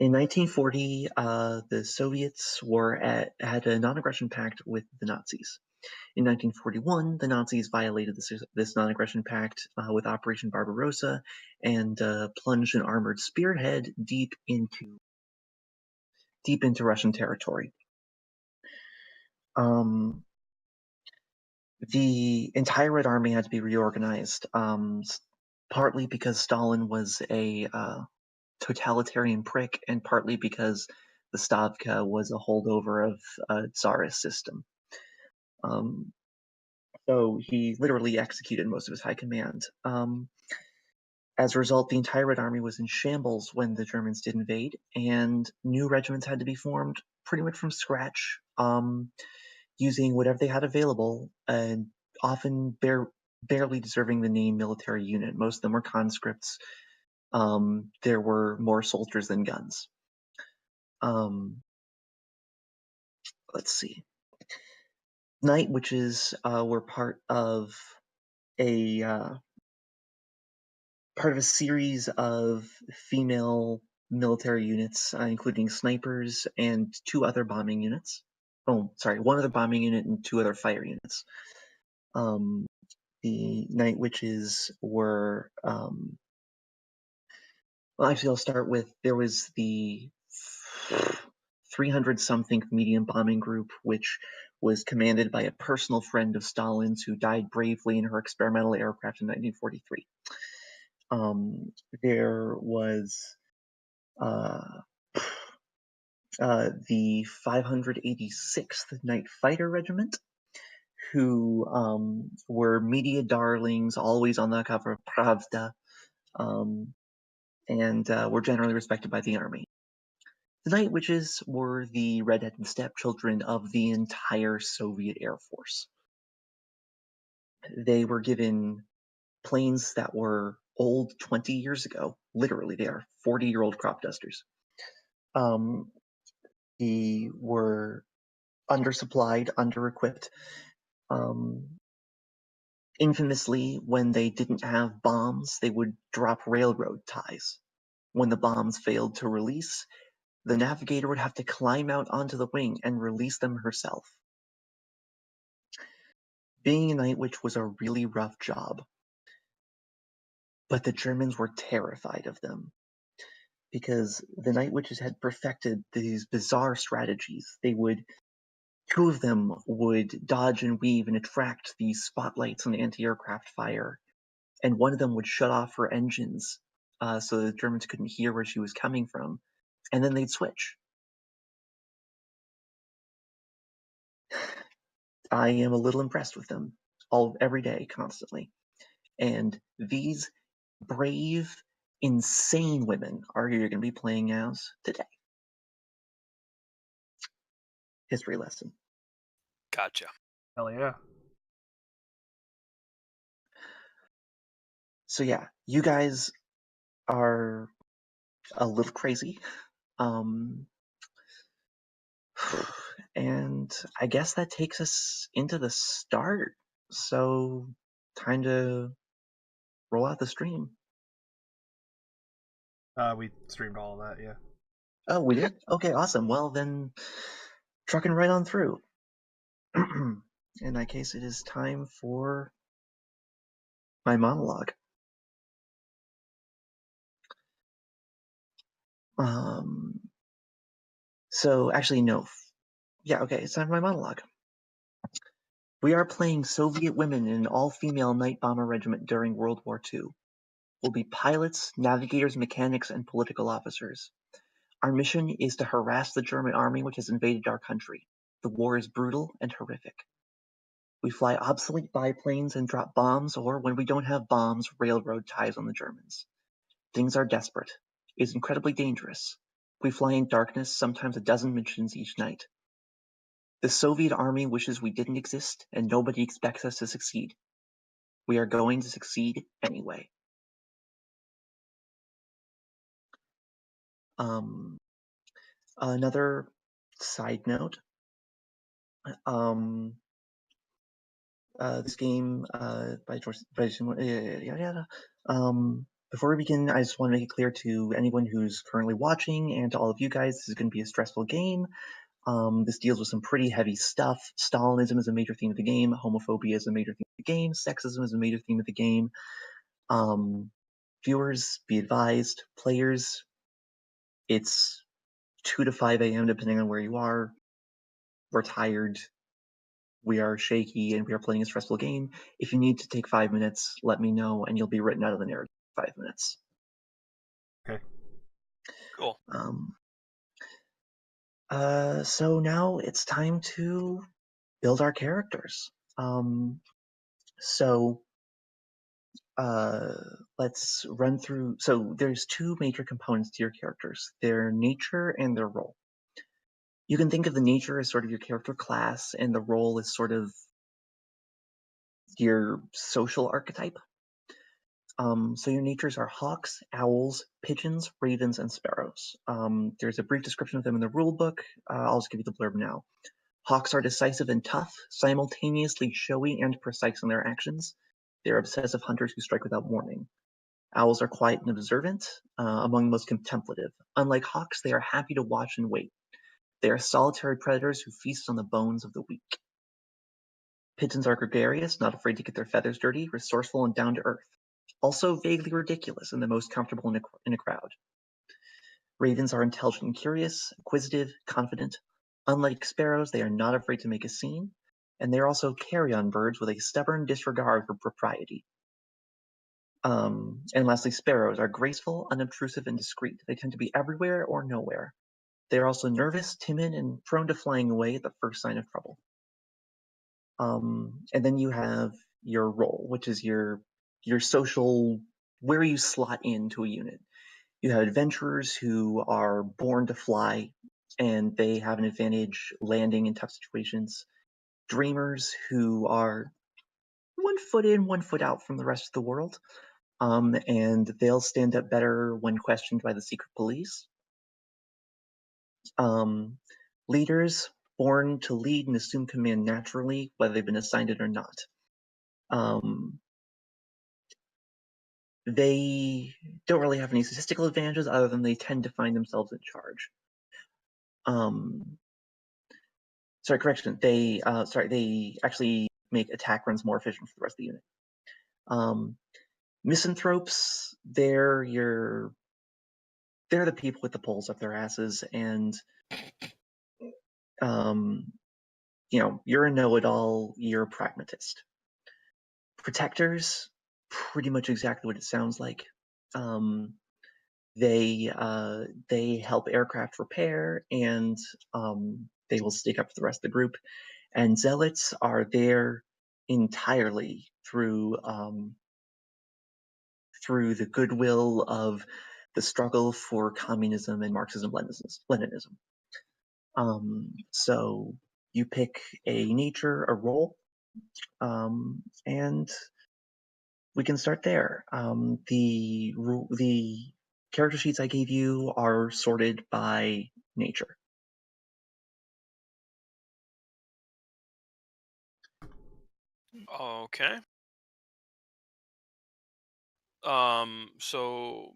In 1940, the Soviets had a non-aggression pact with the Nazis. In 1941, the Nazis violated this non-aggression pact with Operation Barbarossa and plunged an armored spearhead deep into Russian territory. The entire Red Army had to be reorganized, partly because Stalin was a totalitarian prick, and partly because the Stavka was a holdover of a Tsarist system. So he literally executed most of his high command. As a result, the entire Red Army was in shambles when the Germans did invade, and new regiments had to be formed pretty much from scratch, using whatever they had available, and often barely deserving the name military unit. Most of them were conscripts. There were more soldiers than guns. Let's see. Night Witches were part of a series of female military units, including snipers and two other bombing units. Oh, sorry, one other bombing unit and two other fire units. The Night Witches were, well, actually, I'll start with, there was the 300-something medium bombing group, which was commanded by a personal friend of Stalin's who died bravely in her experimental aircraft in 1943. There was the 586th Night Fighter Regiment, who were media darlings, always on the cover of Pravda, and were generally respected by the army. The Night Witches were the redheaded stepchildren of the entire Soviet Air Force. They were given planes that were old 20 years ago. Literally, they are 40-year-old crop dusters. They were undersupplied, under-equipped. Infamously, when they didn't have bombs, they would drop railroad ties. When the bombs failed to release, the navigator would have to climb out onto the wing and release them herself. Being a Night Witch was a really rough job, but the Germans were terrified of them because the Night Witches had perfected these bizarre strategies. Two of them would dodge and weave and attract these spotlights on anti-aircraft fire, and one of them would shut off her engines so the Germans couldn't hear where she was coming from, and then they'd switch. I am a little impressed with them every day, constantly. And these brave, insane women are who you're going to be playing as today. History lesson. Gotcha. Hell yeah. So yeah, you guys are a little crazy. And I guess that takes us into the start. So time to roll out the stream. We streamed all of that, yeah. Oh, we did? Okay, awesome. Well, then, trucking right on through. In that case, it is time for my monologue. So, actually, no. Yeah, okay, it's time for my monologue. We are playing Soviet women in an all-female night bomber regiment during World War II. We'll be pilots, navigators, mechanics, and political officers. Our mission is to harass the German army which has invaded our country. The war is brutal and horrific. We fly obsolete biplanes and drop bombs, or when we don't have bombs, railroad ties on the Germans. Things are desperate. It is incredibly dangerous. We fly in darkness, sometimes a dozen missions each night. The Soviet army wishes we didn't exist, and nobody expects us to succeed. We are going to succeed anyway. Another side note, this game by George, Before we begin, I just want to make it clear to anyone who's currently watching and to all of you guys, this is going to be a stressful game. This deals with some pretty heavy stuff. Stalinism is a major theme of the game. Homophobia is a major theme of the game. Sexism is a major theme of the game. Viewers, be advised. Players, it's 2 to 5 a.m. depending on where you are. We're tired. We are shaky, and we are playing a stressful game. If you need to take 5 minutes, let me know, and you'll be written out of the narrative in 5 minutes. Okay. Cool. So now it's time to build our characters. So let's run through. So there's 2 major components to your characters: their nature and their role. You can think of the nature as sort of your character class, and the role as sort of your social archetype. So your natures are hawks, owls, pigeons, ravens, and sparrows. There's a brief description of them in the rule book. I'll just give you the blurb now. Hawks are decisive and tough, simultaneously showy and precise in their actions. They're obsessive hunters who strike without warning. Owls are quiet and observant, among the most contemplative. Unlike hawks, they are happy to watch and wait. They are solitary predators who feast on the bones of the weak. Pigeons are gregarious, not afraid to get their feathers dirty, resourceful and down to earth. Also vaguely ridiculous and the most comfortable in a crowd. Ravens are intelligent and curious, inquisitive, confident. Unlike sparrows, they are not afraid to make a scene, and they are also carrion birds with a stubborn disregard for propriety. And lastly, sparrows are graceful, unobtrusive, and discreet. They tend to be everywhere or nowhere. They are also nervous, timid, and prone to flying away at the first sign of trouble. And then you have your role, which is your social, where you slot into a unit. You have adventurers who are born to fly, and they have an advantage landing in tough situations. Dreamers who are 1 foot in, 1 foot out from the rest of the world, and they'll stand up better when questioned by the secret police. Leaders born to lead and assume command naturally, whether they've been assigned it or not. They don't really have any statistical advantages other than they tend to find themselves in charge. Sorry, correction. They actually make attack runs more efficient for the rest of the unit. Misanthropes, they're the people with the poles up their asses, and you're a know-it-all, you're a pragmatist. Protectors, pretty much exactly what it sounds like. They help aircraft repair, and they will stick up for the rest of the group. And zealots are there entirely through the goodwill of the struggle for communism and Marxism-Leninism. So you pick a nature, a role, and we can start there. The character sheets I gave you are sorted by nature. Okay. So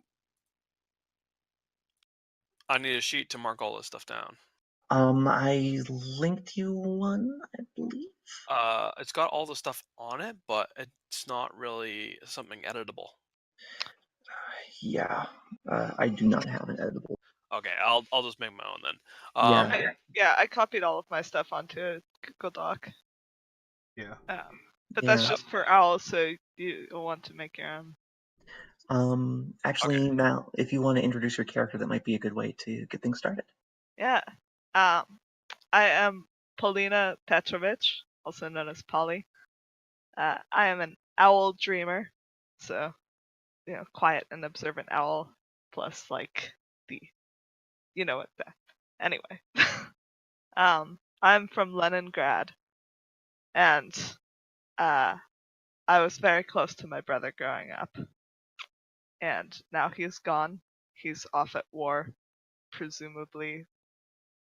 I need a sheet to mark all this stuff down. I linked you one, I believe. It's got all the stuff on it, but it's not really something editable. Yeah, I do not have an editable. Okay, I'll just make my own then. Yeah. I copied all of my stuff onto a Google Doc. Yeah. But that's Yeah. just for owls, so you want to make your own. Actually, Mal, if you want to introduce your character, that might be a good way to get things started. Yeah. I am Polina Petrovich, also known as Polly. I am an owl dreamer, so quiet and observant owl, plus what the anyway. I'm from Leningrad, and I was very close to my brother growing up, and now he's gone. He's off at war, presumably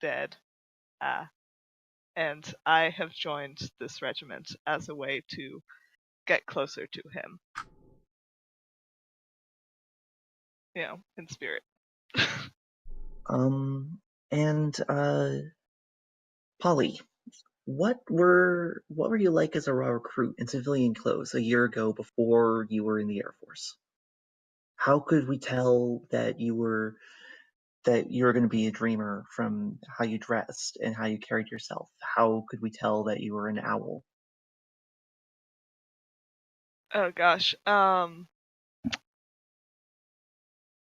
dead. And I have joined this regiment as a way to get closer to him. in spirit. And Polly, what were you like as a raw recruit in civilian clothes a year ago before you were in the Air Force? How could we tell that you were going to be a dreamer from how you dressed and how you carried yourself? How could we tell that you were an owl? Oh gosh.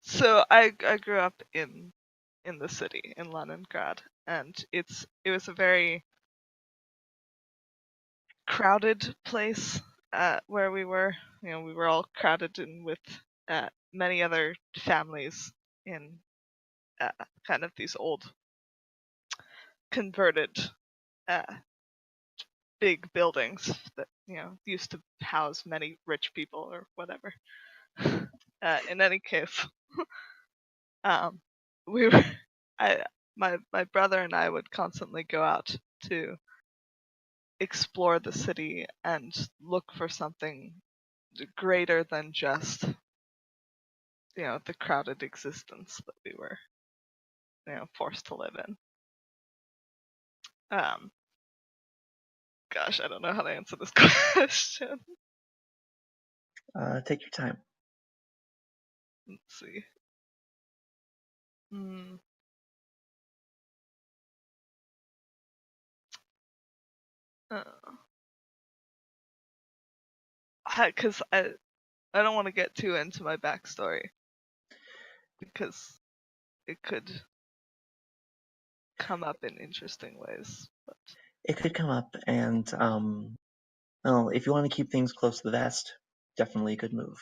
So I grew up in the city in Leningrad, and it was a very crowded place where we were. We were all crowded in with many other families in kind of these old converted big buildings that used to house many rich people or whatever. In any case, we were my brother and I would constantly go out to explore the city and look for something greater than just the crowded existence that we were forced to live in. Gosh, I don't know how to answer this question. Take your time. Let's see. Because I don't want to get too into my backstory because it could come up in interesting ways. But It could come up, and well, if you want to keep things close to the vest, definitely a good move.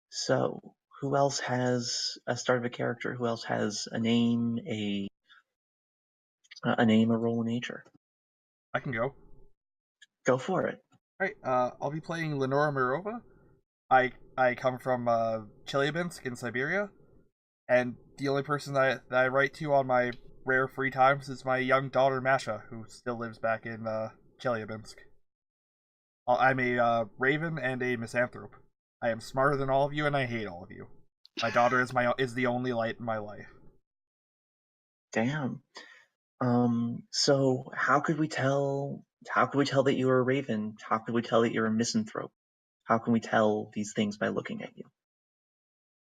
So who else has a start of a character? Who else has a name, a role in nature? I can go. Go for it. Alright, I'll be playing Lenora Mirova. I come from Chelyabinsk in Siberia, and the only person that I write to on my rare free times is my young daughter Masha, who still lives back in Chelyabinsk. I'm a raven and a misanthrope. I am smarter than all of you, and I hate all of you. My daughter is the only light in my life. Damn. So how could we tell that you're a raven? How could we tell that you're a misanthrope? How can we tell these things by looking at you?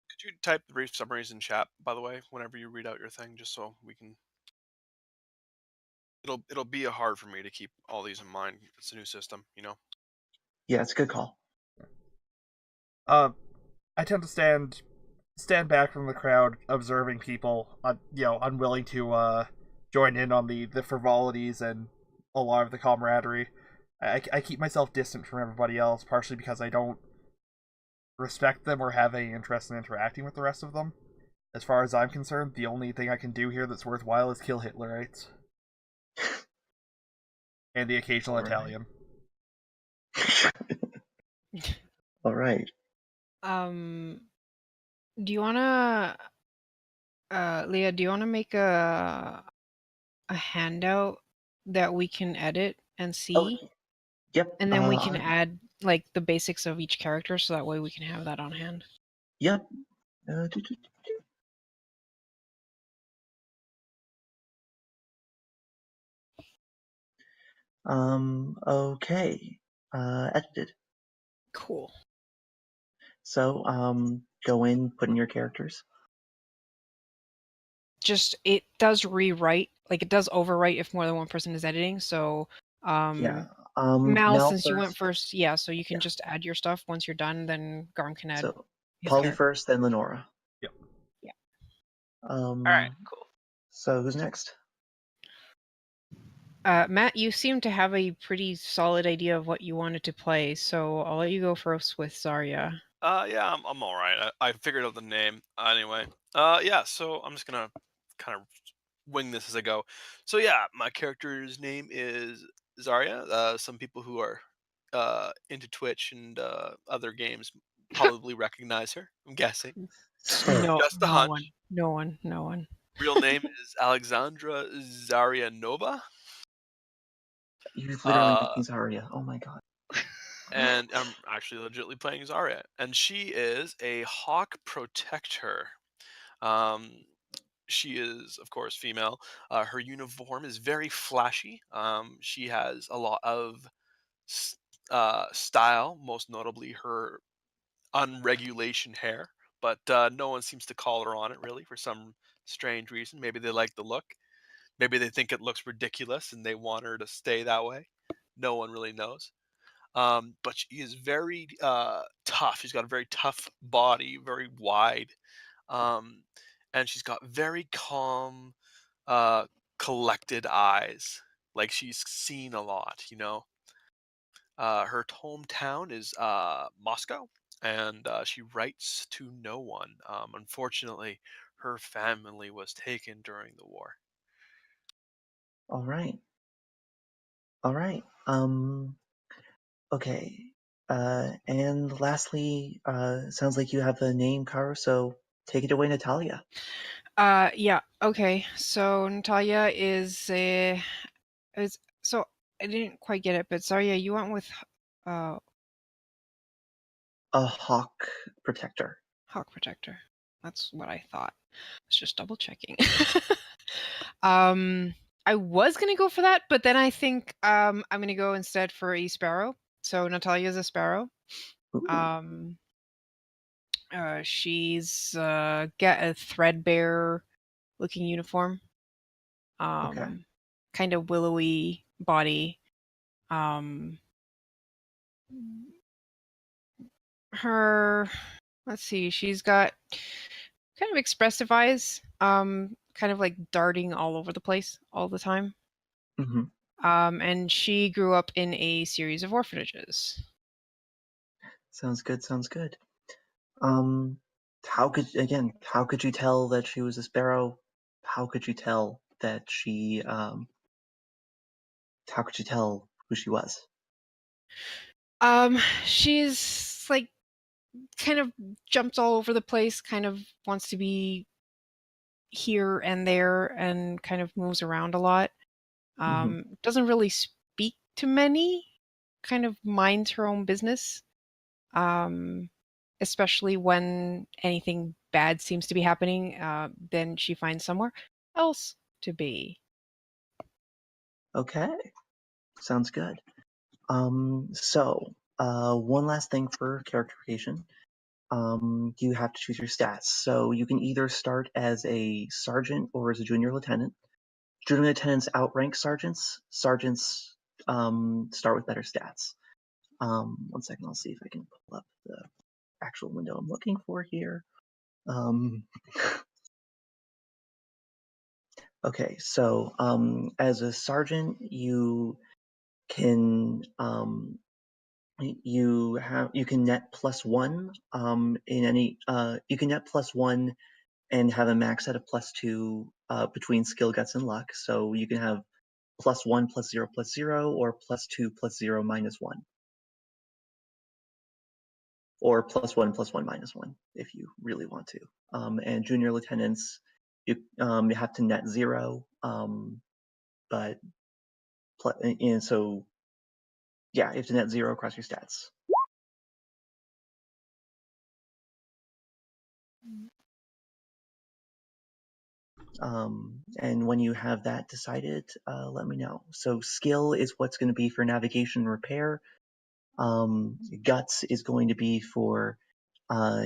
Could you type the brief summaries in chat, by the way, whenever you read out your thing, just so we can. It'll be hard for me to keep all these in mind. It's a new system, Yeah, it's a good call. I tend to stand back from the crowd, observing people, unwilling to join in on the frivolities and a lot of the camaraderie. I keep myself distant from everybody else, partially because I don't respect them or have any interest in interacting with the rest of them. As far as I'm concerned, the only thing I can do here that's worthwhile is kill Hitlerites. And the occasional Italian. All right. Do you wanna, Leah? Do you wanna make a handout that we can edit and see, Oh, yep. and then we can add like the basics of each character, so that way we can have that on hand. Yep. Okay. Edited. Cool. So, go in, put in your characters. Just it does rewrite, like it does overwrite if more than one person is editing. So, Yeah. Mal, since you went first. first, yeah. So you can just add your stuff once you're done. Then Garm can add. So, his Polly character. first, then Lenora. Yep. Yeah. All right, cool. So who's next? Matt, you seem to have a pretty solid idea of what you wanted to play, so I'll let you go first with Zarya. Yeah, I'm all right. I figured out the name anyway. Yeah, so I'm just gonna kind of wing this as I go. So yeah, my character's name is Zarya. Some people who are into Twitch and other games probably recognize her. I'm guessing. No, Just a hunch. no one. Real name is Alexandra Zaryanova. You literally make me Zarya. Oh my god. and I'm actually legitimately playing Zarya, and she is a hawk protector. Um, she is, of course, female. Her uniform is very flashy. She has a lot of style, most notably her unregulation hair, but no one seems to call her on it really for some strange reason. Maybe they like the look. Maybe they think it looks ridiculous and they want her to stay that way. No one really knows. But she is very tough. She's got a very tough body, very wide, um, and she's got very calm, uh, collected eyes. Like she's seen a lot, you know. Her hometown is Moscow, and she writes to no one. Unfortunately, her family was taken during the war. All right. All right. Okay. And lastly, sounds like you have a name, Karo, so take it away, Natalia. Yeah. Okay. So Natalia is so I didn't quite get it, but Zarya, you went with uh A hawk protector. Hawk Protector. That's what I thought. It's just double checking. um, I was gonna go for that, but then I think I'm gonna go instead for a sparrow. So Natalia's a sparrow. Ooh, Um, she's got a threadbare looking uniform. okay. Kind of willowy body. Um, her, let's see, she's got kind of expressive eyes. Kind of like darting all over the place all the time. hmm And she grew up in a series of orphanages. Sounds good. Sounds good. How could you tell that she was a sparrow? How could you tell that how could you tell who she was? She's like kind of jumps all over the place, kind of wants to be here and there, and kind of moves around a lot. hmm Doesn't really speak to many, kind of minds her own business. Um, Especially when anything bad seems to be happening, then she finds somewhere else to be. Okay. Sounds good. One last thing for characterification. You have to choose your stats. So you can either start as a sergeant or as a junior lieutenant. Junior lieutenants outrank sergeants. Sergeants start with better stats. One second, I'll see if I can pull up the actual window I'm looking for here. Um, okay, so as a sergeant, can you can net +1 in any you can net +1 and have a max set of +2 between skill, guts, and luck. So you can have +1 +0 or +2 +0 -1, or +1 +1 -1 if you really want to. And junior lieutenants, you have to net 0, but and so yeah, you have to net 0 across your stats. And when you have that decided, let me know. So skill is what's going to be for navigation and repair. Guts is going to be for uh,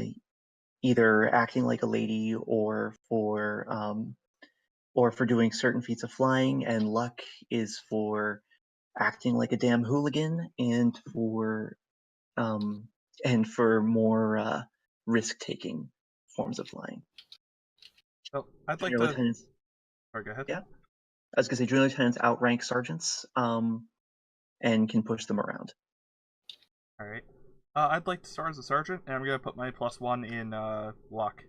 either acting like a lady or for doing certain feats of flying, and luck is for acting like a damn hooligan um, and for more risk taking forms of flying. Oh, I'd like Junior to. lieutenants, Oh, go ahead. yeah. I was gonna say junior lieutenants outrank sergeants and can push them around. All right. I'd like to start as a sergeant, and I'm gonna put my +1 in luck.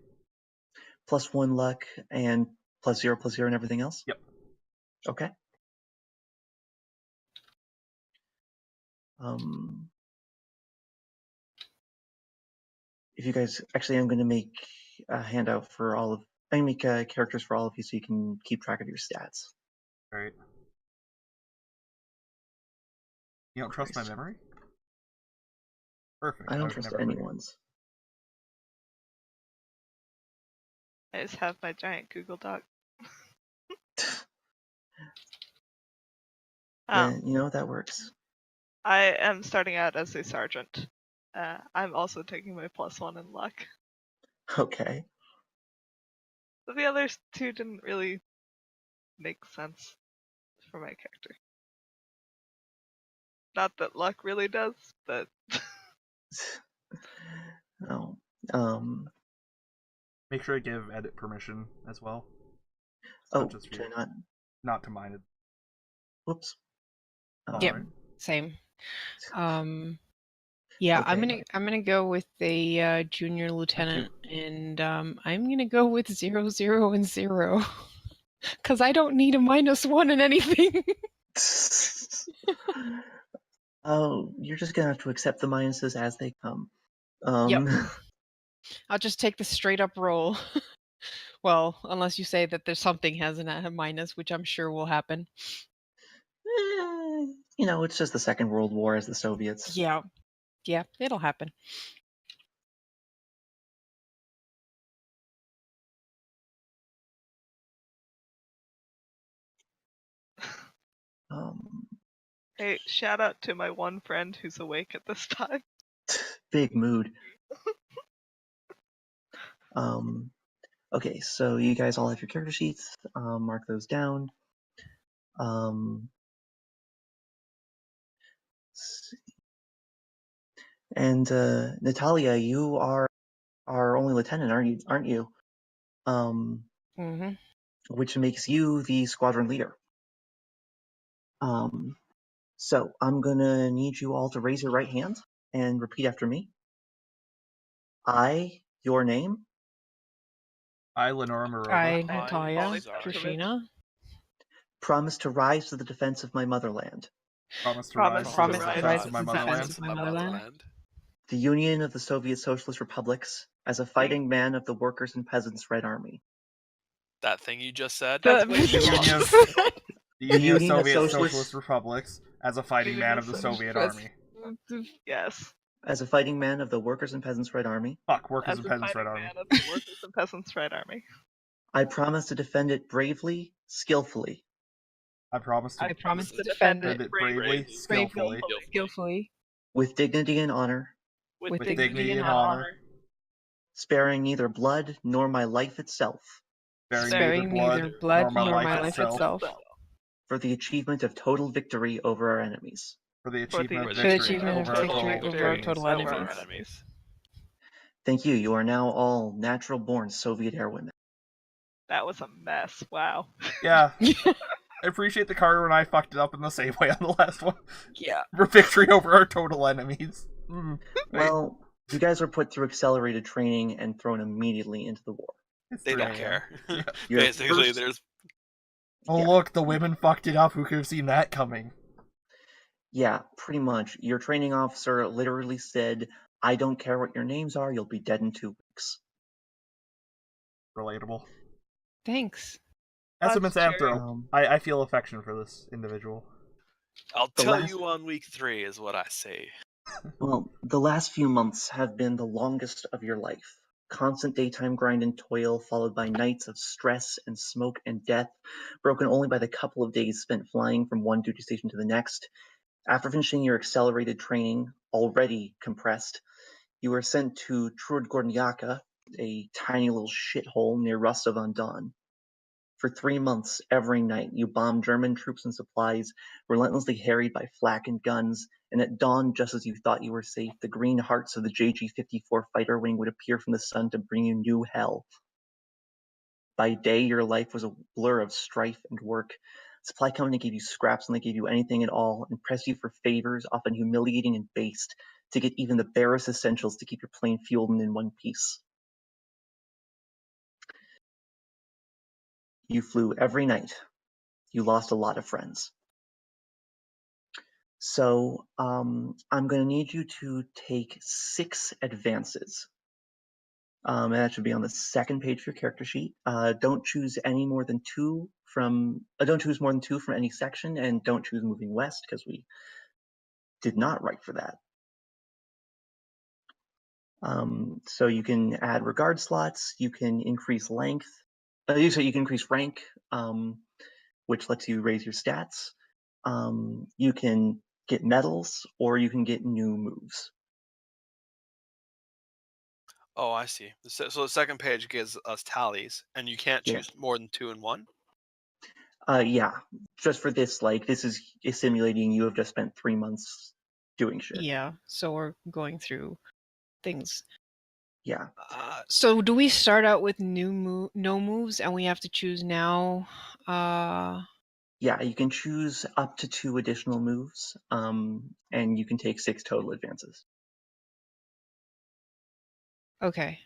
+1 luck and +0 and everything else. Yep. Okay. Um, if you guys actually, I'm going to make a handout for all of. I'm going to make characters for all of you so you can keep track of your stats. All right. You don't trust my memory? Perfect. I don't would trust never forget. anyone's. I just have my giant Google Doc. Yeah, you know, that works. I am starting out as a sergeant. I'm also taking my +1 in luck. Okay. But the other two didn't really make sense for my character. Not that luck really does, but Oh. Make sure to give edit permission as well. Oh, Not just for to you. not. Not to mine it. Whoops. Yep. Alright. Same. Yeah, Okay. I'm gonna go with a junior lieutenant, and I'm gonna go with 0, 0, and 0, because I don't need a -1 in anything. Oh, you're just gonna have to accept the minuses as they come. Yep. I'll just take the straight up roll. Well, unless you say that there's something has a minus, which I'm sure will happen. You know, it's just the Second World War as the Soviets. Yeah, it'll happen. hey, shout out to my one friend who's awake at this time. Big mood. Okay, so you guys all have your character sheets. Mark those down. Let's see. And Natalia, you are our only lieutenant, aren't you? Mm-hmm. Which makes you the squadron leader. So I'm gonna need you all to raise your right hand and repeat after me. I, your name, I, Lenora Morova, I, I, Natalia, Zarya, Trishina, promise to rise to the defense of my motherland, promise to Promise rise to to the rise defense to of my the motherland. defense of my motherland. the Union of the Soviet Socialist Republics, as a fighting man of the Workers' and Peasants' Red Army. That thing you just said. That's The- way The too Union long. of the Union of Union of Soviet Socialist- Socialist Republics as a fighting man of the Soviet Army. Yes. As a fighting man of the Workers' and Peasants' Red Army, Fuck, Workers As and a Peasants fighting Red Army. man of the Workers and Peasants Red Army. I promise to defend it bravely, skillfully, I promise to I promise to defend defend defend it it bravely, skillfully, skillfully, with dignity and honor, with dignity and honor, sparing neither blood nor my life itself, sparing neither blood nor my life itself, for the achievement of total victory over our enemies. for the achievement of For the victory achievement of over our victory total over our enemies. total over our enemies. enemies. Thank you. You are now all natural-born Soviet airwomen. That was a mess. Wow. Yeah. I appreciate the Carter and I fucked it up in the same way on the last one. Yeah. For victory over our total enemies. Well, you guys were put through accelerated training and thrown immediately into the war. It's They 3 don't a.m. care. Yeah. Your Basically, first- there's Oh Yeah. look, the women fucked it up. Who could have seen that coming? Yeah, pretty much. Your training officer literally said, I don't care what your names are, you'll be dead in 2 weeks. Relatable. Thanks. Estimates That's Anthro. true. I feel affection for this individual. I'll The tell last- you on week 3 is what I say. Well, the last few months have been the longest of your life. Constant daytime grind and toil, followed by nights of stress and smoke and death, broken only by the couple of days spent flying from one duty station to the next. After finishing your accelerated training, already compressed, you were sent to Trudgornyaka, a tiny little shithole near Rostov-on-Don. For 3 months, every night, you bombed German troops and supplies, relentlessly harried by flak and guns, and at dawn, just as you thought you were safe, the green hearts of the JG-54 fighter wing would appear from the sun to bring you new hell. By day, your life was a blur of strife and work. Supply company gave you scraps and they gave you anything at all, and pressed you for favors, often humiliating and based, to get even the barest essentials to keep your plane fueled and in one piece. You flew every night. You lost a lot of friends. So I'm going to need you to take 6 advances. And that should be on the second page of your character sheet. Don't choose more than 2 from any section, and don't choose moving west because we did not write for that. So you can add regard slots. You can increase length. So you can increase rank, which lets you raise your stats. You can get medals, or you can get new moves. Oh, I see. So the second page gives us tallies, and you can't Yeah. choose more than 2 in one. Yeah. Just for this, like, this is simulating you have just spent 3 months doing shit. Yeah, so we're going through things. Yeah. So do we start out with no moves, and we have to choose now? Yeah, you can choose up to 2 additional moves, and you can take 6 total advances. Okay.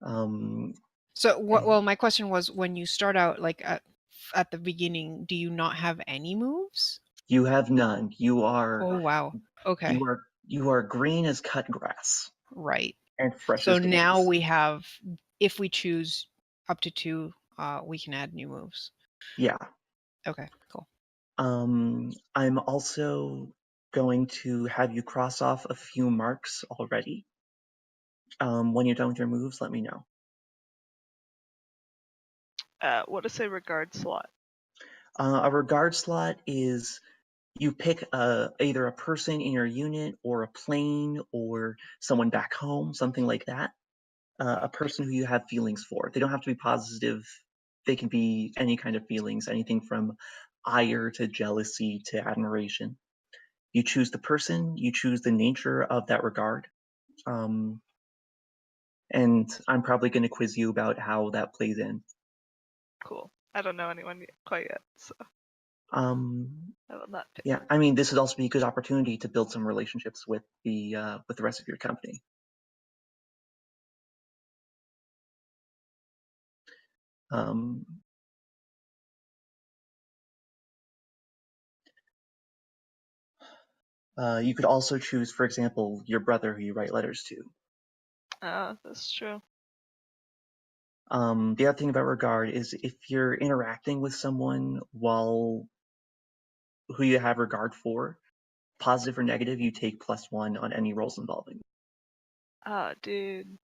So well, my question was, when you start out, like at the beginning, do you not have any moves? You have none. You are. Oh wow. Okay. You are green as cut grass. Right. And fresh so as daisies. now we have, if we choose up to 2, we can add new moves. Yeah. Okay. Cool. I'm also going to have you cross off a few marks already. When you're done with your moves, let me know. What is a regard slot? A regard slot is you pick either a person in your unit or a plane or someone back home, something like that. A person who you have feelings for. They don't have to be positive. They can be any kind of feelings, anything from ire to jealousy to admiration. You choose the person, you choose the nature of that regard. And I'm probably going to quiz you about how that plays in. Cool. I don't know anyone quite yet, so I will not pick. Yeah, I mean, this would also be a good opportunity to build some relationships with the rest of your company. You could also choose, for example, your brother who you write letters to. That's true. The other thing about regard is if you're interacting with someone who you have regard for, positive or negative, you take +1 on any rolls involving. Dude.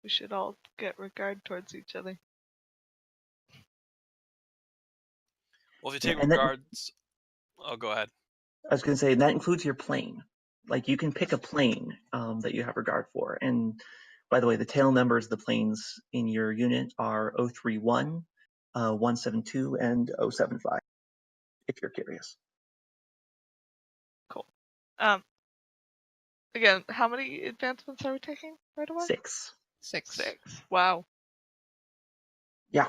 We should all get regard towards each other. Well, if you take And regards... Oh, go ahead. I was going to say, that includes your plane. Like, you can pick a plane that you have regard for. And by the way, the tail numbers of the planes in your unit are 031, 172, and 075, if you're curious. Cool. Again, how many advancements are we taking right away? 6. 6. Wow. Yeah.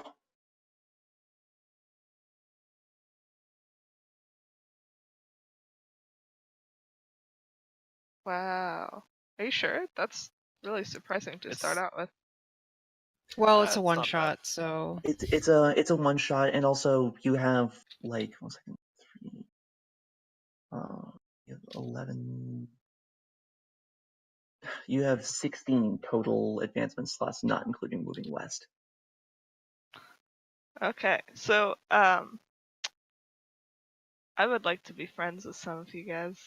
Wow. Are you sure? That's really surprising to start out with. Well, it's a That's one not shot, bad. so It's a one shot, and also you have like 1 second, 3, you have 11. You have 16 total advancement slots, not including moving west. Okay, so I would like to be friends with some of you guys.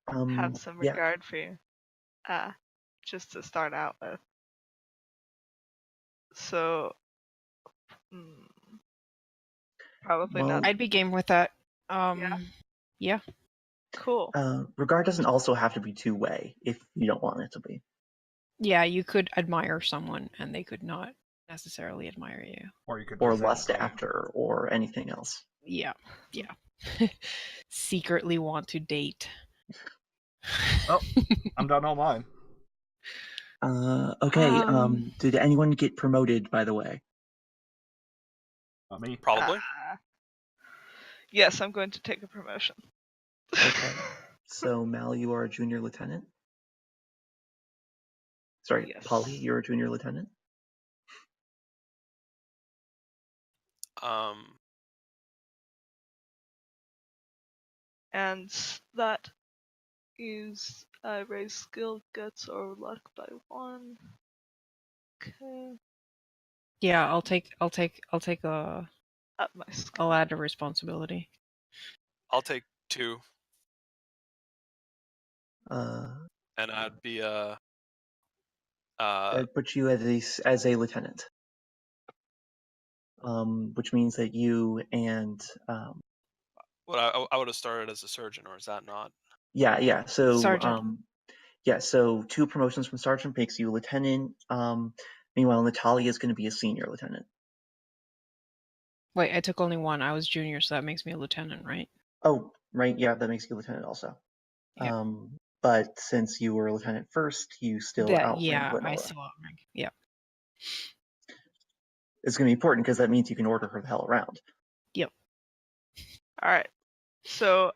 Have some Yeah. regard for you. Just to start out with. So, probably Well, not. I'd be game with that. Yeah. Cool. Regard doesn't also have to be two-way if you don't want it to be. Yeah, you could admire someone and they could not necessarily admire you. Or you could Or resent lust them. after, or anything else. Yeah. Secretly want to date. Oh, I'm done all mine. Okay, did anyone get promoted, by the way? Not me. Probably. Yes, I'm going to take a promotion. Okay. So, Mal, you are a junior lieutenant? Sorry, Yes. Polly, you're a junior lieutenant? And that is I raise skill, guts, or luck by 1. Okay. Yeah, I'll take a Up my skill. I'll add a responsibility. I'll take 2. And I'd be a That puts you as a lieutenant, which means that you and what I would have started as a surgeon, or is that not? yeah. So Sergeant. so 2 promotions from sergeant makes you lieutenant. Meanwhile, Natalia is going to be a senior lieutenant. Wait, I took only one. I was junior, so that makes me a lieutenant, right? Oh, right, yeah, that makes you lieutenant also. Yeah. But since you were lieutenant first, you still That outrank yeah, I Lenora. still outrank. Yeah. It's going to be important because that means you can order her the hell around. Yep. All right. So,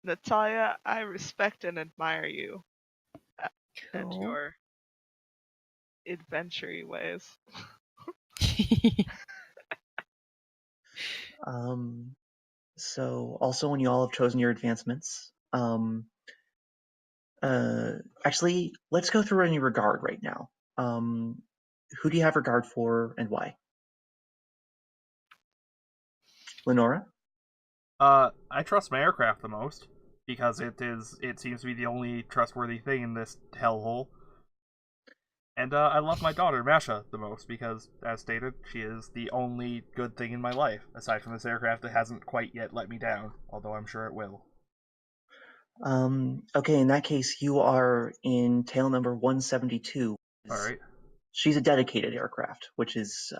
Natalia, I respect and admire you and Cool. your adventure ways. So also when you all have chosen your advancements, actually, let's go through any regard right now. Who do you have regard for and why? Lenora? I trust my aircraft the most because it seems to be the only trustworthy thing in this hellhole. And I love my daughter Masha the most because, as stated, she is the only good thing in my life aside from this aircraft that hasn't quite yet let me down. Although I'm sure it will. Okay, in that case, you are in tail number 172. All right. She's a dedicated aircraft, which is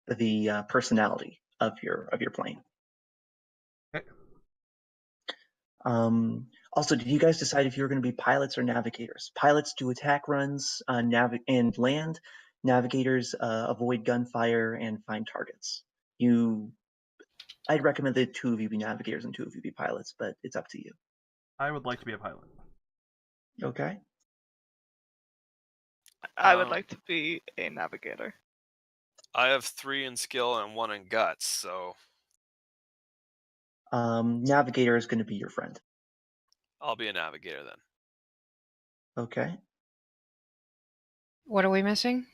the personality of your plane. Okay. Also, did you guys decide if you were going to be pilots or navigators? Pilots do attack runs and land. Navigators avoid gunfire and find targets. I'd recommend that 2 of you be navigators and 2 of you be pilots, but it's up to you. I would like to be a pilot. Okay. I would like to be a navigator. I have 3 in skill and 1 in guts, so Navigator is going to be your friend. I'll be a navigator then. Okay. What are we missing?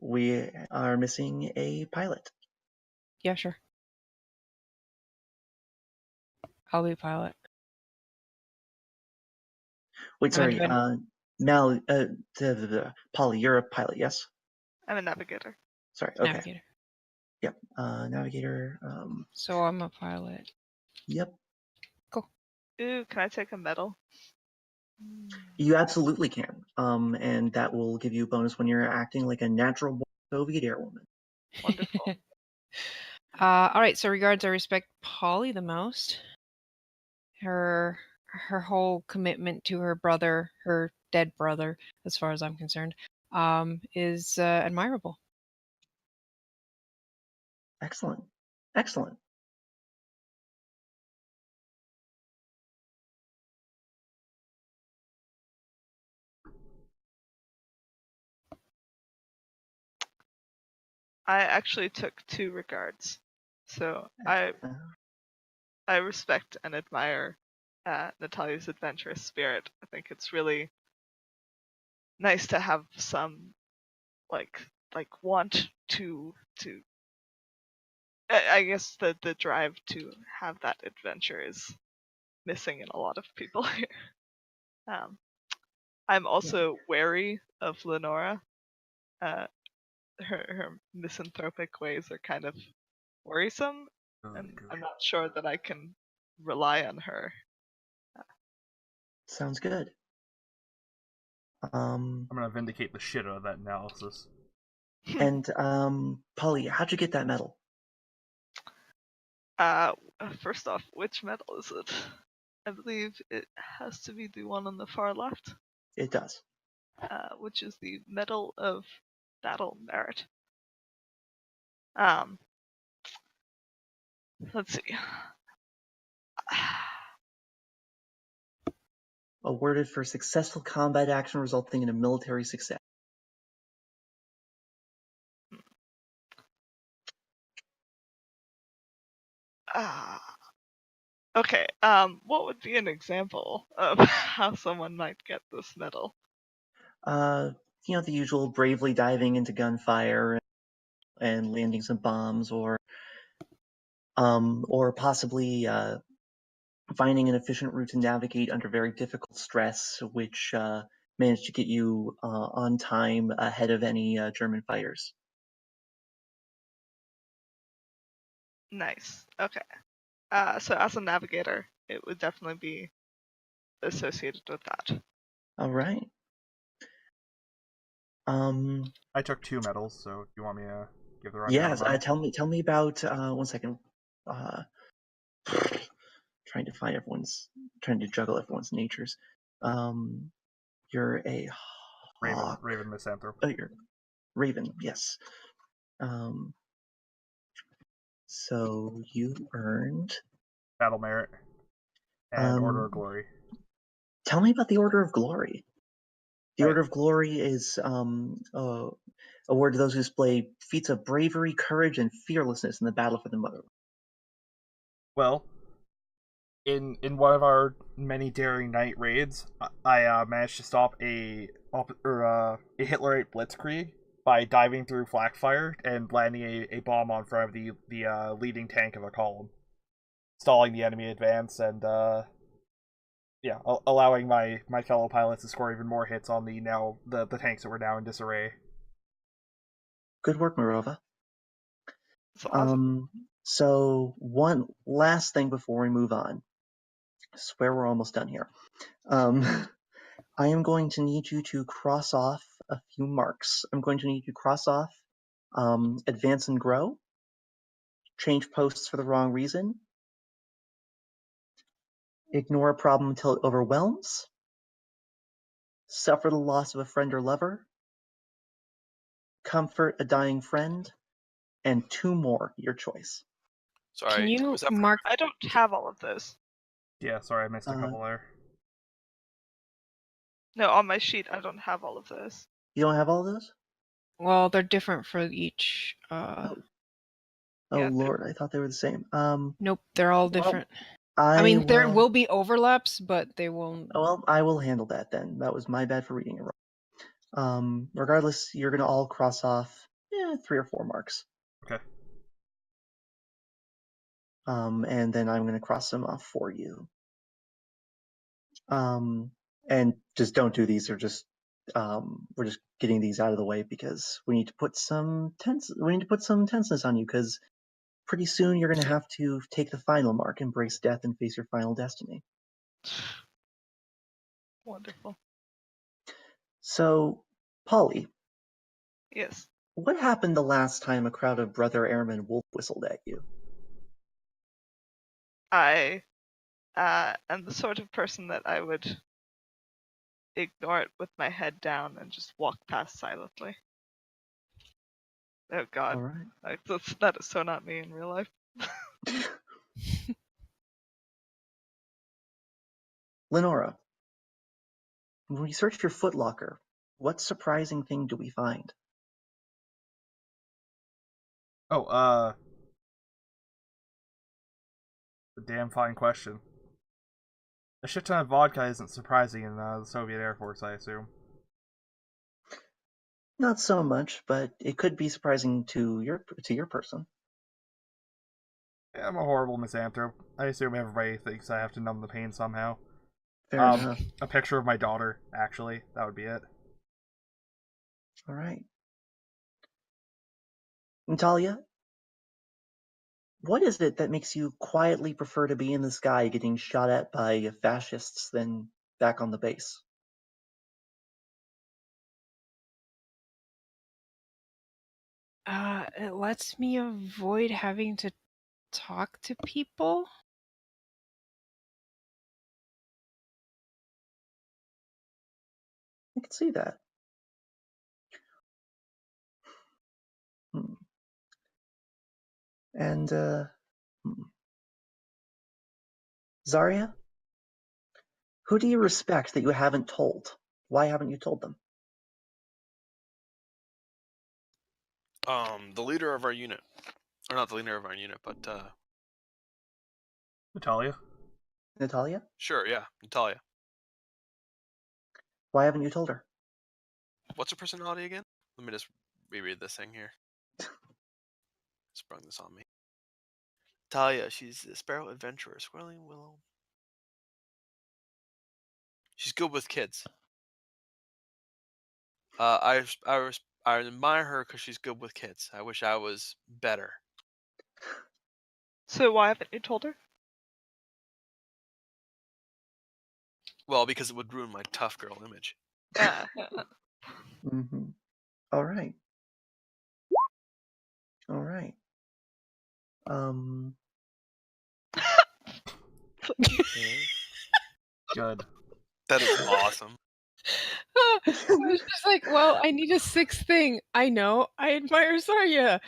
We are missing a pilot. Yeah, sure. I'll be pilot. Wait, I'm sorry. independent. Polly, you're a pilot, yes? I'm a navigator. Sorry. Okay. Navigator. Yep. Navigator. So I'm a pilot. Yep. Cool. Ooh, can I take a medal? You absolutely can. And that will give you a bonus when you're acting like a natural born Soviet airwoman. Wonderful. All right. So regards, I respect Polly the most. Her whole commitment to her brother, her dead brother, as far as I'm concerned, is admirable. Excellent. Excellent. I actually took 2 regards. So I respect and admire Natalia's adventurous spirit. I think it's really nice to have some like want to I guess the drive to have that adventure is missing in a lot of people here. I'm also wary of Lenora. Her misanthropic ways are kind of worrisome, and I'm not sure that I can rely on her. Sounds good. I'm gonna vindicate the shit out of that analysis. And Polly, how'd you get that medal? First off, which medal is it? I believe it has to be the one on the far left. It does. Which is the Medal of Battle Merit. Let's see. Awarded for successful combat action resulting in a military success. Okay. What would be an example of how someone might get this medal? The usual bravely diving into gunfire and landing some bombs, or possibly finding an efficient route to navigate under very difficult stress, which managed to get you on time ahead of any German fighters. Nice. Okay. So as a navigator, it would definitely be associated with that. All right. I took 2 medals, so if you want me to give the rundown Yes. of mine. Tell me about. 1 second. Trying to juggle everyone's natures. You're a hawk. Raven Misanthrope. Oh, you're Raven. Yes. So you earned Battle Merit. And Order of Glory. Tell me about the Order of Glory. The Right. Order of Glory is awarded to those who display feats of bravery, courage, and fearlessness in the battle for the motherland. Well, in one of our many daring night raids, I managed to stop a Hitlerite blitzkrieg by diving through flak fire and landing a bomb on front of the leading tank of a column, stalling the enemy advance and allowing my fellow pilots to score even more hits on the tanks that were now in disarray. Good work, Mirova. That's awesome. So one last thing before we move on. I swear we're almost done here. I am going to need you to cross off a few marks. I'm going to need you to cross off advance and grow, change posts for the wrong reason, ignore a problem until it overwhelms, suffer the loss of a friend or lover, comfort a dying friend, and 2 more, your choice. Sorry. Can you was that for- mark? I don't have all of those. Yeah, sorry, I missed a couple there. No, on my sheet, I don't have all of those. You don't have all of those? Well, they're different for each. Oh Yeah, Lord, I thought they were the same. Nope, they're all well, different. I I mean, there will be overlaps, but they won't. Well, I will handle that then. That was my bad for reading it wrong. Regardless, you're gonna all cross off 3 or 4 marks. Okay. And then I'm gonna cross them off for you. And just don't do these. Or just we're just getting these out of the way because we need to put some tenseness on you because pretty soon you're gonna have to take the final mark, embrace death, and face your final destiny. Wonderful. So, Polly, Yes. what happened the last time a crowd of brother airmen wolf whistled at you? I am the sort of person that I would ignore it with my head down and just walk past silently. Oh God, All right. that is so not me in real life. Lenora, when we search your footlocker, what surprising thing do we find? Oh, a damn fine question. A shit ton of vodka isn't surprising in the Soviet Air Force, I assume. Not so much, but it could be surprising to your person. Yeah, I'm a horrible misanthrope. I assume everybody thinks I have to numb the pain somehow. Fair enough. A picture of my daughter, actually. That would be it. All right. Natalia, what is it that makes you quietly prefer to be in the sky getting shot at by fascists than back on the base? It lets me avoid having to talk to people. I can see that. And, Zarya, who do you respect that you haven't told? Why haven't you told them? The leader of our unit, or not the leader of our unit, but Natalia? Natalia? sure, yeah, Natalia. Why haven't you told her? What's her personality again? Let me just reread this thing here. Sprung this on me. Talia, she's a sparrow adventurer, swirling willow. She's good with kids. I admire her because she's good with kids. I wish I was better. So why haven't you told her? Well, because it would ruin my tough girl image. Mm-hmm. All right. All right. Good. That is awesome. I was just like, well, I need a sixth thing. I know. I admire Zarya.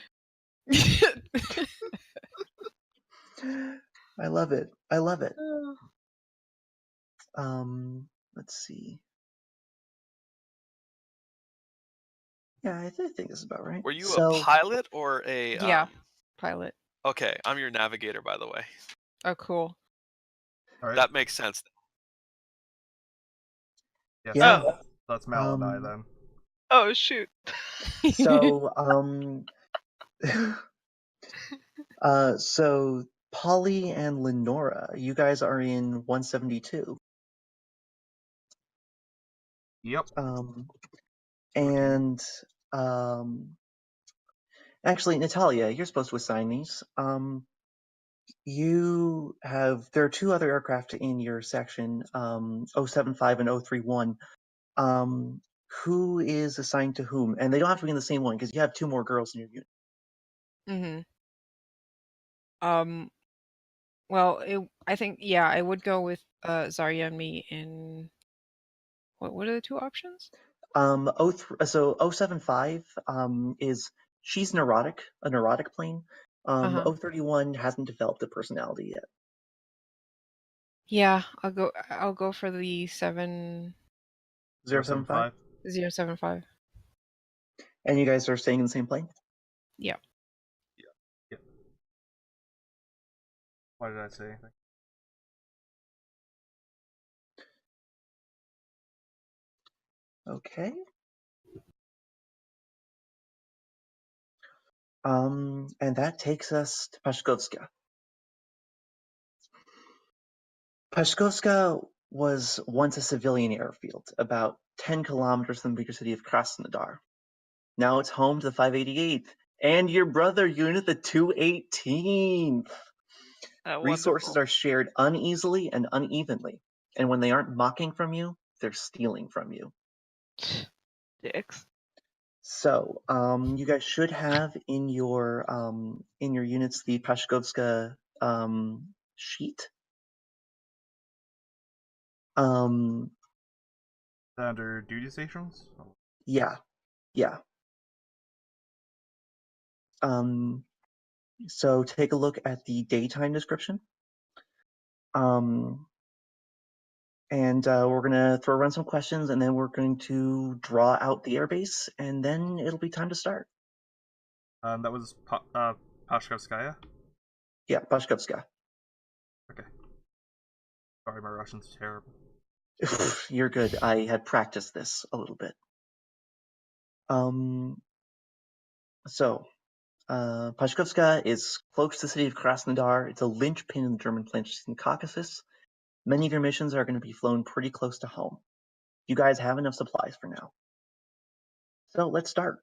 I love it. I love it. Let's see. Yeah, I think this is about right. Were you So, a pilot or a? Yeah. Pilot. Okay, I'm your navigator, by the way. Oh, cool. All right. That makes sense. Yes, yeah. that's Mal and I Um, then. Oh shoot. So, so Polly and Lenora, you guys are in 172. Yep. And actually, Natalia, you're supposed to assign these. There are two other aircraft in your section, 075 and 031. Who is assigned to whom? And they don't have to be in the same one because you have two more girls in your unit. Well, I think I would go with Zarya and me in what are the two options? 075 is she's neurotic, a neurotic plane. 031 hasn't developed a personality yet. Yeah, I'll go for the 075? 075. And you guys are staying in the same plane? Yeah. Yep. Why did I say anything? Okay. And that takes us to Pashkovska. Pashkovska was once a civilian airfield, about 10 kilometers from the bigger city of Krasnodar. Now it's home to the 588th and your brother unit, the 218th. Resources are shared uneasily and unevenly, and when they aren't mocking from you, they're stealing from you. Dicks. So, you guys should have in your units the Pashkovska sheet. Under duty stations? Yeah. So take a look at the daytime description. And we're gonna run some questions, and then we're going to draw out the airbase, and then it'll be time to start. That was Pashkovskaya? Yeah, Pashkovska. Okay. Sorry, my Russian's terrible. You're good. I had practiced this a little bit. Pashkovska is close to the city of Krasnodar. It's a linchpin in the German Plantation Caucasus. Many of your missions are going to be flown pretty close to home. You guys have enough supplies for now. So let's start.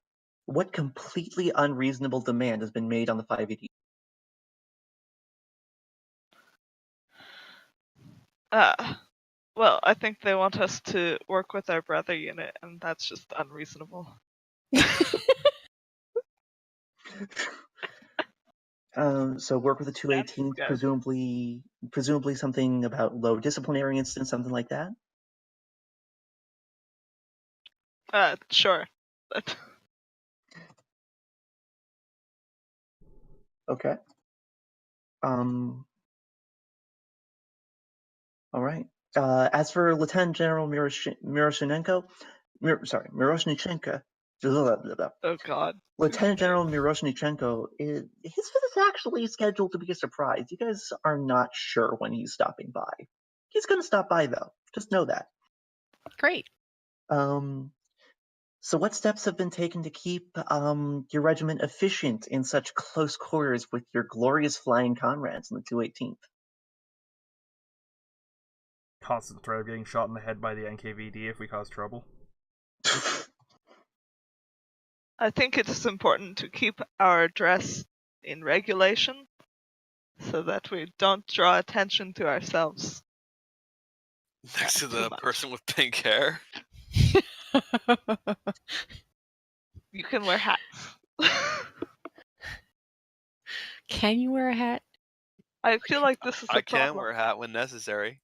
What completely unreasonable demand has been made on the 580? Well, I think they want us to work with our brother unit, and that's just unreasonable. So work with the 218th, presumably something about low disciplinary incidents, something like that? Sure. Okay. All right. As for Lieutenant General Miroshnichenko, Oh God. Lieutenant General Miroshnichenko, his visit's actually scheduled to be a surprise. You guys are not sure when he's stopping by. He's going to stop by, though. Just know that. Great. So what steps have been taken to keep your regiment efficient in such close quarters with your glorious flying comrades in the 218th? constant threat of getting shot in the head by the NKVD if we cause trouble. I think it's important to keep our dress in regulation so that we don't draw attention to ourselves. Next to too the much. person with pink hair. You can wear hats. Can you wear a hat? I feel like this is a I can problem. wear a hat when necessary,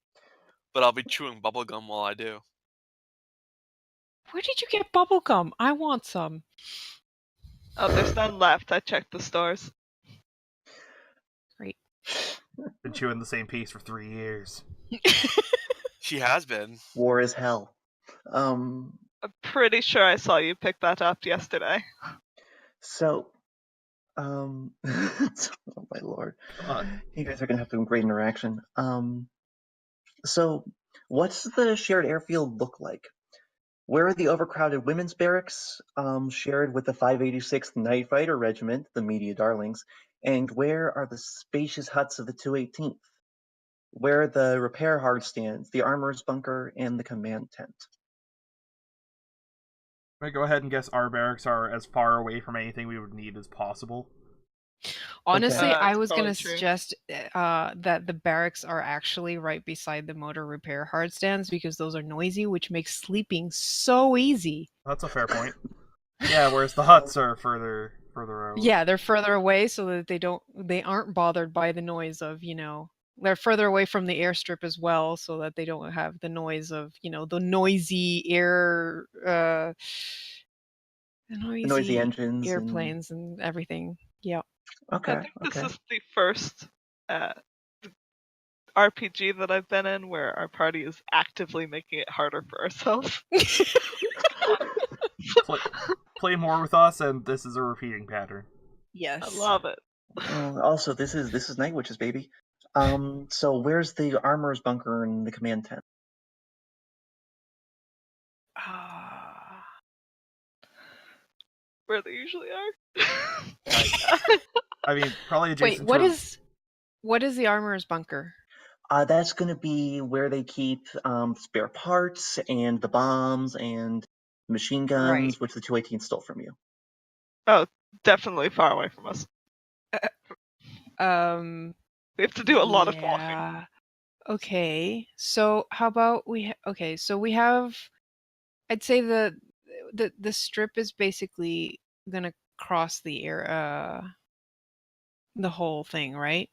but I'll be chewing bubblegum while I do. Where did you get bubble gum? I want some. Oh, there's none left. I checked the stores. Great. Been chewing the same piece for 3 years. She has been. War is hell. I'm pretty sure I saw you pick that up yesterday. So, oh my lord. God. You guys are gonna have some great interaction. So, what's the shared airfield look like? Where are the overcrowded women's barracks, shared with the 586th Night Fighter Regiment, the media darlings? And where are the spacious huts of the 218th? Where are the repair hard stands, the armorer's bunker, and the command tent? I'm gonna go ahead and guess our barracks are as far away from anything we would need as possible. Honestly, I That's was probably gonna true. suggest that the barracks are actually right beside the motor repair hard stands because those are noisy, which makes sleeping so easy. That's a fair point. Yeah, whereas the huts are further out. Yeah, they're further away so that they aren't bothered by the noise of, they're further away from the airstrip as well so that they don't have the noise of, the noisy The noisy engines. airplanes and everything. Yeah. Okay, I think okay. this is the first RPG that I've been in where our party is actively making it harder for ourselves. Play more with us, and this is a repeating pattern. Yes. I love it. Also, this is Night Witches, baby. So where's the armorer's bunker and the command tent? Where they usually are. I mean, probably adjacent Wait, what is the armorer's bunker? That's going to be where they keep spare parts and the bombs and machine guns, Right. which the 218 stole from you. Oh, definitely far away from us. We have to do a lot of walking. Yeah. Okay. So how about so we have, I'd say the strip is basically gonna cross the air, the whole thing, right?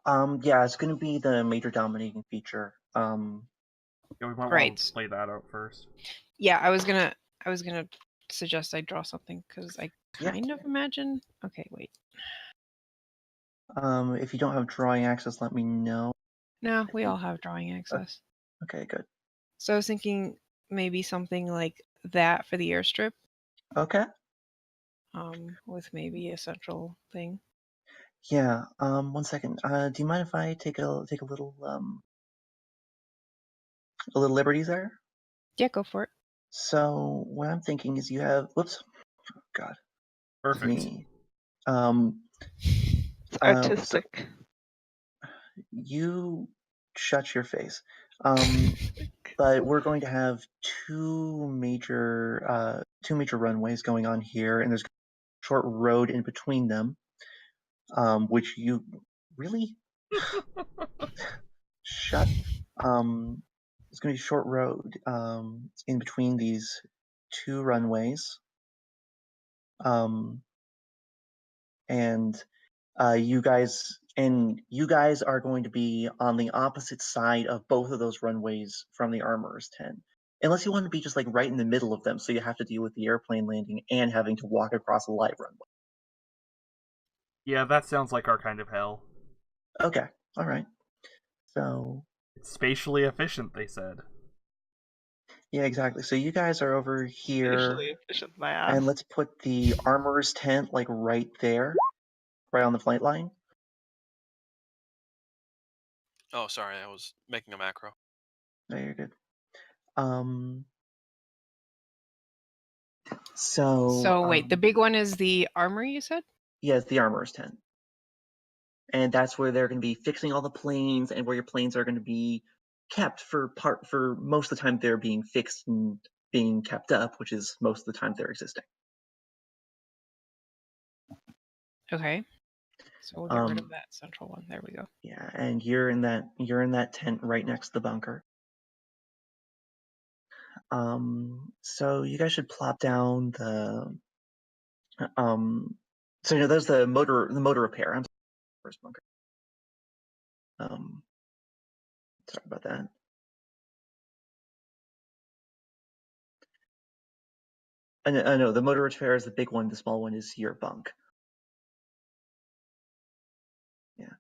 Yeah, it's going to be the major dominating feature. Yeah, we might want Right. to play that out first. Yeah, I was gonna suggest I draw something because I Yeah. kind of imagine. Okay, wait. If you don't have drawing access, let me know. No, we all have drawing access. Okay, good. So I was thinking maybe something like that for the airstrip. Okay. With maybe a central thing. Yeah. 1 second. Do you mind if I take a little liberties there? Yeah, go for it. So what I'm thinking is you have. Whoops. Oh, God. Perfect. Me. It's artistic. You shut your face. But we're going to have two major runways going on here, and there's a short road in between them, which you really shut. It's going to be a short road in between these two runways, and you guys are going to be on the opposite side of both of those runways from the armorer's tent. Unless you want to be just like right in the middle of them, so you have to deal with the airplane landing and having to walk across a live runway. Yeah, that sounds like our kind of hell. Okay, all right. So It's spatially efficient, they said. yeah, exactly. So you guys are over here, Spatially efficient, my ass. and let's put the armorer's tent like right there, right on the flight line. Oh, sorry, I was making a macro. No, you're good. So wait, the big one is the armory, you said? Yeah, it's the armorer's tent. And that's where they're going to be fixing all the planes and where your planes are going to be kept for most of the time they're being fixed and being kept up, which is most of the time they're existing. Okay. So we'll get rid of that central one. There we go. Yeah, and you're in that tent right next to the bunker. So you guys should plop down the so there's the motor repair. I'm sorry, first bunker. Sorry about that. I know the motor repair is the big one. The small one is your bunk. Yeah.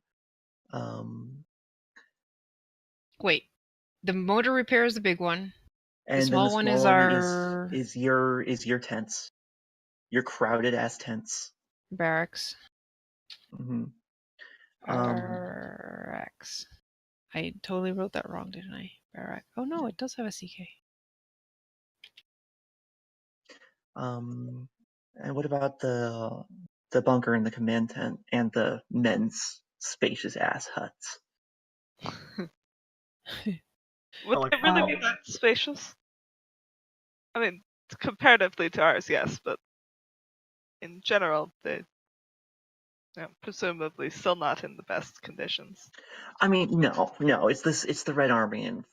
Wait, the motor repair is the big one. And small then the one small is one our- is your tents. Your crowded ass tents. Barracks. Mm-hmm. Barracks. I totally wrote that wrong, didn't I? Barrack. Oh no, it does have a CK. And what about the bunker and the command tent and the men's spacious ass huts? Would like, it really wow. be that spacious? I mean, comparatively to ours, yes, but in general, they presumably still not in the best conditions. I mean, no, it's the Red Army in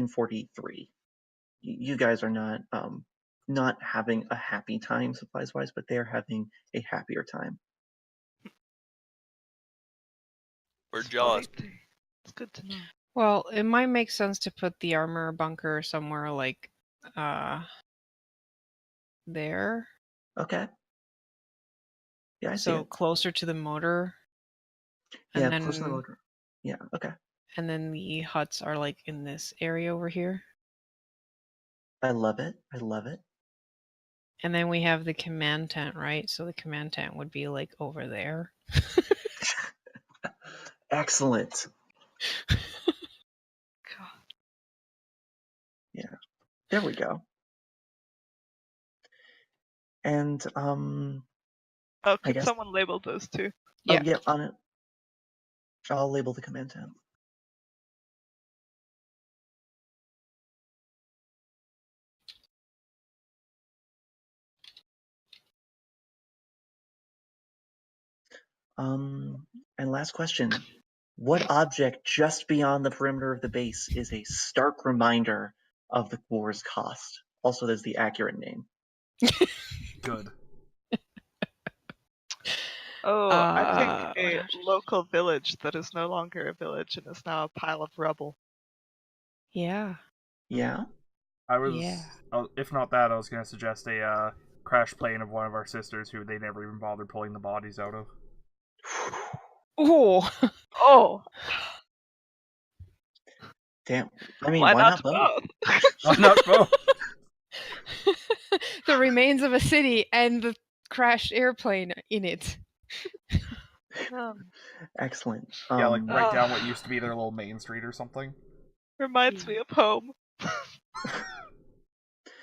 43. You guys are not having a happy time supplies wise, but they're having a happier time. We're jealous. It's good to know. Well, it might make sense to put the armor bunker somewhere like there. Okay. Yeah, I see So it. closer to the motor. And Yeah, then, close to the motor. Yeah, okay. And then the huts are like in this area over here. I love it. I love it. And then we have the command tent, right? So the command tent would be like over there. Excellent. God. Yeah. There we go. And Oh, I could guess someone label those two? Yeah. Oh, yeah, on it. I'll label the command tent. And last question. What object just beyond the perimeter of the base is a stark reminder of the war's cost? Also, there's the accurate name. Good. Oh, I think a gosh. local village that is no longer a village and is now a pile of rubble. Yeah. Yeah? I was, Yeah. if not that, I was going to suggest a crash plane of one of our sisters who they never even bothered pulling the bodies out of. Oh. Oh, Damn. I mean, why why not both? Why not both? The remains of a city and the crashed airplane in it. Excellent. Yeah, like write down Ah. what used to be their little main street or something. Reminds me of home.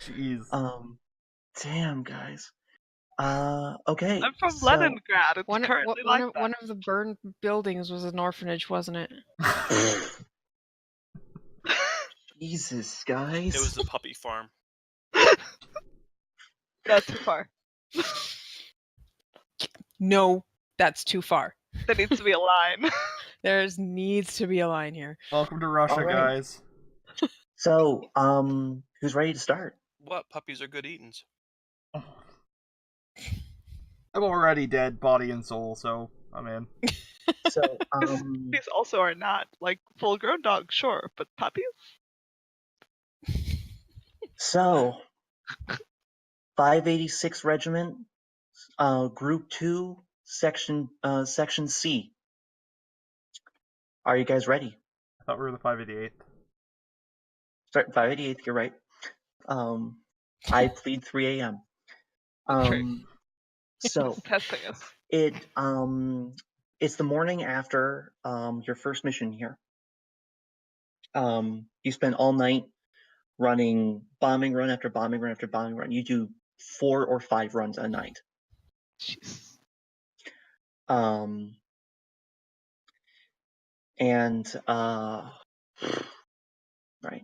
Jeez. Damn, guys. Okay. I'm from so, Leningrad. It's One currently like that. one of the burned buildings was an orphanage, wasn't it? Jesus, guys. It was the puppy farm. Not too far. No, that's too far. There needs to be a line. There needs to be a line here. Welcome to Russia, All right. guys. So, who's ready to start? What? Puppies are good eatings. I'm already dead, body and soul, so I'm in. So, These also are not like full-grown dogs, sure, but puppies. So, 586 Regiment, Group 2, Section C. Are you guys ready? I thought we were the 588th. Sorry, 588th, you're right. I plead 3 a.m. So, Testing us. it's the morning after your first mission here. You spend all night running bombing run after bombing run after bombing run. You do 4 or 5 runs a night. Jeez. And Right.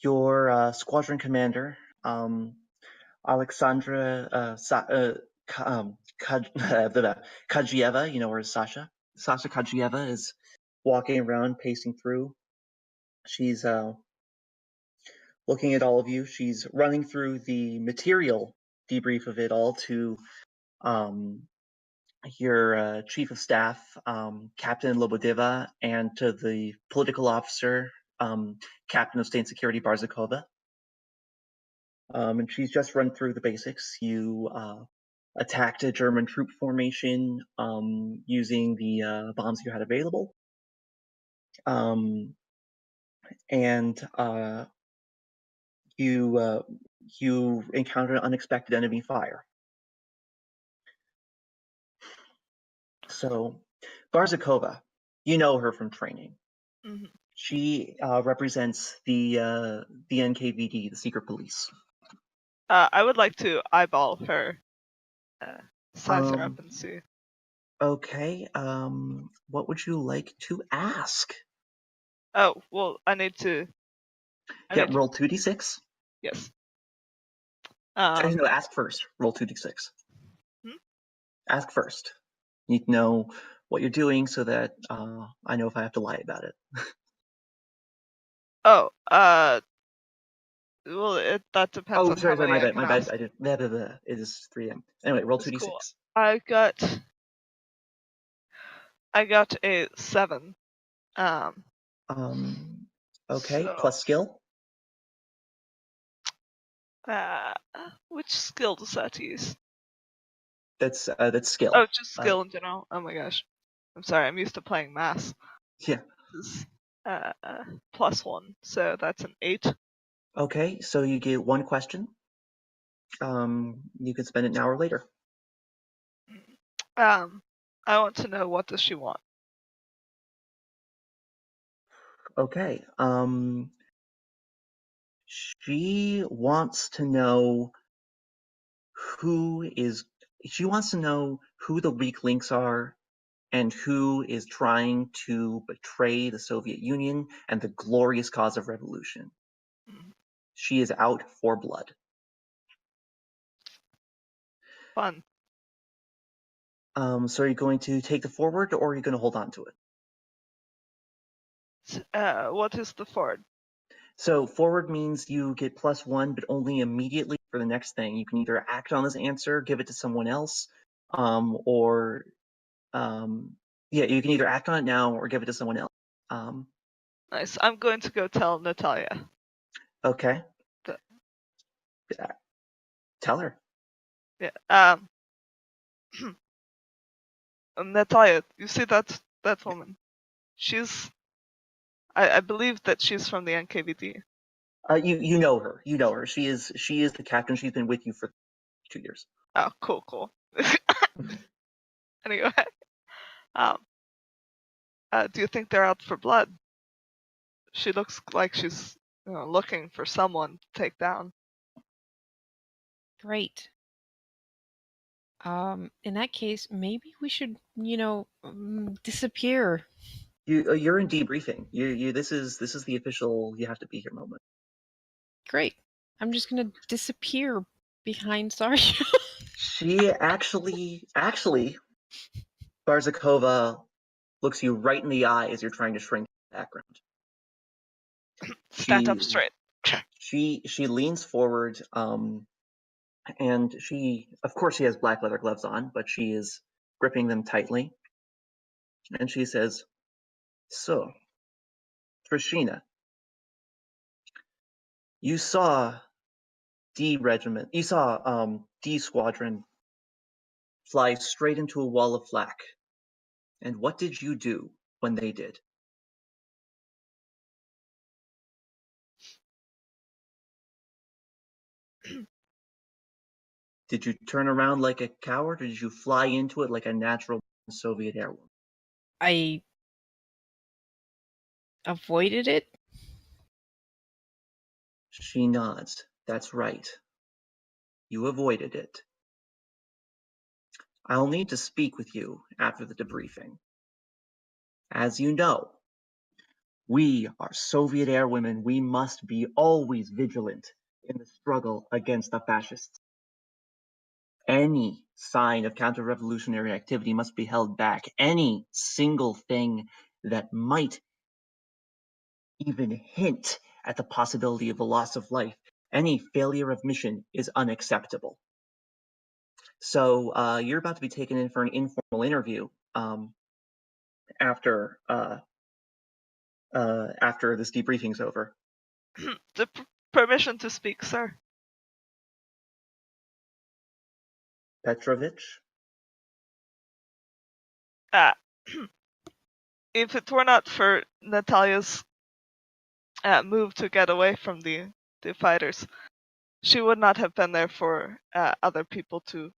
Your squadron commander, Alexandra Kajieva, you know her as Sasha. Sasha Kajieva is walking around, pacing through. She's looking at all of you. She's running through the material debrief of it all to your chief of staff, Captain Lobodeva, and to the political officer, Captain of State Security Barzakova. And she's just run through the basics. You attacked a German troop formation using the bombs you had available. And you encountered unexpected enemy fire. So, Barzakova, you know her from training. Hmm. She represents the NKVD, the secret police. I would like to eyeball her, size her up Um, and see. Okay. What would you like to ask? Oh, well, I need to. Yeah, roll 2d6. Yes. No, ask first. Roll 2d6. Hmm? Ask first. You need to know what you're doing so that I know if I have to lie about it. Oh, well, that depends Oh, on how sorry, many my I bad, can my bad. ask. I did. It is 3M. Anyway, roll That's 2d6. cool. I got a 7. Okay, So, plus skill. which skill does that use? That's skill. Oh, just skill in general. Oh my gosh, I'm sorry. I'm used to playing math. Yeah. This is +1, so that's an 8. Okay, so you get one question. You can spend it now or later. I want to know, what does she want? Okay. She wants to know she wants to know who the weak links are and who is trying to betray the Soviet Union and the glorious cause of revolution. Mm, She is out for blood. Fun. So are you going to take the forward or are you going to hold on to it? What is the forward? So forward means you get +1, but only immediately for the next thing. You can either act on this answer, give it to someone else, or you can either act on it now or give it to someone else. Nice. I'm going to go tell Natalia. Okay. The- Yeah. Tell her. Yeah. Natalia, you see that woman? She's. I believe that she's from the NKVD. You know her. You know her. She is the captain. She's been with you for 2 years. Oh, cool. Anyway, um, do you think they're out for blood? She looks like she's looking for someone to take down. Great. In that case, maybe we should, disappear. You're in debriefing. This is the official you have to be here moment. Great. I'm just gonna disappear behind Sasha. She actually, Barzakova looks you right in the eye as you're trying to shrink the background. Stand up straight. She leans forward, and of course she has black leather gloves on, but she is gripping them tightly. And she says, "So, Trishina, you saw D Squadron fly straight into a wall of flak. And what did you do when they did?" Did you turn around like a coward, or did you fly into it like a natural Soviet airwoman? I avoided it. She nods. That's right. You avoided it. I'll need to speak with you after the debriefing. As you know, We are Soviet airwomen. We must be always vigilant in the struggle against the fascists. Any sign of counter-revolutionary activity must be held back. Any single thing that might even hint at the possibility of a loss of life, any failure of mission is unacceptable. So you're about to be taken in for an informal interview after this debriefing's over. The permission to speak, sir. Petrovich? If it were not for Natalia's move to get away from the fighters, she would not have been there for other people to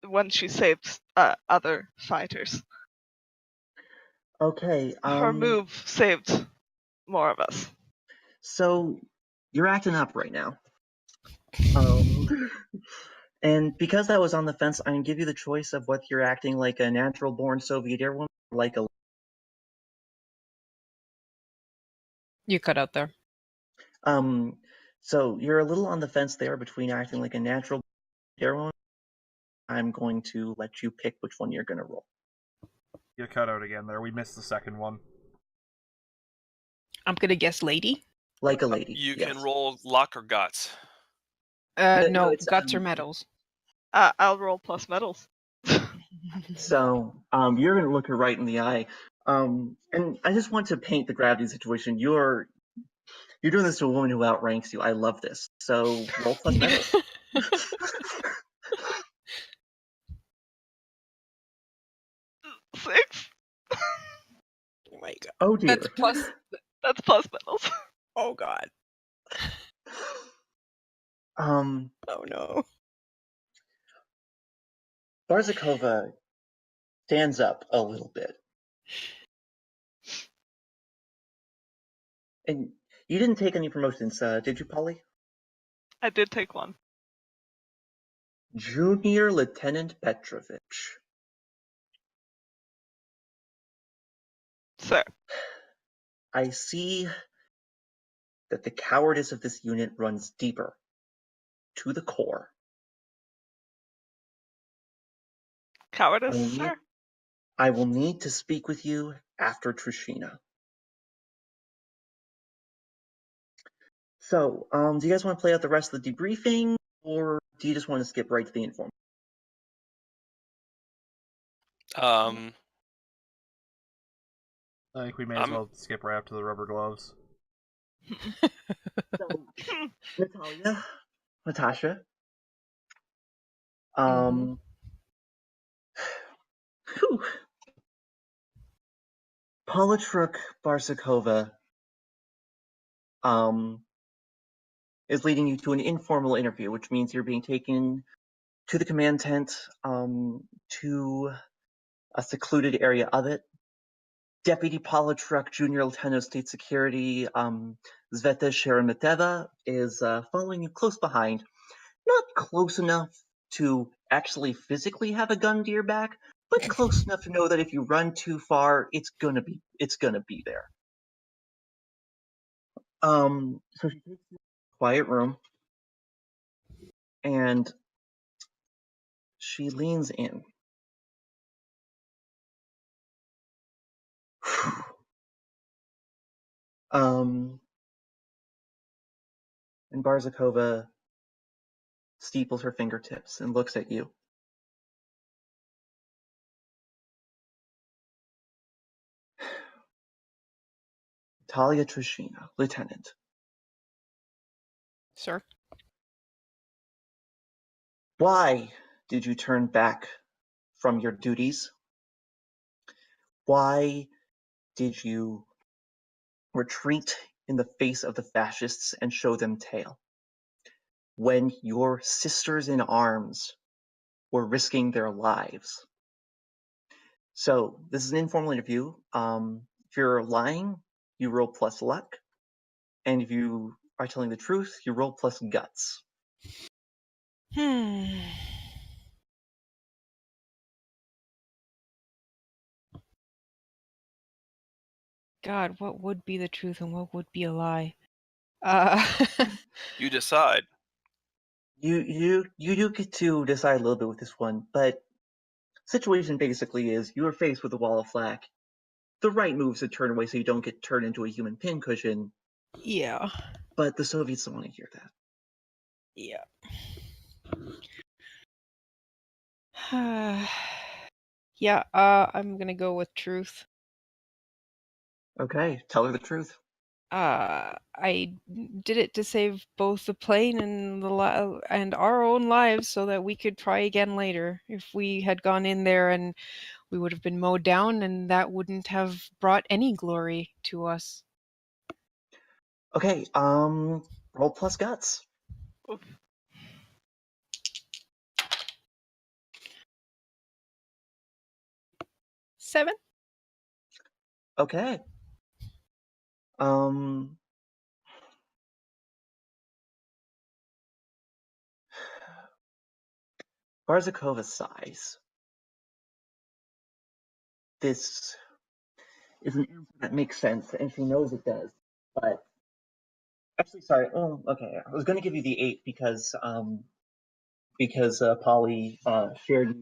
when she saved other fighters. Okay. Her move saved more of us. So you're acting up right now. And because that was on the fence, I'm gonna give you the choice of whether you're acting like a natural-born Soviet airwoman or like a. You cut out there. So you're a little on the fence there between acting like a natural airwoman. I'm going to let you pick which one you're gonna roll. You cut out again there. We missed the second one. I'm gonna guess lady. Like a lady. You yes. can roll luck or guts. No, it's, guts or medals. I'll roll plus medals. So you're gonna look her right in the eye. And I just want to paint the gravity situation. You're doing this to a woman who outranks you. I love this. So roll plus medals. 6. Oh my god. Oh dear. That's plus. That's plus medals. Oh god. Oh no. Barzakova stands up a little bit. And you didn't take any promotions, did you, Polly? I did take one. Junior Lieutenant Petrovich. Sir. I see that the cowardice of this unit runs deeper, to the core. Cowardice, sir? I will need to speak with you after Trishina. So, do you guys want to play out the rest of the debriefing, or do you just want to skip right to the informal? Um, I think we may as well skip right up to the rubber gloves. So, Natalia, Natasha, Politruk Barsakova, is leading you to an informal interview, which means you're being taken to the command tent, to a secluded area of it. Deputy Politruk, Junior Lieutenant of State Security, Zveta Sheremeteva, is following you close behind. Not close enough to actually physically have a gun to your back, but close enough to know that if you run too far, it's gonna be there. So she takes you to a quiet room, and she leans in. And Barzakova steeples her fingertips and looks at you. Talia Trishina, Lieutenant. Sir? Why did you turn back from your duties? Why did you retreat in the face of the fascists and show them tail? When your sisters in arms were risking their lives. So this is an informal interview. If you're lying, you roll plus luck. And if you are telling the truth, you roll plus guts. God, what would be the truth and what would be a lie? Uh, You decide. You do get to decide a little bit with this one, but situation basically is you are faced with a wall of flak. The right move is to turn away so you don't get turned into a human pincushion, yeah. but the Soviets don't want to hear that. Yeah. Yeah, I'm gonna go with truth. Okay, tell her the truth. I did it to save both the plane and and our own lives so that we could try again later. If we had gone in there and we would have been mowed down, and that wouldn't have brought any glory to us. Okay, roll plus guts. Oof. 7? Okay. Barzakova sighs. This is an answer that makes sense, and she knows it does. But actually, sorry. Oh, okay. I was going to give you the 8 because Polly shared it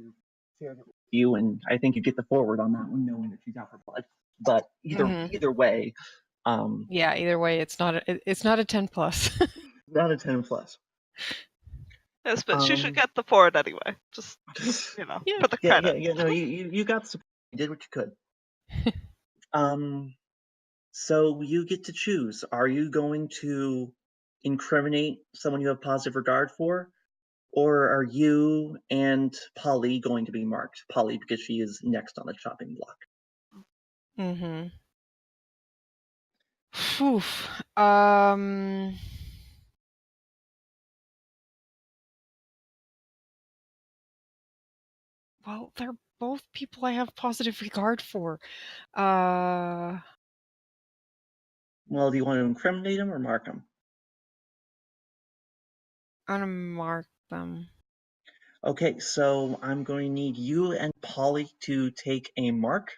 with you, and I think you get the forward on that one, knowing that she's out for blood. But either way, Yeah, either way, it's not a 10 plus. not a 10 plus. Yes, but she should get the forward anyway. Just Yeah. for the Yeah, credit. yeah. No, you got the support. You did what you could. So you get to choose. Are you going to incriminate someone you have positive regard for? Or are you and Polly going to be marked? Polly, because she is next on the chopping block. Mm-hmm. Oof. Well, they're both people I have positive regard for. Well, do you want to incriminate them or mark them? I'm gonna mark them. Okay, so I'm going to need you and Polly to take a mark.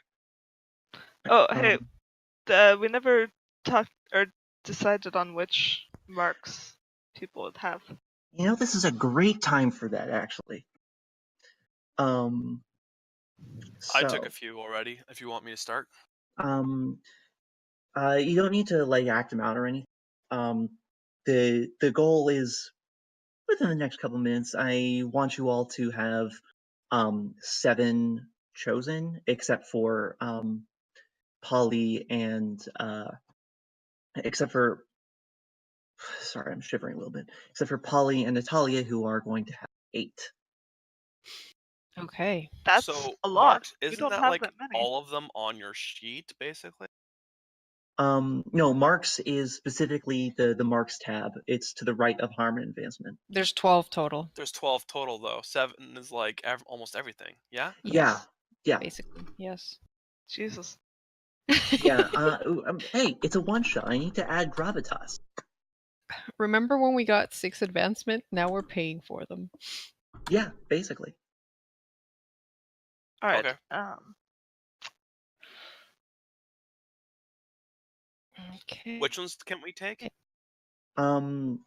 Oh, hey, we never talked or decided on which marks people would have. This is a great time for that, actually. I took a So, few already. If you want me to start. you don't need to act them out or anything. The goal is within the next couple minutes. I want you all to have 7 chosen, except for Polly and except for sorry, I'm shivering a little bit. Except for Polly and Natalia, who are going to have 8. Okay. That's So a lot. marks, We isn't don't that have like that many. all of them on your sheet, basically? No, Marks is specifically the Marks tab. It's to the right of harm and advancement. There's 12 total. There's 12 total though. 7 is like almost everything. Yeah. Yeah, yeah, Basically, yes. Jesus. yeah. Hey, it's a one shot. I need to add gravitas. Remember when we got 6 advancement? Now we're paying for them. Yeah, basically. All right. Okay. Okay. Which ones can we take? Um,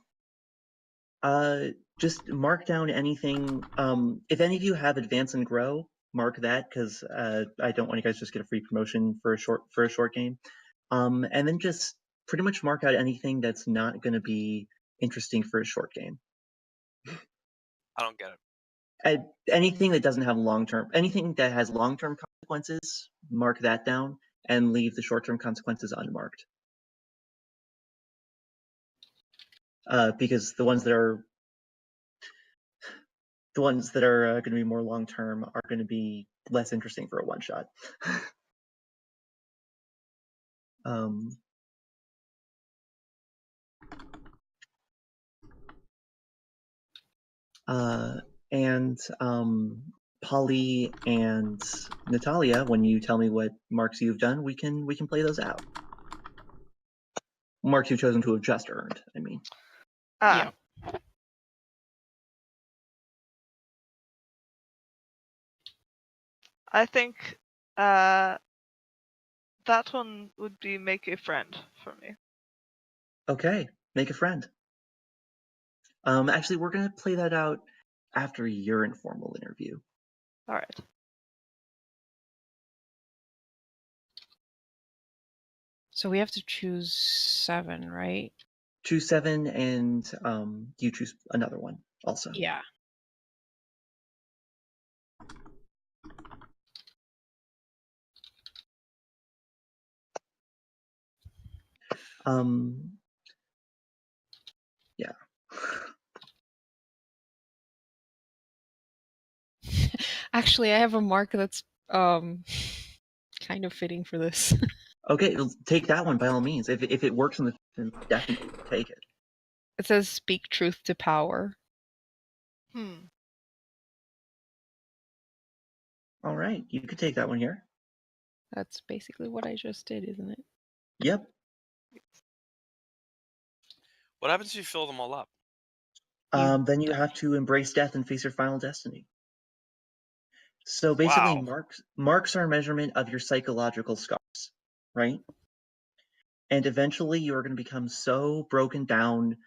just mark down anything. If any of you have advance and grow, mark that because I don't want you guys to just get a free promotion for a short game. And then just pretty much mark out anything that's not going to be interesting for a short game. I don't get it. Anything that doesn't have anything that has long-term consequences, mark that down and leave the short-term consequences unmarked. Because the ones that are going to be more long-term are going to be less interesting for a one-shot. And Polly and Natalia, when you tell me what marks you've done, we can play those out. Marks you've chosen to have just earned, I mean. Yeah. I think That one would be make a friend for me. Okay, make a friend. Actually, we're gonna play that out after your informal interview. All right. So we have to choose 7, right? Choose 7, and you choose another one also. Yeah. Yeah. Actually, I have a mark that's kind of fitting for this. Okay, take that one by all means. If it works in the, then definitely take it. It says speak truth to power. All right, you could take that one here. That's basically what I just did, isn't it? Yep. What happens if you fill them all up? Then you have to embrace death and face your final destiny. So basically, Wow. marks are a measurement of your psychological scars, right? And eventually, you are going to become so broken down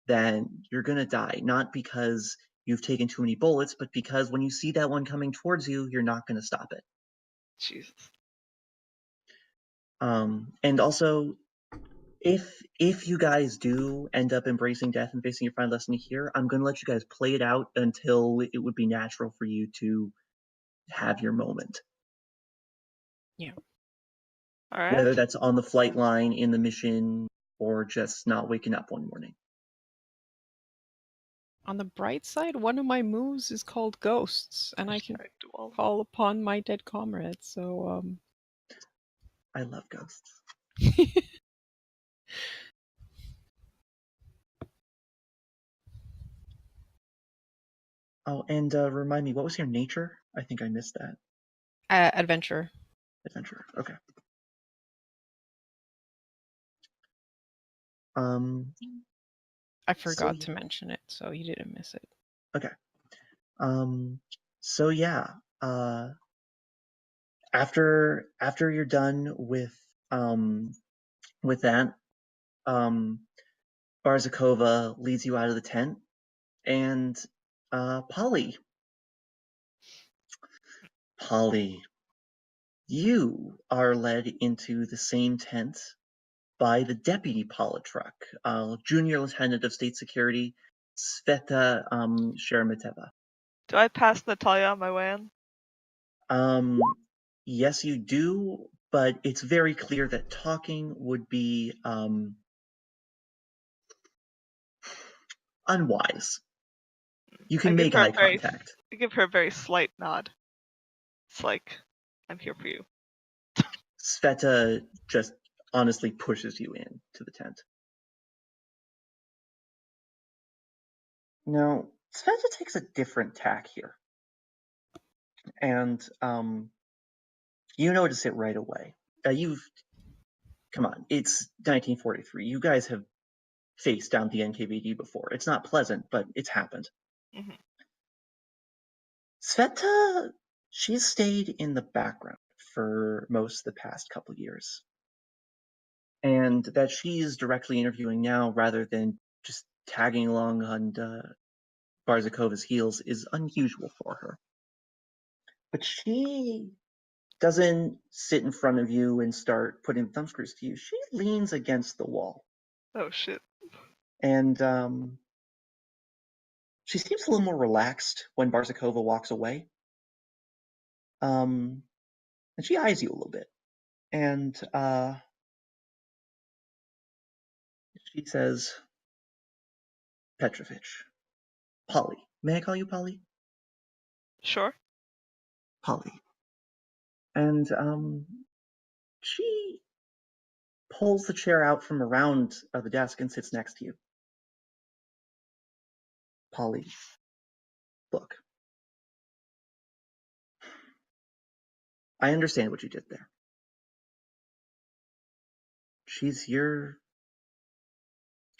that you're going to die, not because you've taken too many bullets, but because when you see that one coming towards you, you're not going to stop it. Jesus. And also, if you guys do end up embracing death and facing your final destiny here, I'm going to let you guys play it out until it would be natural for you to have your moment. Yeah. All right. Whether that's on the flight line, in the mission, or just not waking up one morning. On the bright side, one of my moves is called Ghosts, and I can Dual. call upon my dead comrades, so I love ghosts. Oh, and remind me, what was your nature? I think I missed that. adventure. Adventure. Okay. I forgot to mention it, so you didn't miss it. Okay. So yeah. After you're done with that, Barzakova leads you out of the tent, and Polly, you are led into the same tent by the deputy Politruk, junior lieutenant of state security, Sveta Sheremeteva. Do I pass Natalia on my way in? Yes, you do, but it's very clear that talking would be unwise. You can make eye contact. I give her a very slight nod. It's like, I'm here for you. Sveta just honestly pushes you in to the tent. Now, Sveta takes a different tack here. And you notice it right away. Come on, it's 1943. You guys have faced down the NKVD before. It's not pleasant, but it's happened. Mm-hmm. Sveta, she's stayed in the background for most of the past couple years. And that she's directly interviewing now rather than just tagging along on Barzakova's heels is unusual for her. But she doesn't sit in front of you and start putting thumbscrews to you. She leans against the wall. Oh, shit. And she seems a little more relaxed when Barzakova walks away. And she eyes you a little bit. And she says, Petrovich. Polly. May I call you Polly? Sure. Polly. And she pulls the chair out from around the desk and sits next to you. Polly, look. I understand what you did there. She's your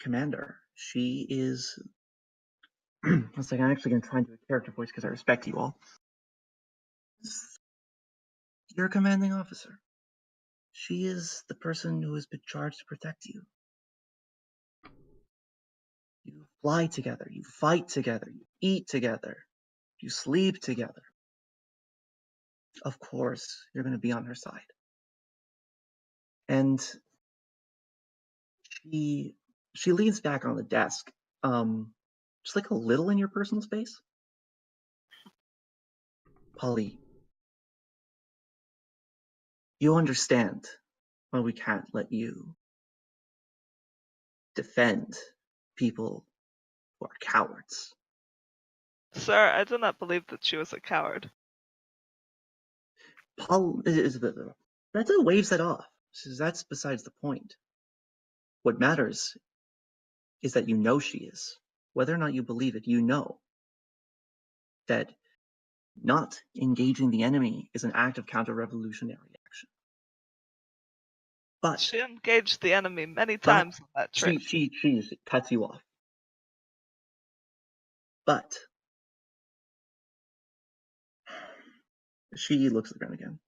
commander. She is... I was like, I'm actually going to try and do a character voice because I respect you all. You're a commanding officer. She is the person who has been charged to protect you. You fly together, you fight together, you eat together, you sleep together. Of course, you're going to be on her side. And she leans back on the desk, just like a little in your personal space. Polly, you understand why we can't let you defend people who are cowards. Sir, I do not believe that she was a coward. Paul Betta waves that off. Says that's besides the point. What matters is that you know she is. Whether or not you believe it, you know that not engaging the enemy is an act of counter-revolutionary action. But she engaged the enemy many times on that trip. She cuts you off. But she looks at the ground again.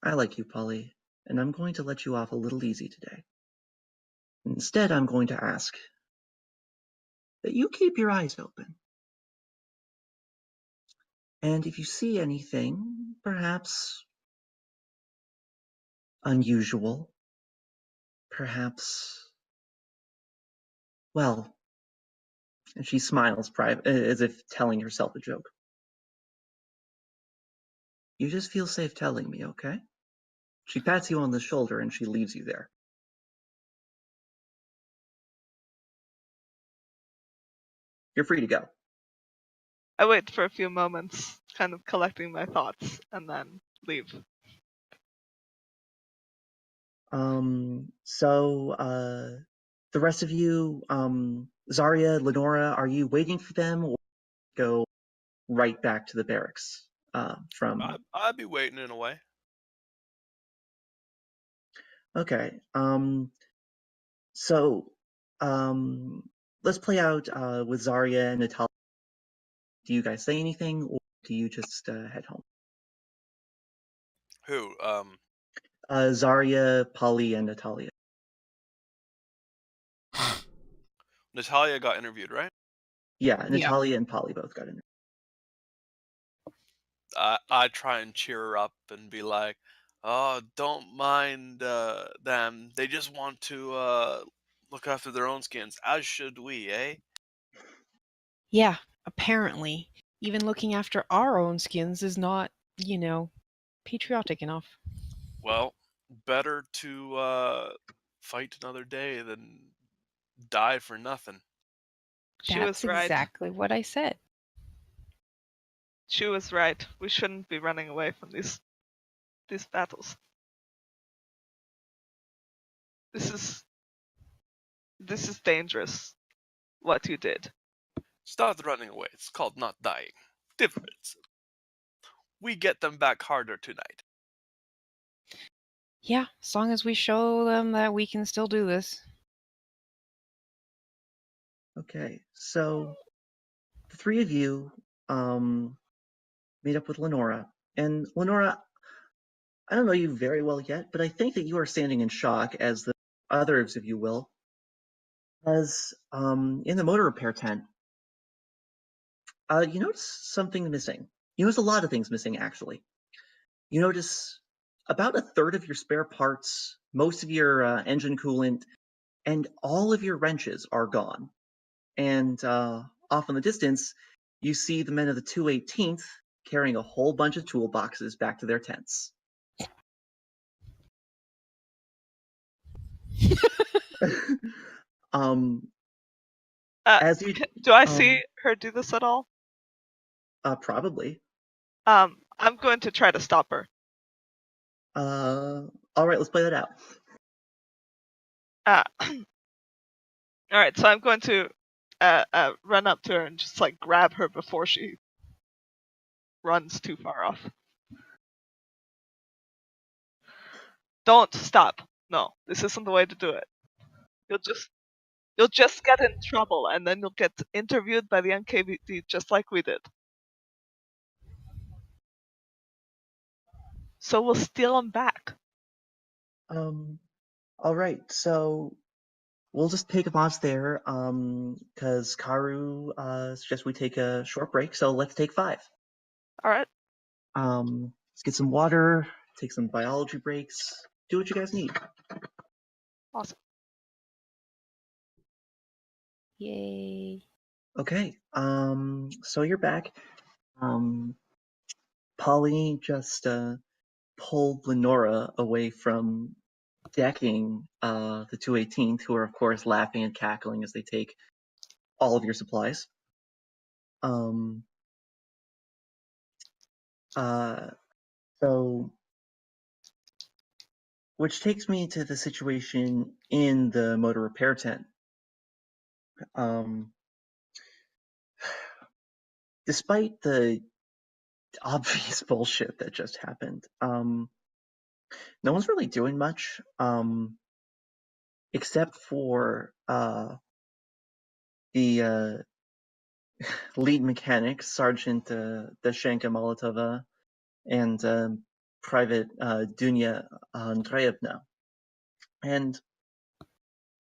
I like you, Polly, and I'm going to let you off a little easy today. Instead, I'm going to ask that you keep your eyes open. And if you see anything, perhaps unusual, perhaps, well, and she smiles as if telling herself a joke. You just feel safe telling me, okay? She pats you on the shoulder and she leaves you there. You're free to go. I wait for a few moments, kind of collecting my thoughts, and then leave. The rest of you, Zarya, Lenora, are you waiting for them or go right back to the barracks? I'd be waiting in a way. Okay. Let's play out with Zarya and Natalia. Do you guys say anything, or do you just head home? Who? Zarya, Polly, and Natalia. Natalia got interviewed, right? Yeah, Natalia and Polly both got interviewed. I try and cheer her up and be like, "Oh, don't mind them. They just want to look after their own skins, as should we, eh?" Yeah, apparently. Even looking after our own skins is not, patriotic enough. Well, better to fight another day than die for nothing. She That's was right. exactly what I said. She was right. We shouldn't be running away from these battles. This is dangerous. What you did. It's not running away. It's called not dying. Difference. We get them back harder tonight. Yeah, as long as we show them that we can still do this. Okay, so the three of you meet up with Lenora. And Lenora, I don't know you very well yet, but I think that you are standing in shock, as the others of you will, as in the motor repair tent, you notice something missing. You notice a lot of things missing, actually. You notice about a third of your spare parts, most of your engine coolant, and all of your wrenches are gone. And off in the distance, you see the men of the 218th carrying a whole bunch of toolboxes back to their tents. As you do I see her do this at all? Probably. I'm going to try to stop her. All right, let's play that out. All right, so I'm going to run up to her and just like grab her before she runs too far off. Don't stop. No, this isn't the way to do it. You'll just get in trouble, and then you'll get interviewed by the NKVD just like we did. so we'll steal them back. All right, so we'll just take a pause there, because Karu suggests we take a short break, so let's take 5. All right. Let's get some water, take some biology breaks, do what you guys need. Awesome. Yay. Okay, so you're back. Polly just pulled Lenora away from decking the 218th, who are of course laughing and cackling as they take all of your supplies. So, which takes me to the situation in the motor repair tent. Despite the obvious bullshit that just happened, no one's really doing much, except for the lead mechanic, Sergeant Dashenka Molotova, and Private Dunya Andreevna. And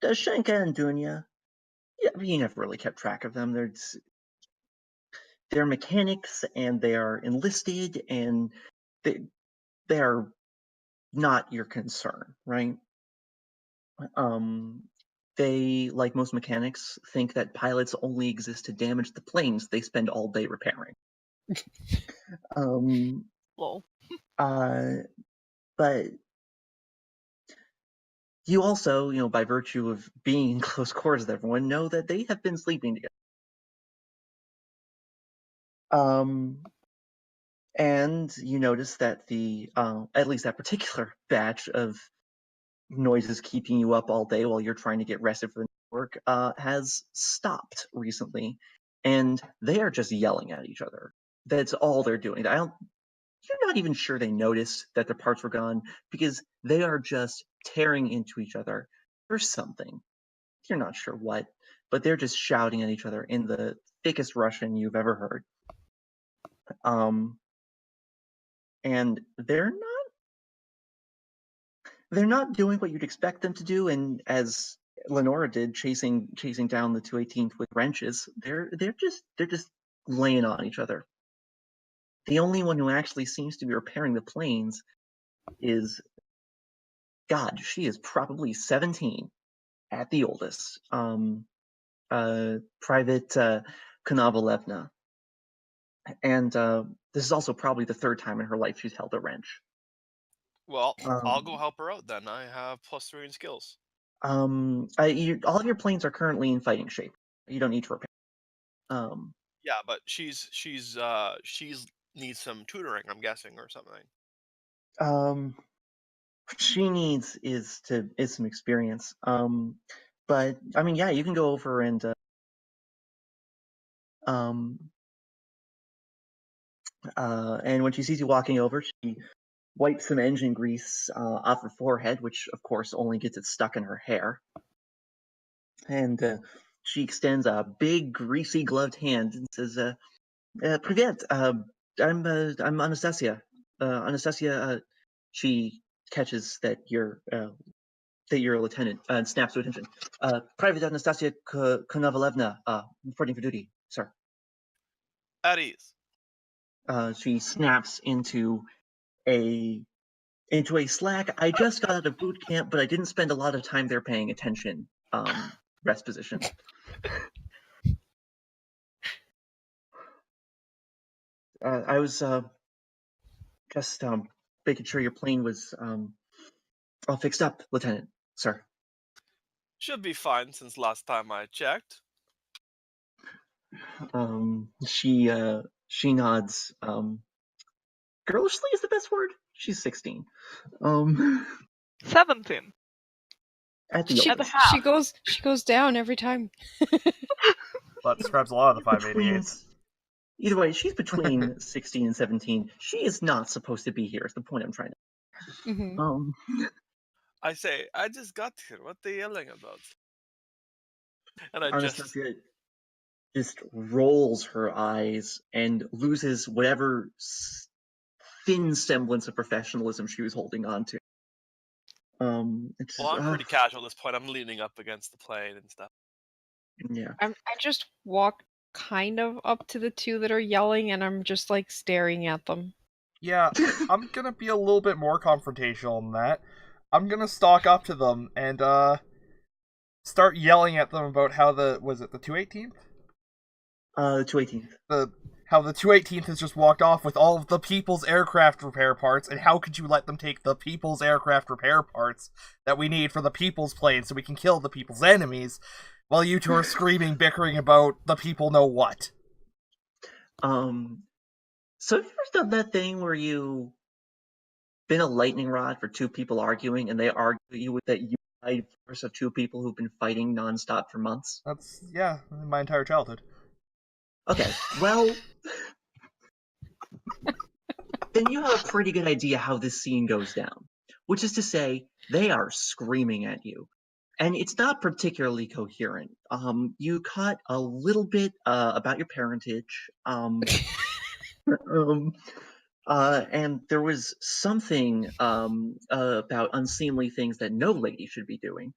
Dashenka and Dunya, yeah, you never really kept track of them. They're mechanics, and they are enlisted, and they are not your concern, right? They, like most mechanics, think that pilots only exist to damage the planes they spend all day repairing. Lol. But you also, by virtue of being in close quarters with everyone, know that they have been sleeping together. And you notice that at least that particular batch of noises keeping you up all day while you're trying to get rested for the work has stopped recently, and they are just yelling at each other. That's all they're doing. You're not even sure they noticed that their parts were gone, because they are just tearing into each other for something. You're not sure what, but they're just shouting at each other in the thickest Russian you've ever heard. And they're not doing what you'd expect them to do, and as Lenora did, chasing down the 218th with wrenches, they're just laying on each other. The only one who actually seems to be repairing the planes is, God, she is probably 17 at the oldest. Private Konovalevna. And this is also probably the 3rd time in her life she's held a wrench. Well, I'll go help her out then. I have +3 in skills. All of your planes are currently in fighting shape. You don't need to repair. Yeah, but she's needs some tutoring, I'm guessing, or something. What she needs is some experience. But I mean, yeah, you can go over and and when she sees you walking over, she wipes some engine grease off her forehead, which of course only gets it stuck in her hair. And she extends a big, greasy gloved hand and says, "Privet, I'm Anastasia. Anastasia." She catches that you're a lieutenant and snaps to attention. Private Anastasia Konovalevna, reporting for duty, sir. At ease. She snaps into a slack. I just got out of boot camp, but I didn't spend a lot of time there paying attention. Rest position. I was just making sure your plane was all fixed up, Lieutenant, sir. Should be fine since last time I checked. She nods. Girlishly is the best word. She's 16. 17. At the She, oldest. she goes down every time. That describes a lot of the Between 588s. Either way, she's between 16 and 17. She is not supposed to be here, is the point I'm trying to Mm-hmm. I say, I just got here. What they yelling about? And I Anastasia just rolls her eyes and loses whatever thin semblance of professionalism she was holding on to. Well, I'm pretty casual at this point. I'm leaning up against the plane and stuff. Yeah. I just walk kind of up to the two that are yelling, and I'm just like staring at them. Yeah, I'm gonna be a little bit more confrontational than that. I'm gonna stalk up to them and start yelling at them about how the 218th? The 218th. How the 218th has just walked off with all of the people's aircraft repair parts, and how could you let them take the people's aircraft repair parts that we need for the people's plane so we can kill the people's enemies, while you two are screaming, bickering about the people know what? So have you ever done that thing where you been a lightning rod for two people arguing, and they argue that you died first of two people who've been fighting nonstop for months? That's, yeah, my entire childhood. Okay, well, then you have a pretty good idea how this scene goes down. Which is to say, they are screaming at you. And it's not particularly coherent. You caught a little bit about your parentage. And there was something about unseemly things that no lady should be doing.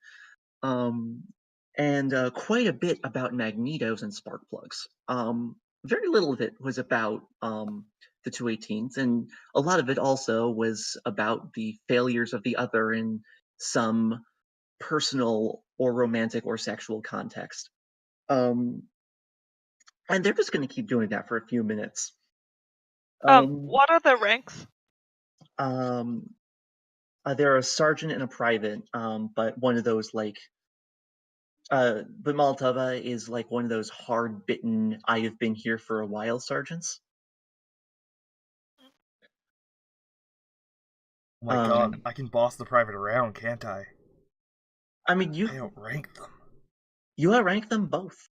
And quite a bit about magnetos and spark plugs. Very little of it was about the 218s, and a lot of it also was about the failures of the other in some personal or romantic or sexual context. And they're just going to keep doing that for a few minutes. What are their ranks? They're a sergeant and a private, but one of those like but Maltova is like one of those hard-bitten, I have been here for a while sergeants. Oh my god, I can boss the private around, can't I? I mean, I outrank them. You outrank them both.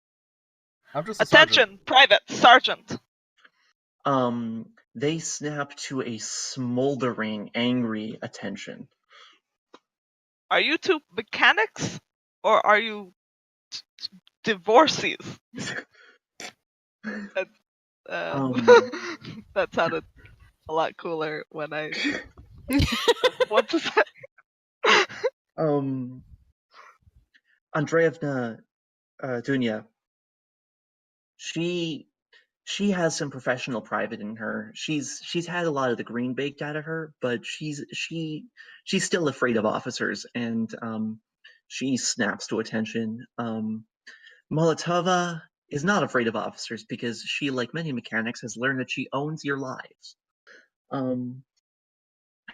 I'm just a Attention, sergeant. private, sergeant. They snap to a smoldering, angry attention. Are you two mechanics, or are you divorcees? That sounded a lot cooler when I. What to say? Andreevna Dunya. She has some professional private in her. She's had a lot of the green baked out of her, but she's still afraid of officers, and she snaps to attention. Molotova is not afraid of officers because she, like many mechanics, has learned that she owns your lives.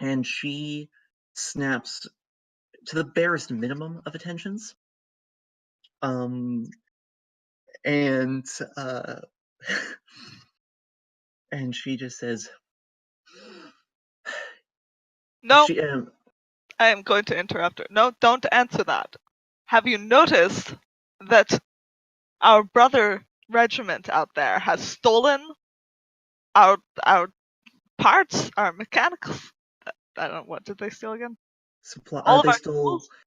And she snaps to the barest minimum of attentions. And and she just says, No, I am going to interrupt her. No, don't answer that. Have you noticed that our brother regiment out there has stolen our parts, our mechanics? I don't know, what did they steal again?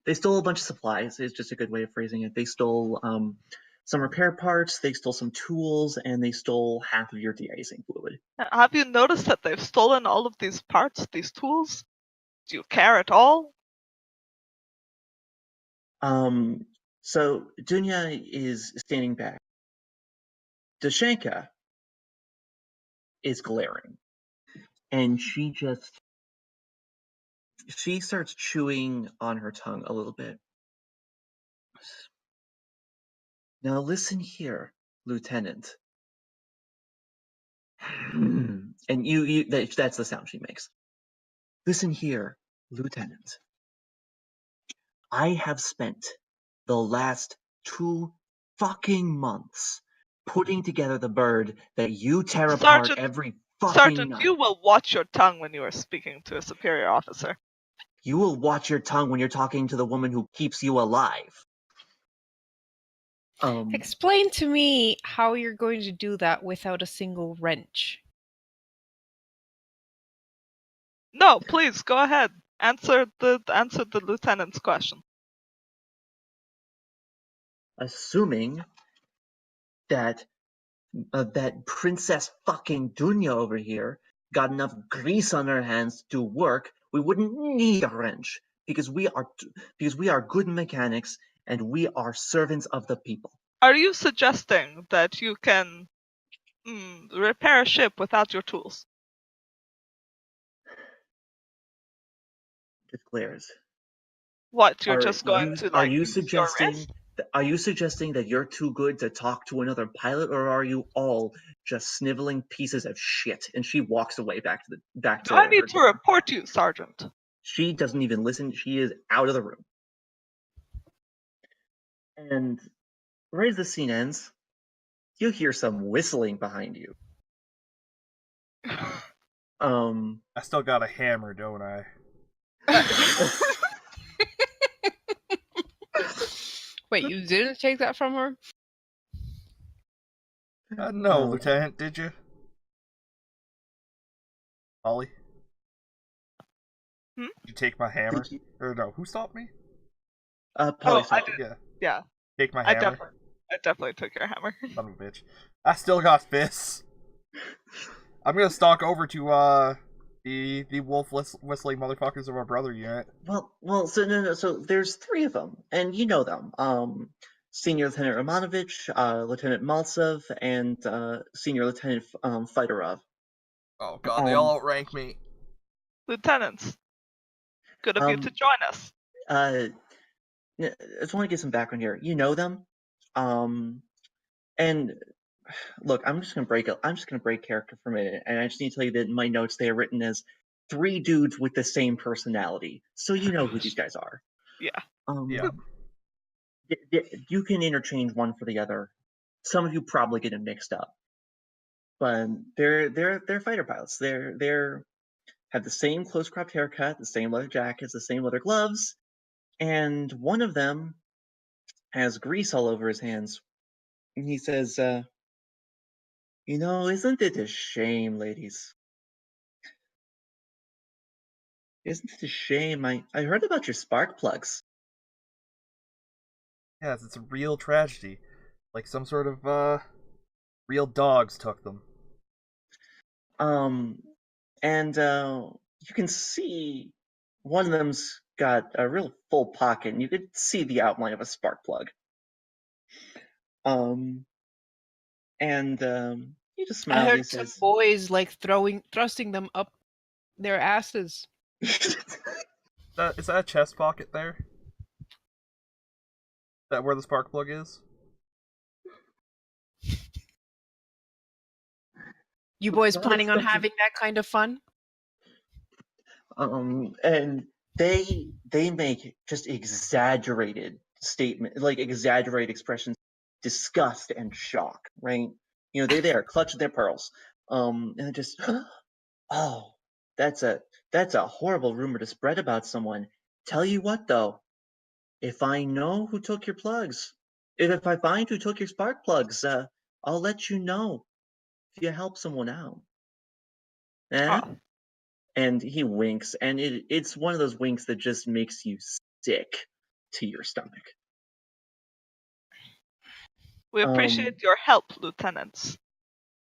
They stole a bunch of supplies. Is just a good way of phrasing it. They stole some repair parts, they stole some tools, and they stole half of your de-icing fluid. Have you noticed that they've stolen all of these parts, these tools? Do you care at all? So Dunya is standing back. Dashenka is glaring. And she starts chewing on her tongue a little bit. Now listen here, Lieutenant. And that's the sound she makes. Listen here, Lieutenant. I have spent the last 2 fucking months putting together the bird that you tear apart every fucking night. You will watch your tongue when you are speaking to a superior officer. You will watch your tongue when you're talking to the woman who keeps you alive. Explain to me how you're going to do that without a single wrench. No, please go ahead. Answer the lieutenant's question. Assuming that that Princess fucking Dunya over here got enough grease on our hands to do work, we wouldn't need a wrench because we are good mechanics and we are servants of the people. Are you suggesting that you can repair a ship without your tools? It glares. What, you're just going to Are like you use your wrist? suggesting that you're too good to talk to another pilot, or are you all just sniveling pieces of shit? And she walks away back Do to I need her to cabin. report you, Sergeant? She doesn't even listen. She is out of the room. And right as the scene ends, you hear some whistling behind you. I still got a hammer, don't I? Wait, you didn't take that from her? No, Lieutenant, did you? Ollie? Hmm? Did you take my hammer? Or no, who stopped me? Polly, I did. Yeah. Yeah, Take my I hammer. definitely took your hammer. Son of a bitch. I still got fists. I'm gonna stalk over to the wolf whistling motherfuckers of our brother unit. Well, so no, so there's three of them, and you know them. Senior Lieutenant Romanovich, Lieutenant Maltsev, and Senior Lieutenant Fedorov. Oh god, they all outrank me. Lieutenants, good of you to join us. I just want to get some background here. You know them, and look, I'm just gonna break character for a minute, and I just need to tell you that in my notes they are written as three dudes with the same personality, so you know who these guys are. Yeah. Yeah. You can interchange one for the other. Some of you probably get them mixed up, but they're fighter pilots. They're have the same close cropped haircut, the same leather jackets, the same leather gloves, and one of them has grease all over his hands. And he says, isn't it a shame, ladies? Isn't it a shame? I heard about your spark plugs. Yes, it's a real tragedy. Like some sort of real dogs took them. And you can see one of them's got a real full pocket, and you could see the outline of a spark plug. And he just I smiles. And he heard some says, boys like thrusting them up their asses. Is that a chest pocket there? Is that where the spark plug is? You boys Not planning on expecting- having that kind of fun? And they make just exaggerated exaggerated expressions, disgust and shock, right? They are clutching their pearls, and just, oh, that's a horrible rumor to spread about someone. Tell you what, though, if I know who took your plugs, if I find who took your spark plugs, I'll let you know if you help someone out. Eh? Oh, And he winks, and it's one of those winks that just makes you sick to your stomach. we appreciate your help, lieutenants.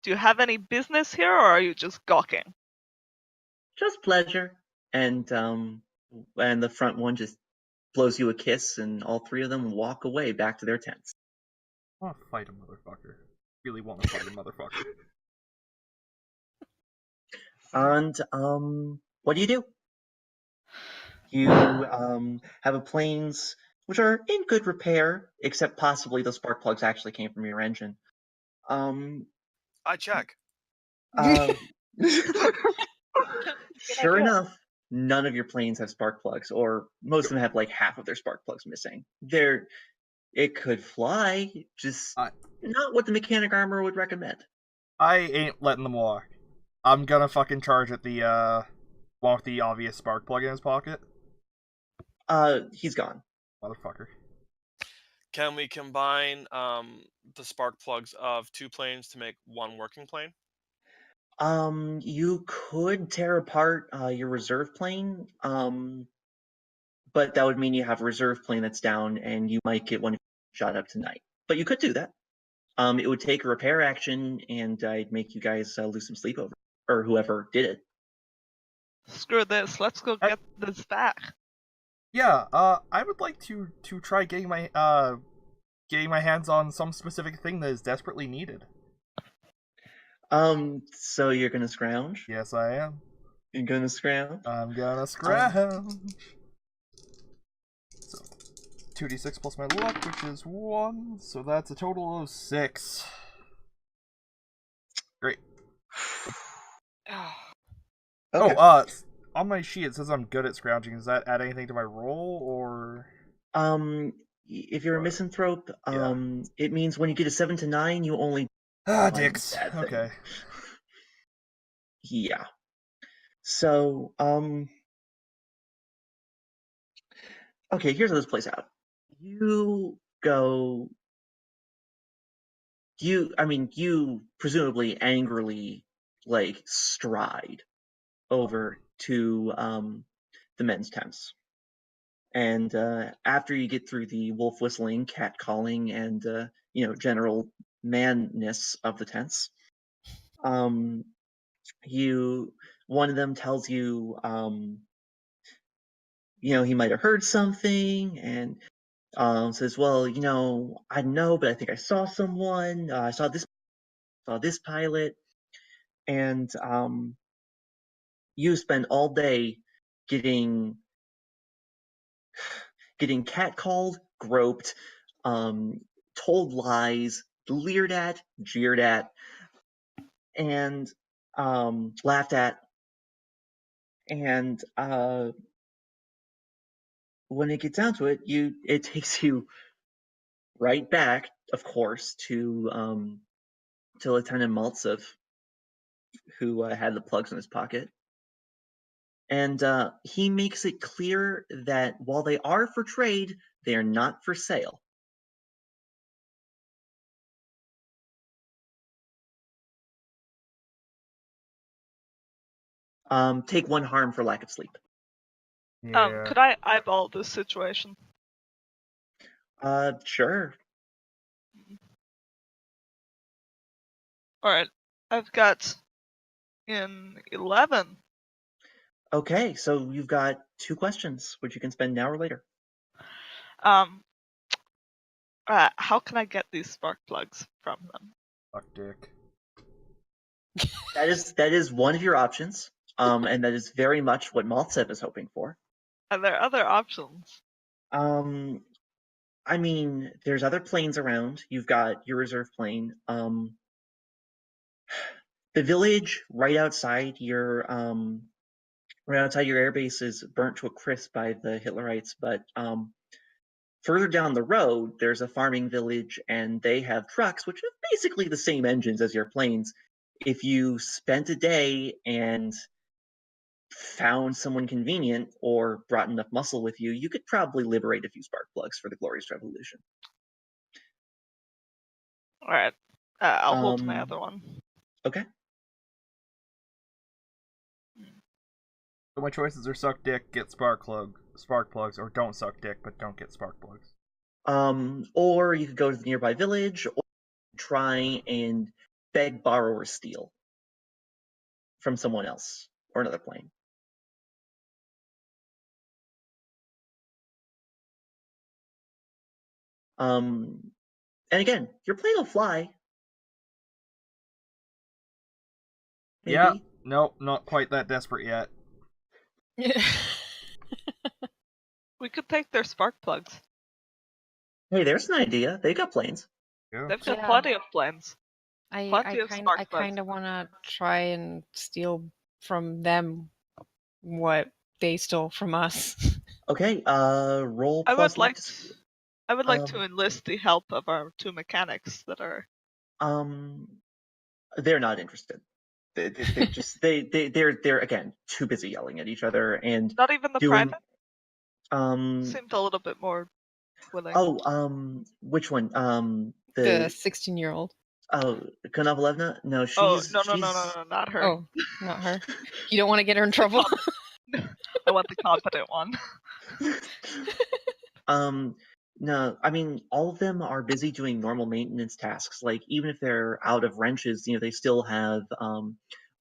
Do you have any business here, or are you just gawking? Just pleasure. And the front one just blows you a kiss, and all three of them walk away back to their tents. I want to fight a motherfucker. Really want to fight a motherfucker. And what do? You have a planes which are in good repair, except possibly the spark plugs actually came from your engine. I check. Sure enough, none of your planes have spark plugs, or most of them have like half of their spark plugs missing. It could fly, just not what the mechanic armor would recommend. I ain't letting them walk. I'm gonna fucking charge at the one with the obvious spark plug in his pocket. He's gone. Motherfucker. Can we combine the spark plugs of two planes to make one working plane? You could tear apart your reserve plane, but that would mean you have a reserve plane that's down, and you might get one shot up tonight. But you could do that. It would take a repair action, and I'd make you guys lose some sleep over, or whoever did it. Screw this. Let's go get this back. Yeah, I would like to try getting my hands on some specific thing that is desperately needed. So you're gonna scrounge? Yes, I am. You're gonna scrounge? I'm gonna scrounge. So, 2d6 plus my luck, which is 1, so that's a total of 6. Great. Okay. Oh, on my sheet it says I'm good at scrounging. Does that add anything to my roll, or? If you're a misanthrope, Yeah. it means when you get a 7 to 9, you only one Dicks. bad thing. Okay. Yeah. So, okay, here's how this plays out. You presumably angrily, like, stride over to, the men's tents. And, after you get through the wolf whistling, cat calling, and, general manness of the tents, one of them tells you, he might have heard something, and says, well, I don't know, but I think I saw someone. I saw this pilot, and you spend all day getting catcalled, groped, told lies, leered at, jeered at, and laughed at, and when it gets down to it, it takes you right back, of course, to Lieutenant Maltsev, who had the plugs in his pocket. And he makes it clear that while they are for trade, they are not for sale. Take 1 harm for lack of sleep. Yeah. Could I eyeball this situation? Sure. Alright. I've got in 11. Okay, so you've got 2 questions, which you can spend now or later. How can I get these spark plugs from them? Fuck dick. That is one of your options, and that is very much what Maltsev is hoping for. Are there other options? I mean, there's other planes around. You've got your reserve plane. The village right outside your airbase is burnt to a crisp by the Hitlerites, but further down the road, there's a farming village, and they have trucks, which have basically the same engines as your planes. If you spent a day and found someone convenient or brought enough muscle with you, you could probably liberate a few spark plugs for the Glorious Revolution. Alright. I'll hold my other one. Okay. So my choices are suck dick, get spark plugs, or don't suck dick but don't get spark plugs. Or you could go to the nearby village, or try and beg, borrow, or steal from someone else or another plane. And again, your plane will fly. Maybe. Yeah, nope, not quite that desperate yet. We could take their spark plugs. Hey, there's an idea. They got planes. Yeah. They've got Yeah. plenty of planes. I Plenty of spark I plugs. kind of want to try and steal from them what they stole from us. Okay, roll I plus would like luck. to enlist the help of our 2 mechanics that are. They're not interested. They're again too busy yelling at each other and Not even the doing. private Um. seemed a little bit more willing. Oh. Which one? The The 16-year-old. oh, Konovalevna? No, she's. Oh no, she's... not her. Oh, not her. You don't want to get her in trouble. I want the competent one. No, I mean, all of them are busy doing normal maintenance tasks. Like, even if they're out of wrenches, they still have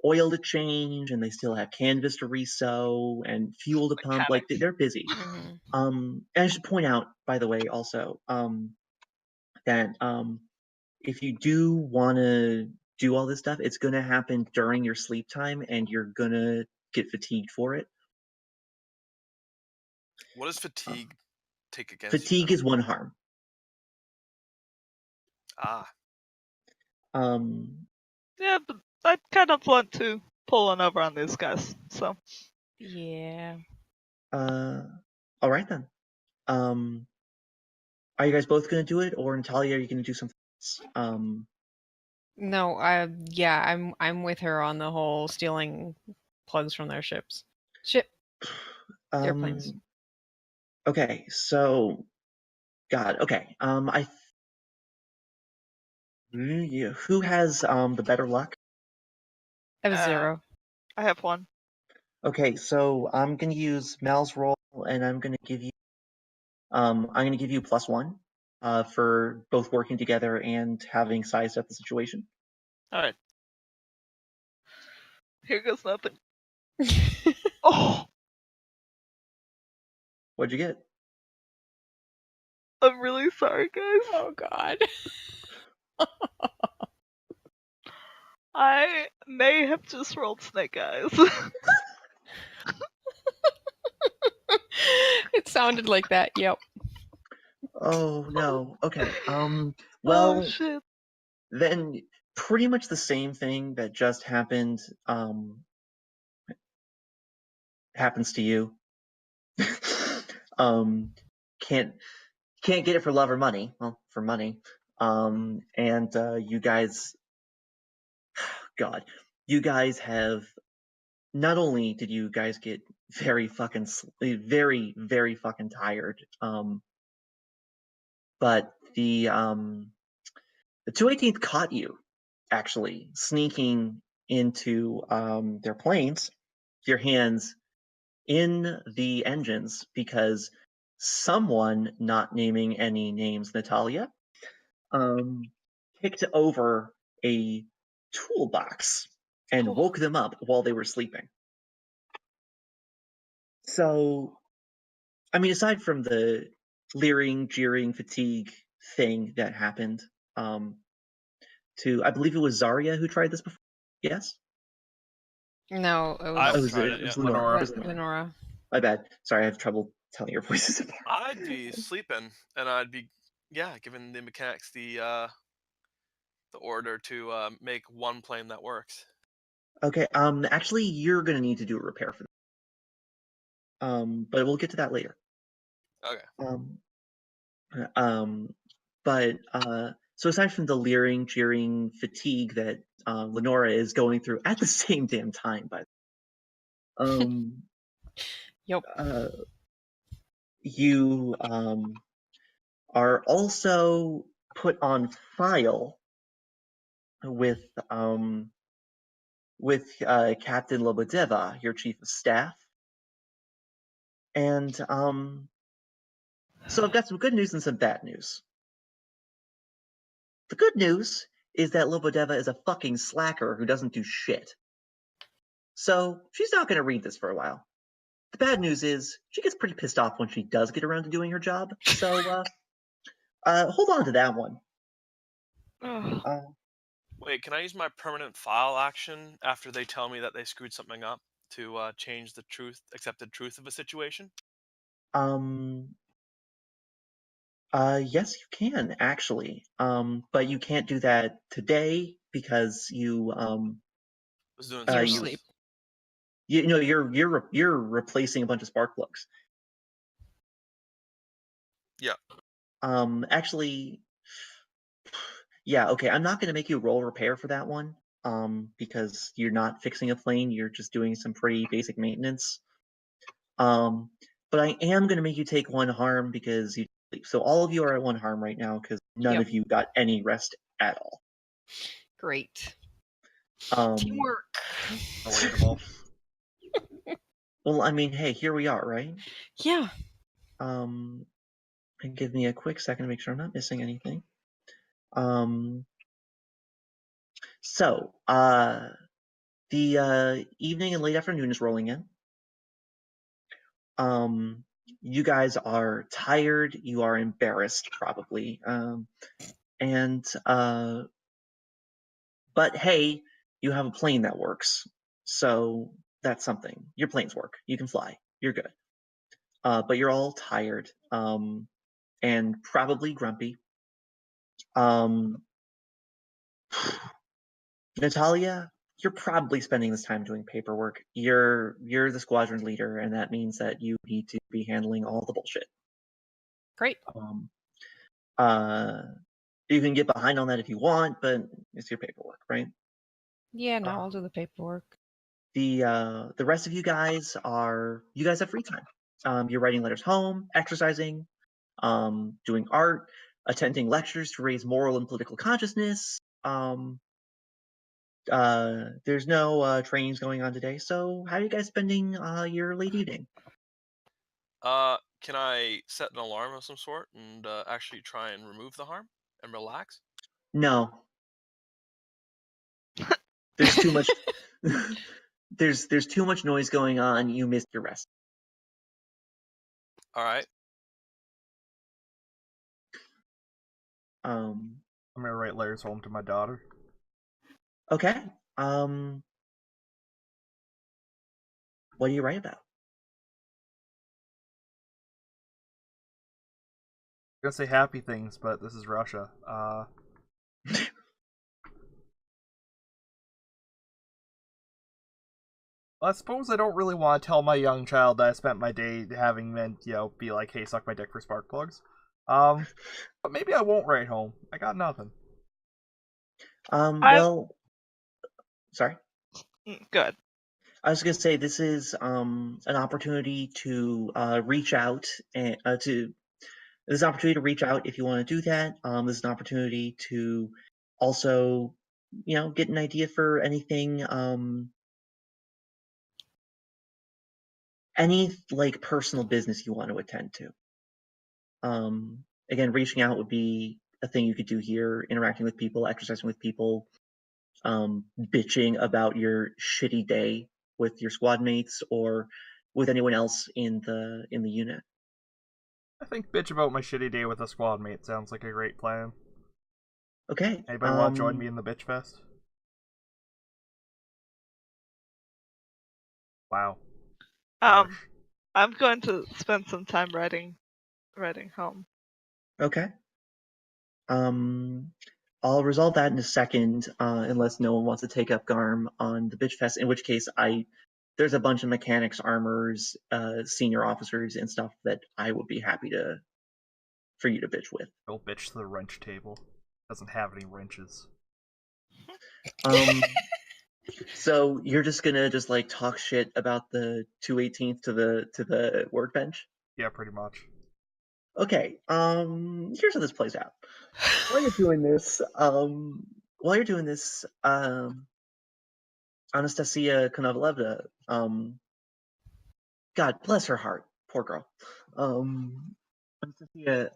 oil to change, and they still have canvas to resew and fuel to pump. Like they're busy. Mhm. And I should point out, by the way, also that if you do want to do all this stuff, it's going to happen during your sleep time, and you're going to get fatigued for it. What does fatigue take against Fatigue you? is 1 harm. Ah, Um, Yeah, but I kind of want to pull one over on these guys. So Yeah. all right then. Are you guys both going to do it, or Natalia, are you going to do something else? No, I'm with her on the whole stealing plugs from their ships. Airplanes. Okay, so God, okay. Who has the better luck? I have Uh, 0. I have one. Okay, so I'm gonna use Mal's roll, and I'm gonna give you +1 for both working together and having sized up the situation. All right. Here goes nothing. Oh, What'd you get? I'm really sorry, guys. Oh God. I may have just rolled snake eyes. It sounded like that. Yep. Oh no. Okay. Oh Well, shit. then pretty much the same thing that just happened happens to you. um, can't get it for love or money. Well, for money. And you guys, God, you guys have not only did you guys get very fucking very fucking tired, but the 218th caught you actually sneaking into their planes, your hands in the engines because someone, not naming any names, Natalia, kicked over a toolbox and Oh, woke them up while they were sleeping. So, I mean, aside from the leering, jeering, fatigue thing that happened, I believe it was Zarya who tried this before. Yes? No, it I've Oh, was tried it it. Yeah, was Lenora. It was Lenora. Lenora. My bad. Sorry, I have trouble telling your voices apart. I'd be sleeping, and I'd be giving the mechanics the order to make one plane that works. Okay, actually, you're gonna need to do a repair for that. But we'll get to that later. Okay. Um, but so aside from the leering, jeering fatigue that Lenora is going through at the same damn time, by the way, Yep. you are also put on file with Captain Lobodeva, your chief of staff, and so I've got some good news and some bad news. The good news is that Lobodeva is a fucking slacker who doesn't do shit. So she's not going to read this for a while. The bad news is she gets pretty pissed off when she does get around to doing her job. So hold on to that one. ugh. Uh, Wait, can I use my permanent file action after they tell me that they screwed something up to change the accepted truth of a situation? um, yes, you can actually. But you can't do that today because you Was doing You're something you else. asleep. you know you're replacing a bunch of spark plugs. Yeah. Actually, yeah, okay. I'm not going to make you roll repair for that one. Because you're not fixing a plane, you're just doing some pretty basic maintenance. But I am going to make you take 1 harm because you sleep. So all of you are at 1 harm right now because none Yep. of you got any rest at all. Great. Um, Teamwork. Relatable. well, I mean, hey, here we are, right? Yeah. And give me a quick second to make sure I'm not missing anything. Um, so, The evening and late afternoon is rolling in. You guys are tired. You are embarrassed, probably. But hey, you have a plane that works, so that's something. Your planes work. You can fly. You're good. But you're all tired, and probably grumpy. Natalia, you're probably spending this time doing paperwork. You're the squadron leader, and that means that you need to be handling all the bullshit. Great. Uh, you can get behind on that if you want, but it's your paperwork, right? Yeah, no, I'll do the paperwork. The rest of you guys have free time. You're writing letters home, exercising, doing art, attending lectures to raise moral and political consciousness. There's no trainings going on today, so how are you guys spending your late evening? Can I set an alarm of some sort and actually try and remove the harm and relax? No. There's too much there's too much noise going on. You missed your rest. All right. Um I'm gonna write letters home to my daughter. okay. What do you write about? I'm gonna say happy things, but this is Russia. I suppose I don't really want to tell my young child that I spent my day having men, be like, hey, suck my dick for spark plugs. But maybe I won't write home. I got nothing. Well, sorry. Good. I was gonna say this is an opportunity to reach out and this is an opportunity to reach out if you want to do that. This is an opportunity to also, get an idea for anything, any like personal business you want to attend to. Again, reaching out would be a thing you could do here, interacting with people, exercising with people, bitching about your shitty day with your squad mates or with anyone else in the unit. I think bitch about my shitty day with a squad mate sounds like a great plan. Okay. Anybody want to join me in the bitch fest? Wow. Harsh. I'm going to spend some time writing home. Okay. I'll resolve that in a second, unless no one wants to take up Garm on the bitch fest. In which case, there's a bunch of mechanics, armors, senior officers, and stuff that I would be happy for you to bitch with. Go bitch to the wrench table. Doesn't have any wrenches. So you're just gonna like talk shit about the 218th to the workbench? Yeah, pretty much. Okay. Here's how this plays out. While you're doing this, Anastasia Konovalevna, God bless her heart, poor girl. Anastasia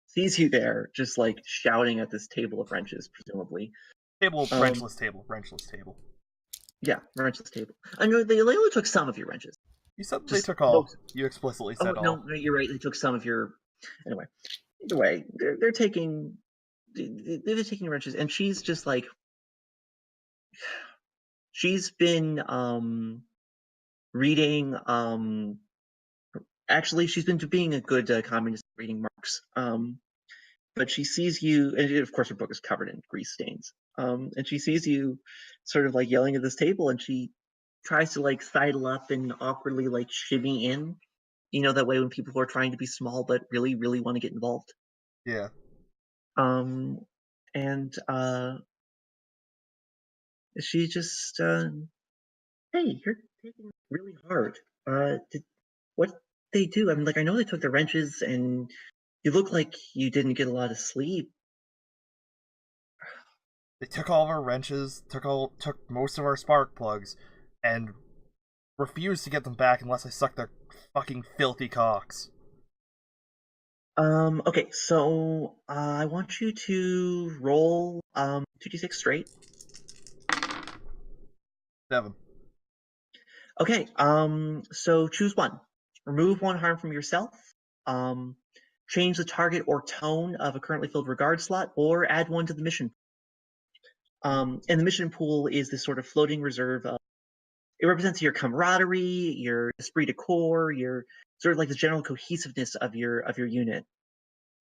sees you there, just like shouting at this table of wrenches, presumably. Wrenchless table. Yeah, wrenchless table. I know they only took some of your wrenches. You said they Just took all. most. You explicitly said all. No, you're right. They took some of your. Anyway, either way, they're taking wrenches, and she's just like, she's been reading. Actually, she's been being a good communist, reading Marx. But she sees you, and of course her book is covered in grease stains. And she sees you, sort of like yelling at this table, and she tries to like sidle up and awkwardly like shimmy in. That way when people who are trying to be small but really, really want to get involved. Yeah. And she just, hey, you're taking it really hard. What they do? I mean, like, I know they took the wrenches, and you look like you didn't get a lot of sleep. They took all of our wrenches, took most of our spark plugs, and refused to get them back unless I sucked their fucking filthy cocks. Okay, so I want you to roll 2d6 straight. 7. Okay, so choose one. Remove one harm from yourself, um, change the target or tone of a currently filled regard slot, or add one to the mission. And the mission pool is this sort of floating reserve. It represents your camaraderie, your esprit de corps, your sort of like the general cohesiveness of your unit.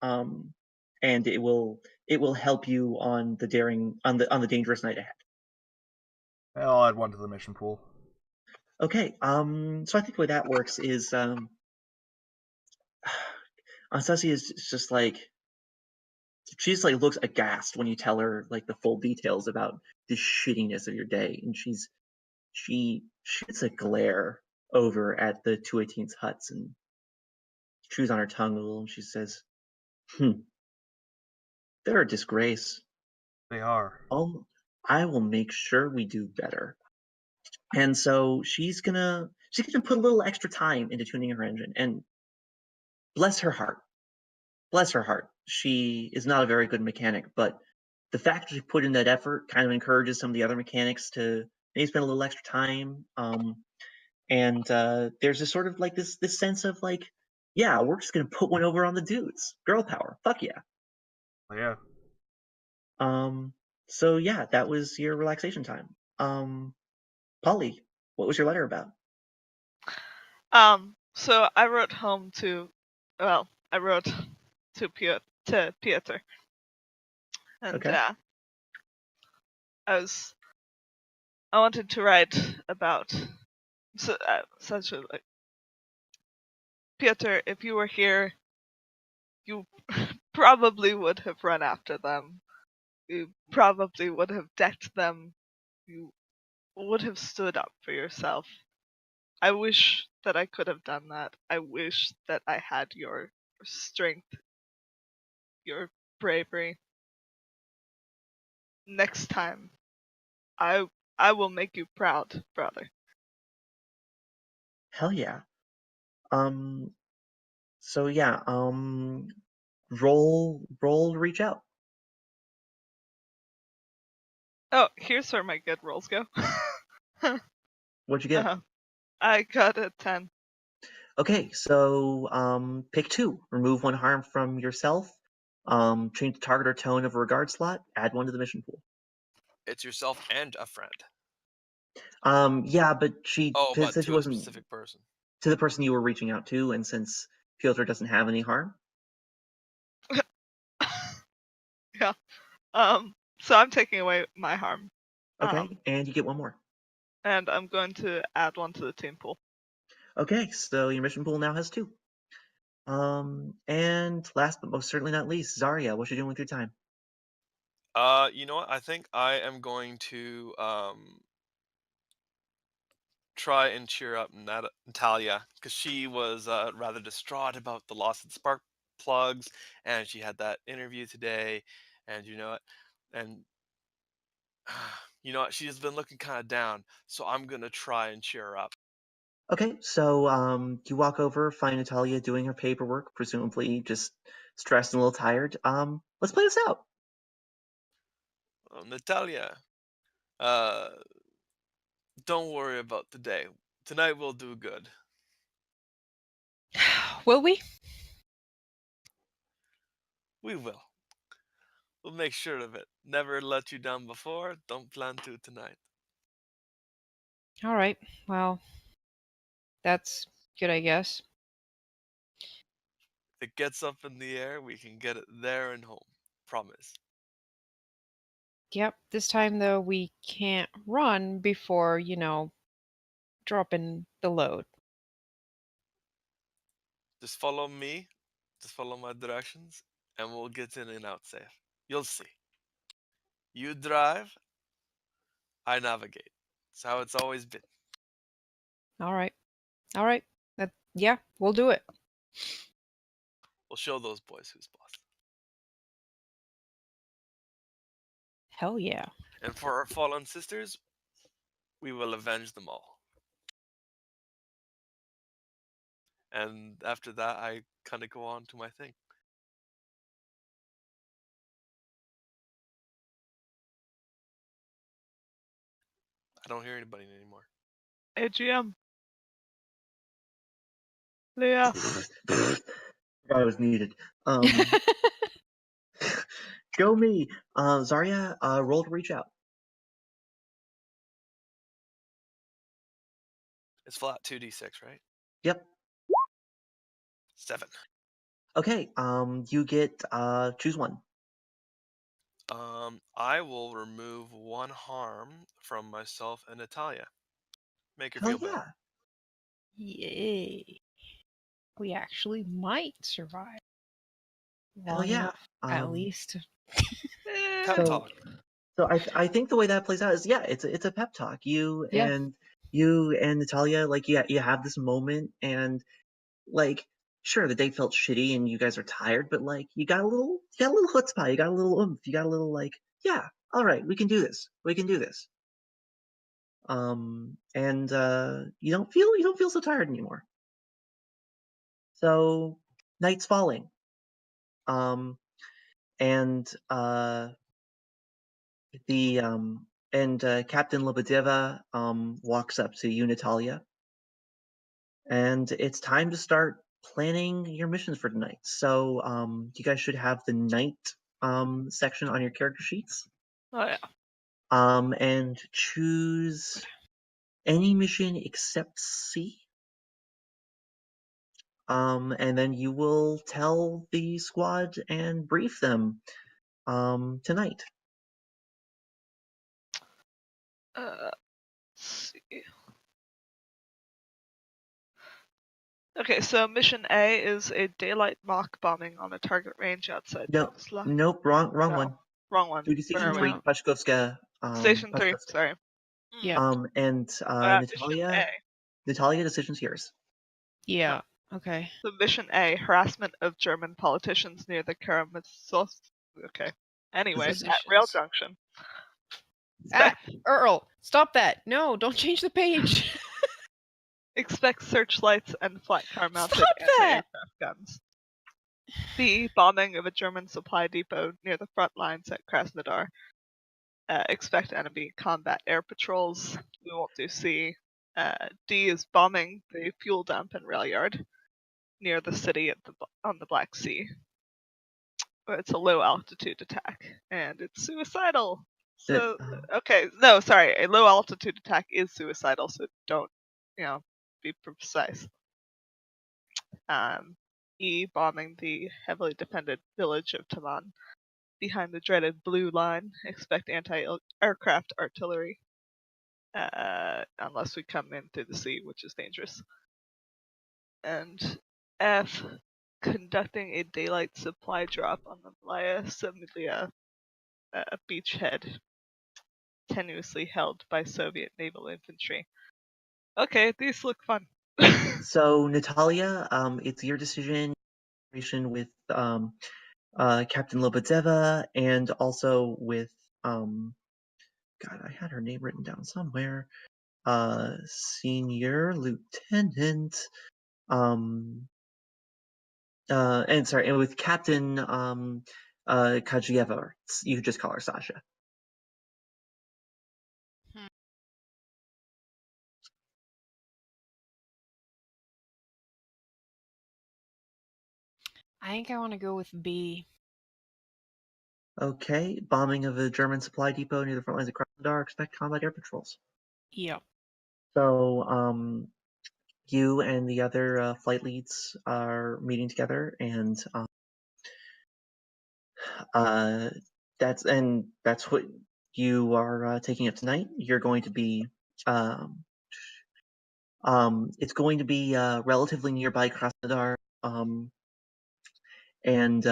And it will help you on the dangerous night ahead. I'll add 1 to the mission pool. Okay, so I think the way that works is Anastasia is just like she just like looks aghast when you tell her like the full details about the shittiness of your day, and she shoots a glare over at the 218's huts and chews on her tongue a little, and she says, they're a disgrace. They are. I will make sure we do better. And so she's gonna put a little extra time into tuning in her engine, and bless her heart, she is not a very good mechanic, but the fact that she put in that effort kind of encourages some of the other mechanics to maybe spend a little extra time. And there's this sort of like this sense of like, yeah, we're just gonna put one over on the dudes. Girl power, fuck yeah. Yeah. So yeah, that was your relaxation time. Polly, what was your letter about? So I wrote home to, well, I wrote to Piotr, and Okay. I wanted to write about essentially like, Piotr, if you were here, you probably would have run after them. You probably would have decked them. You would have stood up for yourself. I wish that I could have done that. I wish that I had your strength, your bravery. Next time, I will make you proud, brother. Hell yeah. So yeah, roll reach out. Oh, here's where my good rolls go. What'd you get? I got a 10. Okay, so pick 2. Remove one harm from yourself. Change the target or tone of a regard slot. Add 1 to the mission pool. It's yourself and a friend. Yeah, but she but said she to a wasn't specific person. to the person you were reaching out to, and since Piotr doesn't have any harm. Yeah. So I'm taking away my harm. Okay, and you get 1 more. And I'm going to add 1 to the team pool. Okay, so your mission pool now has 2. And last but most certainly not least, Zarya, what you doing with your time? You know what? I think I am going to try and cheer up Natalia, because she was rather distraught about the loss of the spark plugs, and she had that interview today, and and she has been looking kind of down. So I'm gonna try and cheer her up. Okay, so you walk over, find Natalia doing her paperwork, presumably just stressed and a little tired. Let's play this out. Oh, Natalia, don't worry about today. Tonight we'll do good. Will we? We will. We'll make sure of it. Never let you down before. Don't plan to tonight. All right. Well, that's good, I guess. If it gets up in the air, we can get it there and home. Promise. Yep. This time, though, we can't run before, dropping the load. Just follow me. Just follow my directions, and we'll get in and out safe. You'll see. You drive, I navigate. It's how it's always been. All right. All right. Yeah, we'll do it. We'll show those boys who's boss. Hell yeah. And for our fallen sisters, we will avenge them all. And after that, I kind of go on to my thing. I don't hear anybody anymore. AGM. Leah. I was muted. Go me. Zarya, roll to reach out. It's flat 2d6, right? Yep. 7. Okay. You get choose one. I will remove 1 harm from myself and Natalia. Make her Hell feel better. yeah. Yay. We actually might survive. Hell Long yeah. enough, at least. Pep So- talk. So I think the way that plays out is it's a pep talk. You Yeah. and Natalia, like you have this moment, and like sure the day felt shitty and you guys are tired, but like you got a little chutzpah, you got a little oomph, you got a little like all right, we can do this, and you don't feel so tired anymore. So night's falling, and Captain Lebedeva walks up to you, Natalia, and it's time to start planning your missions for tonight. So you guys should have the night section on your character sheets, Oh yeah. and choose any mission except C. And then you will tell the squad and brief them tonight. Let's see. Okay, so mission A is a daylight mock bombing on a target range outside No, Yugoslav. nope, wrong No. one. Wrong one. Duty Where Station are we? 3, No. Pashkovska. Station 3, Pashkovska. sorry. Yeah. And Mission Natalia, A. decision's yours. Yeah. Okay. So mission A, harassment of German politicians near the Karamazov. Okay. Anyway, at Rail Positions. Junction. Ah, Earl, stop that. No, don't change the page. Expect searchlights and flat car mounted Stop that! anti-aircraft guns. B, bombing of a German supply depot near the front lines at Krasnodar. Expect enemy combat air patrols. We won't do C. D is bombing the fuel dump and rail yard near the city on the Black Sea. It's a low altitude attack and it's suicidal. So okay, no, sorry, a low altitude attack is suicidal, so don't, be precise. E, bombing the heavily defended village of Taman behind the dreaded blue line. Expect anti-aircraft artillery, unless we come in through the sea, which is dangerous. And F, conducting a daylight supply drop on the Malaya Samilia beachhead, tenuously held by Soviet naval infantry. Okay, these look fun. So Natalia, it's your decision with Captain Lobodeva and also with God, I had her name written down somewhere. Senior Lieutenant and with Captain Kajieva. You could just call her Sasha. I think I want to go with B. Okay, bombing of a German supply depot near the front lines of Krasnodar. Expect combat air patrols. Yeah. So, you and the other flight leads are meeting together, and that's what you are taking up tonight. You're going to be, it's going to be relatively nearby Krasnodar, and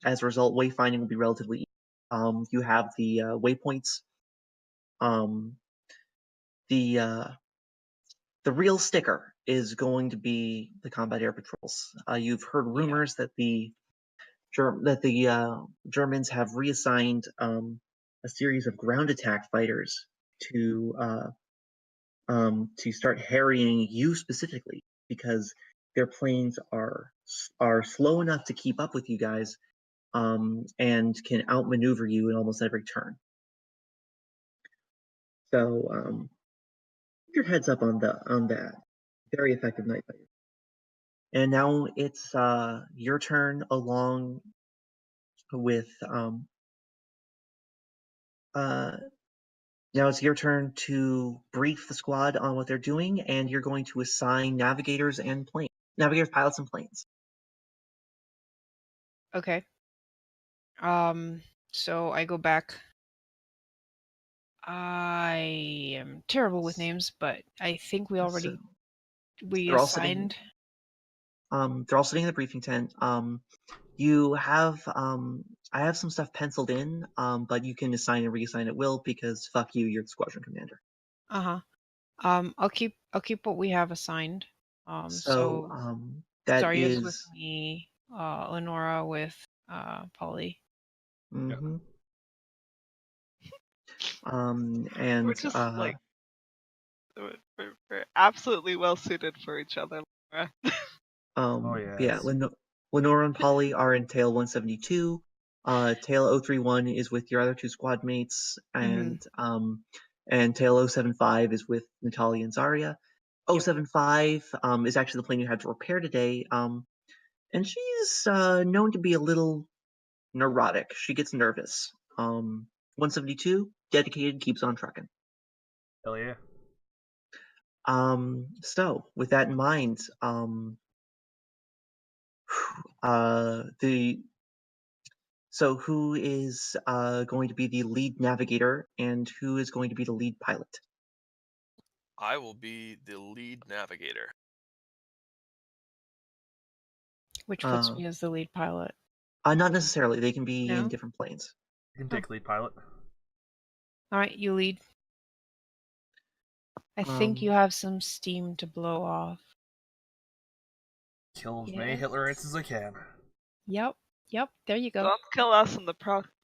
as a result, wayfinding will be relatively easy. You have the waypoints. The real sticker is going to be the combat air patrols. You've heard rumors that the Germans have reassigned a series of ground attack fighters to start harrying you specifically because their planes are slow enough to keep up with you guys and can outmaneuver you in almost every turn. So your heads up on that. Very effective night fighter. And now it's your turn along with now it's your turn to brief the squad on what they're doing, and you're going to assign navigators, pilots, and planes. Okay. So I go back. I am terrible with names, but I think we So we they're all sitting. assigned. They're all sitting in the briefing tent. You have I have some stuff penciled in, but you can assign and reassign at will because fuck you, you're the squadron commander. Uh-huh. I'll keep what we have assigned. So So that Zarya's with is me, Lenora with Polly. mm-hmm. We're And just like we're absolutely well suited for each other, Laura. Oh yeah, yes. Lenora and Polly are in Tail 172. Tail 031 is with your other two squad mates, and Tail 075 is with Natalia and Zarya. 075 is actually the plane you had to repair today, and she's known to be a little neurotic. She gets nervous. 172, dedicated, keeps on trucking. Hell yeah. So with that in mind, so who is going to be the lead navigator and who is going to be the lead pilot? I will be the lead navigator. Which puts me as the lead pilot. Not necessarily. They can be in No? different planes. You can take lead pilot. All right, you lead. I think you have some steam to blow off. Kill as many Hitler ants as I can. Yep. There you go. Don't kill us in the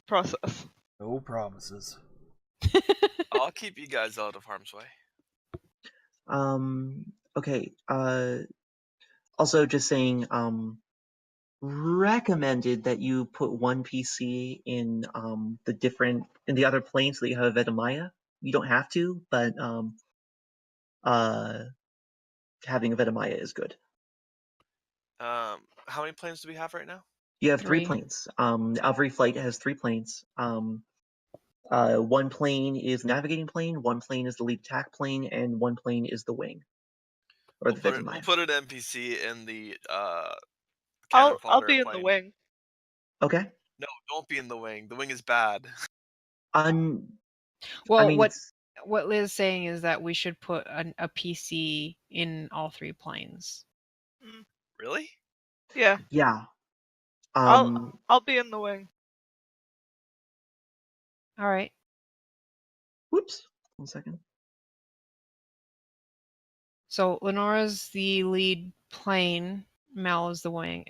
process. No promises. I'll keep you guys out of harm's way. Okay. Also, just saying. Recommended that you put one PC in the other plane so that you have Vedamaya. You don't have to, but having a Vedamaya is good. How many planes do we have right now? You have 3 3. planes. Every flight has 3 planes. One plane is the navigating plane, one plane is the lead attack plane, and one plane is the wing. Or the We'll Vedamaya. put an NPC in the I'll fodder be in plane. the wing. Okay. No, don't be in the wing. The wing is bad. Well, I mean, what Liz is saying is that we should put a PC in all 3 planes. Really? Yeah. Yeah. I'll be in the wing. All right. Whoops. 1 second. So Lenora's the lead plane. Mal is the wing.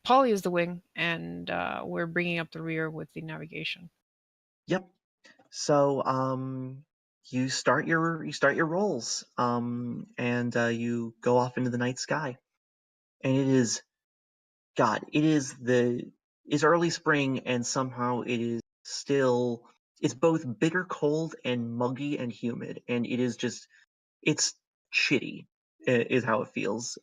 Polly is the wing, and we're bringing up the rear with the navigation. Yep. So you start your rolls, and you go off into the night sky, and it's early spring, and somehow it is still, it's both bitter cold and muggy and humid, and it's shitty is how it feels.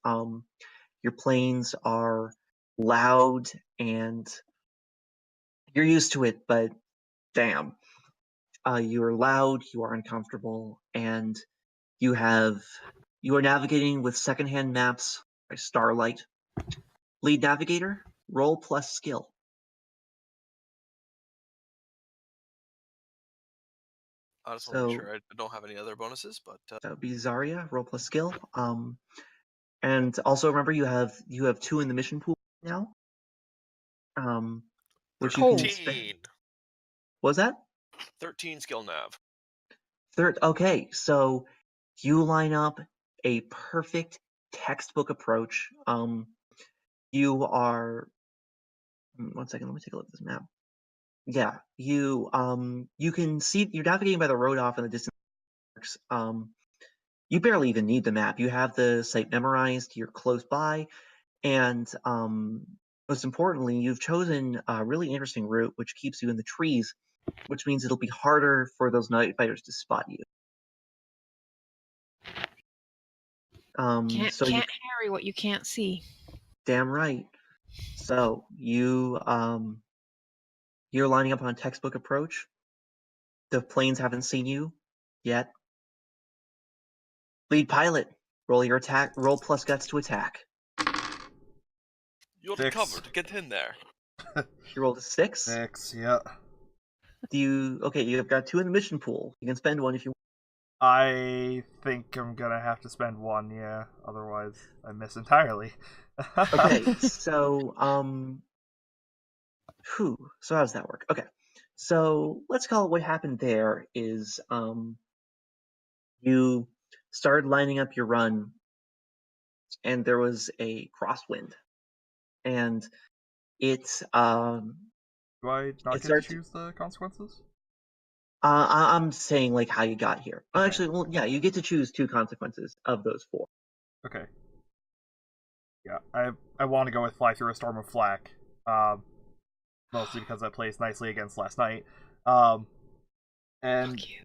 Your planes are loud, and you're used to it, but damn. You are loud, you are uncomfortable, and you are navigating with secondhand maps by starlight. Lead navigator, roll plus skill. I just want to make sure I don't have any other bonuses, but that would be Zarya, roll plus skill. And also remember you have 2 in the mission pool now. Which 13. you can spend. What was that? 13 skill nav. Okay, so you line up a perfect textbook approach. You are 1 second, let me take a look at this map. Yeah, you can see you're navigating by the road off in the distance. You barely even need the map. You have the site memorized, you're close by, and most importantly, you've chosen a really interesting route which keeps you in the trees, which means it'll be harder for those night fighters to spot you. Can't So you harry what you can't see. damn right. So you're lining up on a textbook approach. The planes haven't seen you yet. Lead pilot, roll your attack. Roll plus guts to attack. You'll be 6. covered. Get in there. You rolled a 6. 6, yeah. Okay, you've got 2 in the mission pool. You can spend 1 if you want. I think I'm gonna have to spend 1, yeah. Otherwise, I miss entirely. Okay, so so how does that work? Okay, so let's call it what happened there is you started lining up your run, and there was a crosswind, and it Do I not it get to started. choose the consequences? I'm saying like how you got here. Okay. Actually, well, yeah, you get to choose 2 consequences of those 4. Okay. Yeah, I want to go with Fly Through a Storm of Flak. Mostly because that plays nicely against last night. And Fuck you.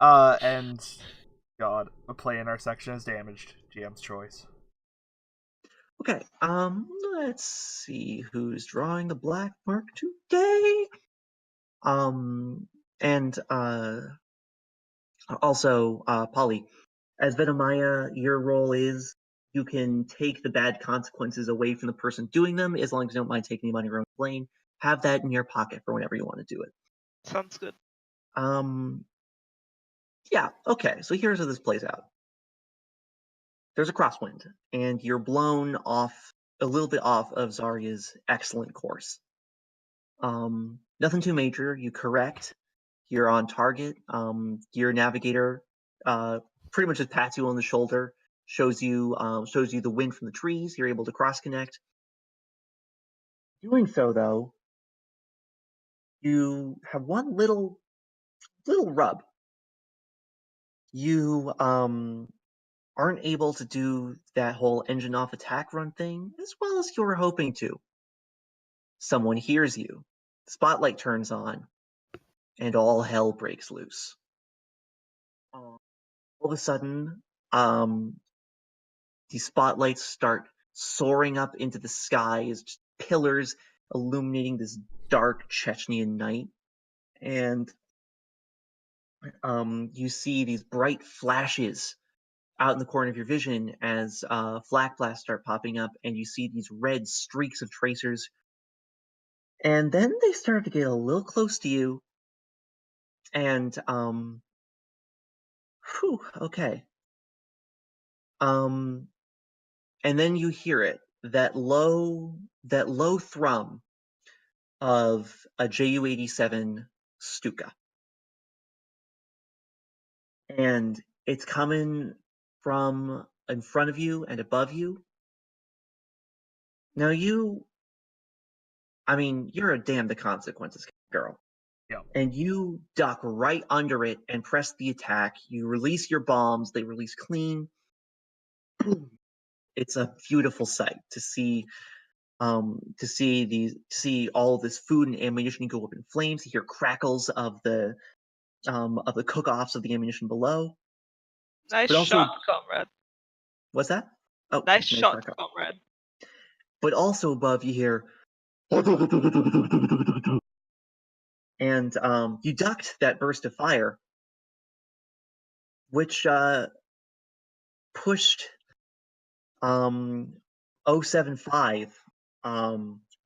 and God, a play in our section is damaged. GM's choice. Okay, let's see who's drawing the black mark today. And also, Polly, as Venomaya, your role is you can take the bad consequences away from the person doing them as long as you don't mind taking them on your own plane. Have that in your pocket for whenever you want to do it. Sounds good. Yeah, okay, so here's how this plays out. There's a crosswind, and you're blown off a little bit off of Zarya's excellent course. Nothing too major. You correct. You're on target. Your navigator pretty much just pats you on the shoulder, shows you the wind from the trees. You're able to cross connect. Doing so, though, you have one little rub. You aren't able to do that whole engine off attack run thing as well as you were hoping to. Someone hears you. The spotlight turns on, and all hell breaks loose. All of a sudden, the spotlights start soaring up into the sky as just pillars illuminating this dark Chechnyan night. And you see these bright flashes out in the corner of your vision as flak blasts start popping up, and you see these red streaks of tracers. And then they start to get a little close to you, and okay. And then you hear it, that low thrum of a Ju-87 Stuka. And it's coming from in front of you and above you. Now you're a damn the consequences girl. Yeah. And you duck right under it and press the attack. You release your bombs, they release clean. It's a beautiful sight to see all this food and ammunition go up in flames. You hear crackles of the cook-offs of the ammunition below. Nice But also, shot, comrade. what's that? Oh, Nice shot, shot. comrade. But also above, you hear, and you ducked that burst of fire, which pushed 075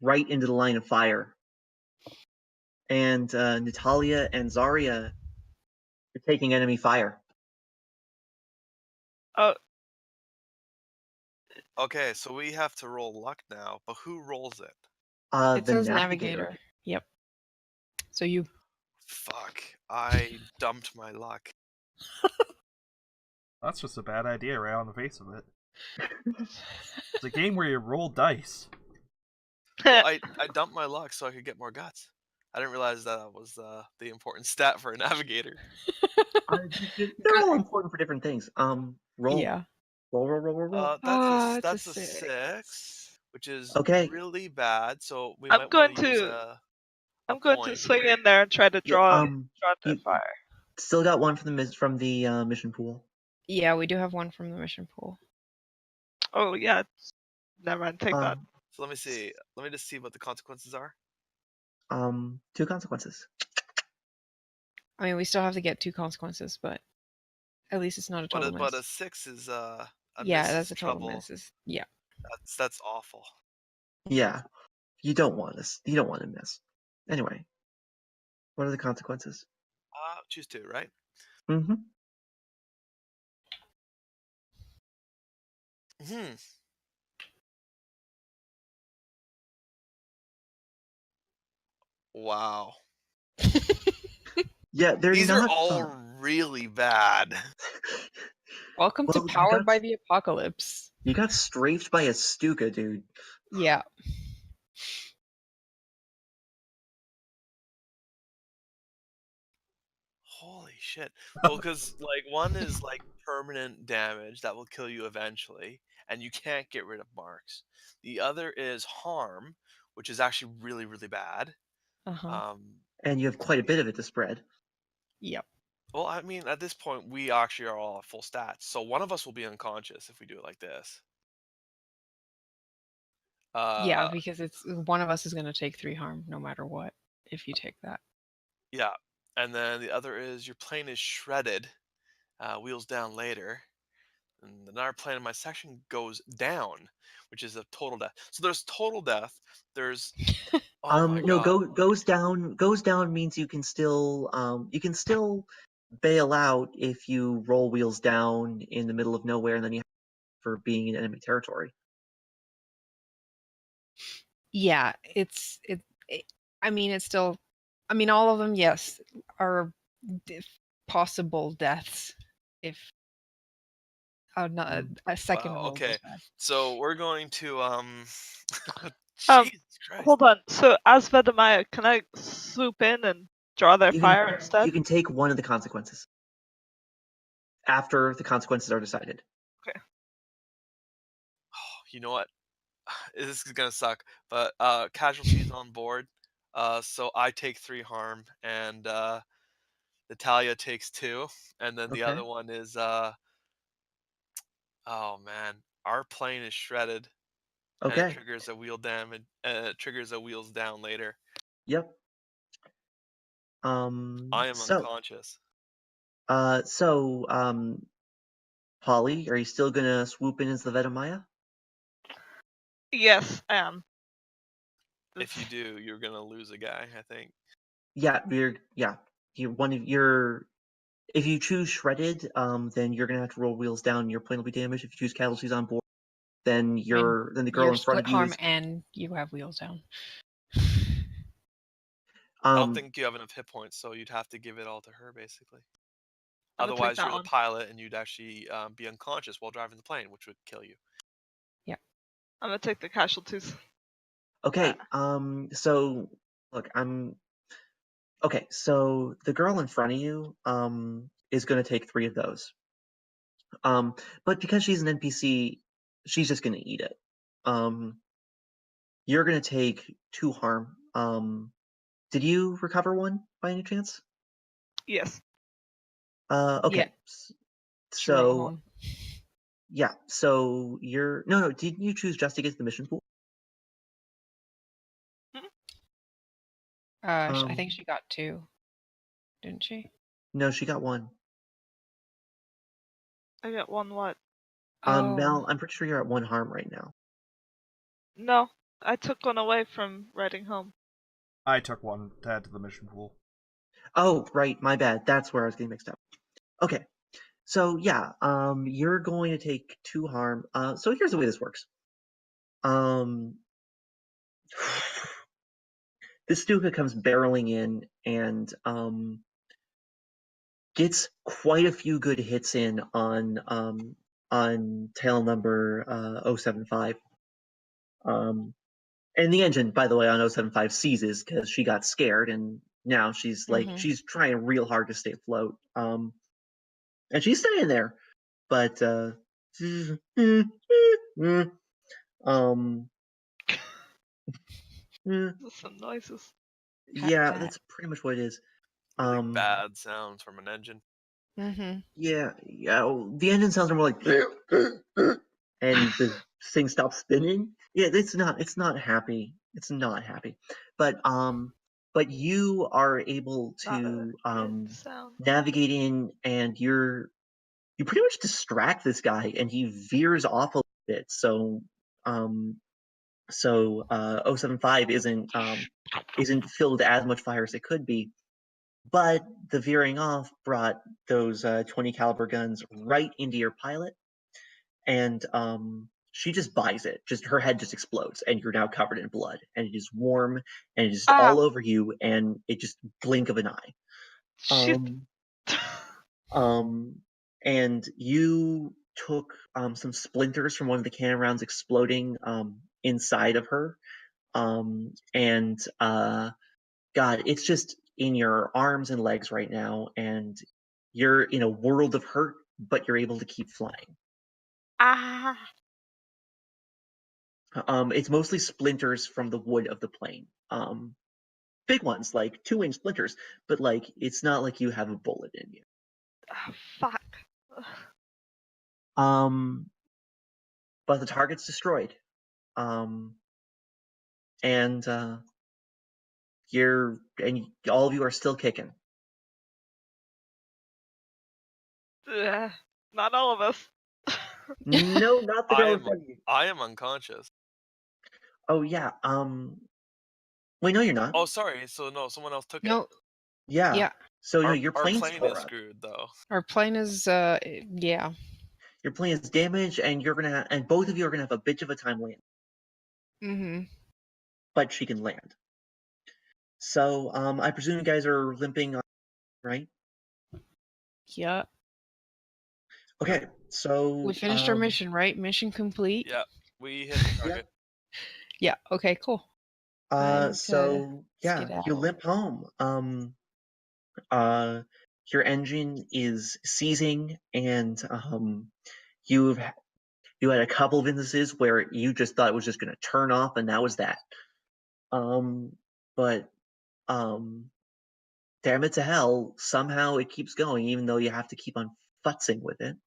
right into the line of fire. And Natalia and Zarya are taking enemy fire. Oh, Okay, so we have to roll luck now, but who rolls it? It The says navigator. navigator. Yep. So you. Fuck, I dumped my luck. That's just a bad idea right on the face of it. It's a game where you roll dice. Well, I dumped my luck so I could get more guts. I didn't realize that was the important stat for a navigator. They're all important for different things. Roll. Yeah. Roll. That's it's a a 6, which is Okay. really bad. So we I'm might going want to use to- a I'm going point. to swing in there and try to draw the you fire. still got one from the mission pool. Yeah, we do have one from the mission pool. Oh yeah. Never mind. Take that. So let me see. Let me just see what the consequences are. 2 consequences. I mean, we still have to get 2 consequences, but at least it's not a total But a miss. 6 is a Yeah, miss that's is a total trouble. miss. Yeah. That's awful. Yeah, you don't want to miss. Anyway, what are the consequences? Choose 2, right? Mm-hmm. Hmm. Wow. Yeah, they're These are not all fun. really bad. Welcome to Well, Powered by the Apocalypse. You got strafed by a Stuka, dude. Yeah. Holy shit. Well, because like one is like permanent damage that will kill you eventually, and you can't get rid of marks. The other is harm, which is actually really, really bad. Uh-huh. And you have quite a bit of it to spread. Yep. Well, I mean, at this point, we actually are all at full stats, so one of us will be unconscious if we do it like this. Yeah, because it's one of us is going to take 3 harm no matter what if you take that. Yeah, and then the other is your plane is shredded, wheels down later, and another plane in my section goes down, which is a total death. So there's total death. There's oh my No, god. goes down. Goes down means you can still bail out if you roll wheels down in the middle of nowhere, and then you have for being in enemy territory. Yeah, I mean, it's still, I mean, all of them, yes, are possible deaths if a second Wow. roll Okay. goes bad. So we're going to Um, Jesus Christ. Hold on. So as Vedemaya, can I swoop in and draw their fire instead? You can take one of the consequences after the consequences are decided. Okay. You know what? This is gonna suck, but casualties on board. So I take 3 harm, and Natalia takes 2, and then the Okay. other one is oh man, our plane is shredded, and it Okay. triggers a wheel damage, and it triggers a wheels down later. Yep. I am unconscious. Polly, are you still gonna swoop in as the Vetemaya? Yes, I am. If you do, you're gonna lose a guy, I think. Yeah, if you choose shredded, then you're gonna have to roll wheels down. Your plane will be damaged. If you choose casualties on board, then the girl You're in front split of you harm is. and you have wheels down. I don't think you have enough hit points, so you'd have to give it all to her, basically. I'm gonna take Otherwise, that you're the one. pilot, and you'd actually be unconscious while driving the plane, which would kill you. Yeah. I'm gonna take the casualties. Okay. So look, okay. So the girl in front of you is gonna take 3 of those. But because she's an NPC, she's just gonna eat it. You're gonna take 2 harm. Did you recover 1 by any chance? Yes. Okay. Yeah. She rolled So home. yeah. So you're no. Didn't you choose just to get to the mission pool? I think she got 2, didn't she? No, she got 1. I get 1 what? Mel, I'm pretty sure you're at 1 harm right now. No, I took 1 away from riding home. I took 1 to add to the mission pool. Oh, right, my bad. That's where I was getting mixed up. Okay. So yeah, you're going to take 2 harm. So here's the way this works. This Stuka comes barreling in and gets quite a few good hits in on tail number 075. And the engine, by the way, on 075 seizes because she got scared, and now she's she's trying real hard to stay afloat. And she's staying there, but Some noises. yeah, that's pretty much what it is. Really bad sounds from an engine. Mm-hmm. Yeah, the engine sounds are more like, and the thing stops spinning. Yeah, it's not happy. It's not happy, but you are able Not a to good sound. navigate in, and you pretty much distract this guy, and he veers off a little bit. So 075 isn't filled with as much fire as it could be. But the veering off brought those 20 caliber guns right into your pilot, and she just buys it. Just her head just explodes, and you're now covered in blood, and it is warm, and it is Ah, all over you, and it just blink of an eye. shit. Um, and you took some splinters from one of the cannon rounds exploding inside of her, and God, it's just in your arms and legs right now, and you're in a world of hurt, but you're able to keep flying. Ah. It's mostly splinters from the wood of the plane. Big ones, like 2-inch splinters, but like it's not like you have a bullet in you. Oh, fuck. But the target's destroyed. And all of you are still kicking. Not all of us. No, not the girl in front of you. I am unconscious. Oh yeah. Wait, no, you're not. Oh, sorry. So no, someone else took it. No. Yeah. Yeah. So no, Our, your our plane's plane tore is up. screwed though. Our plane is yeah. Your plane is damaged, and and both of you are gonna have a bit of a time landing. Mm-hmm. But she can land. So I presume you guys are limping, right? Yeah. Okay. So We finished our mission, right? Mission complete. Yeah, we hit the target. Yeah. Okay. Cool. Time So yeah, you skedaddle. limp home. Your engine is seizing, and you had a couple of instances where you just thought it was just going to turn off, and that was that. But damn it to hell, somehow it keeps going, even though you have to keep on futzing with it.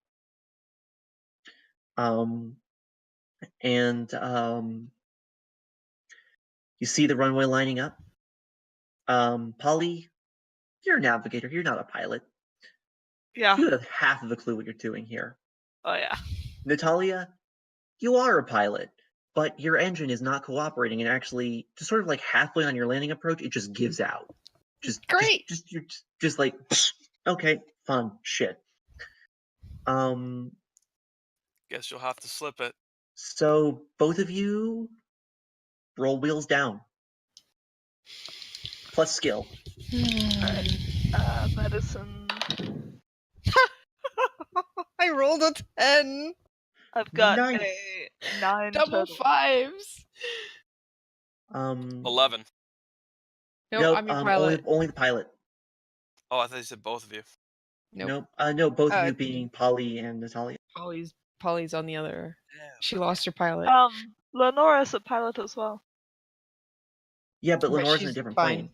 And you see the runway lining up. Polly, you're a navigator. You're not a pilot. Yeah. You have half of a clue what you're doing here. Oh yeah. Natalia, you are a pilot, but your engine is not cooperating, and actually, just sort of like halfway on your landing approach, it just gives out. Great. You're just like, okay, fun, shit. Guess you'll have to slip it. So both of you roll wheels down. Plus skill. Alright. Medicine. I rolled a 10. I've got Nice. a 9 Double total. 5s. 11. No, nope, I'm your pilot. only the pilot. Oh, I thought you said both of you. Nope. Nope. No, both of you Uh, being Polly and Natalia. Polly's on the other. Yeah. She lost her pilot. Lenora's a pilot as well. Yeah, but But Lenore's in a she's different fine.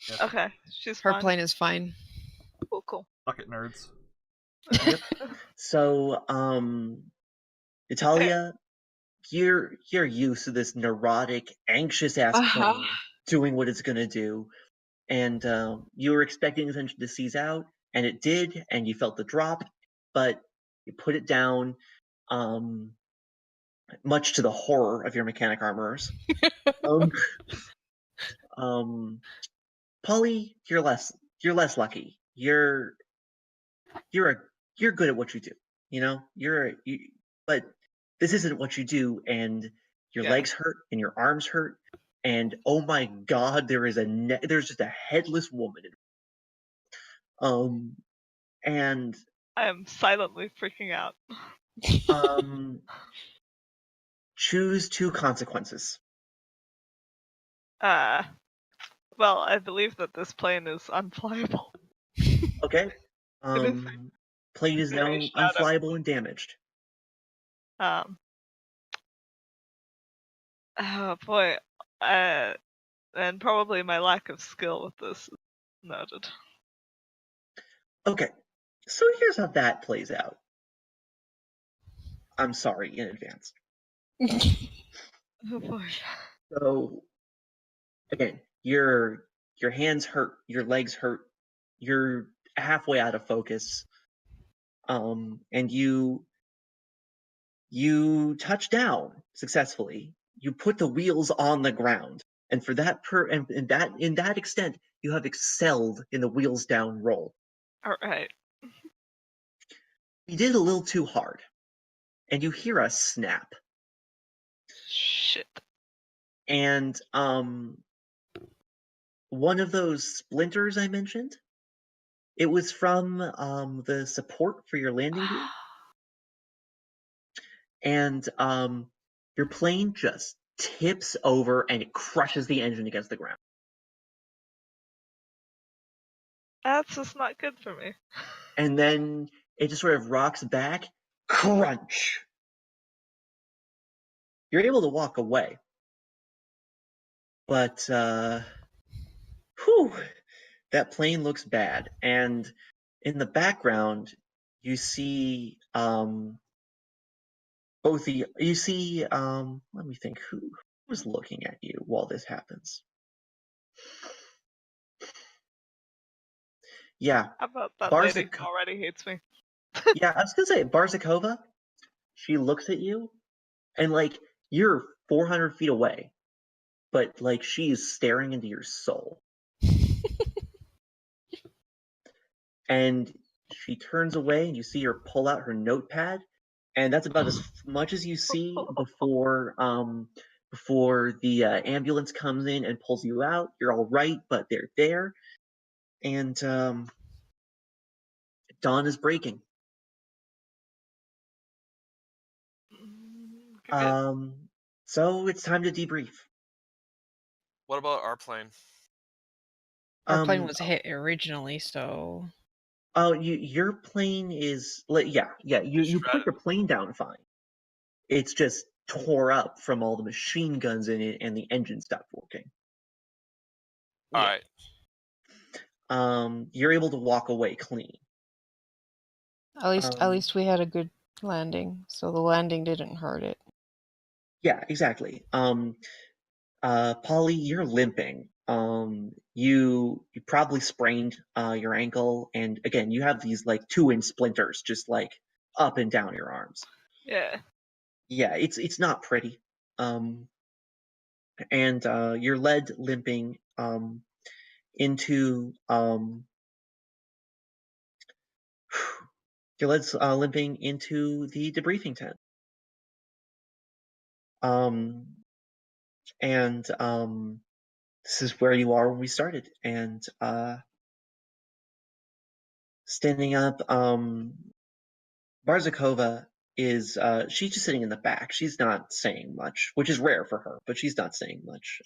plane. Okay, she's Her fine. plane is fine. Cool. Fuck it, nerds. Yep. So, Natalia, you're used to this neurotic, anxious ass Uh-huh. plane doing what it's gonna do, and you were expecting this engine to seize out, and it did, and you felt the drop, but you put it down, much to the horror of your mechanic armorers. Polly, you're less lucky. You're good at what you do. You know, but this isn't what you do, and your Yeah. legs hurt and your arms hurt, and oh my god, there's just a headless woman. And I am silently freaking out. choose 2 consequences. Well, I believe that this plane is unflyable. Okay. It is Plane is now very shadow. unflyable and damaged. Oh boy. And probably my lack of skill with this is noted. Okay. So here's how that plays out. I'm sorry in advance. Oh boy. So again, your hands hurt, your legs hurt, you're halfway out of focus, and you touch down successfully. You put the wheels on the ground, and for that in that extent, you have excelled in the wheels down roll. All right. You did a little too hard, and you hear a snap, Shit. and one of those splinters I mentioned, it was from the support for your landing gear, and your plane just tips over and it crushes the engine against the ground. That's just not good for me. And then it just sort of rocks back, crunch. You're able to walk away, but whew, that plane looks bad. And in the background, you see let me think, who was looking at you while this happens? Yeah, How about that lady Barzik. who already hates me? Yeah, I was gonna say Barzakova. She looks at you, and like you're 400 feet away, but like she's staring into your soul. And she turns away, and you see her pull out her notepad, and that's about as much as you see before the ambulance comes in and pulls you out. You're all right, but they're there, and dawn is breaking. Good. So it's time to debrief. What about our plane? Our plane was hit originally, so Oh, your plane is yeah. You put Shredded. your plane down fine. It's just tore up from all the machine guns in it, and the engine stopped working. All yeah. right. You're able to walk away clean. At least we had a good landing, so the landing didn't hurt it. Yeah, exactly. Polly, you're limping. You probably sprained your ankle, and again, you have these like 2-inch splinters just like up and down your arms. Yeah. Yeah, it's not pretty. And you're led limping into limping into the debriefing tent. And this is where you are when we started. And standing up, Barzakova is she's just sitting in the back. She's not saying much, which is rare for her, but she's not saying much.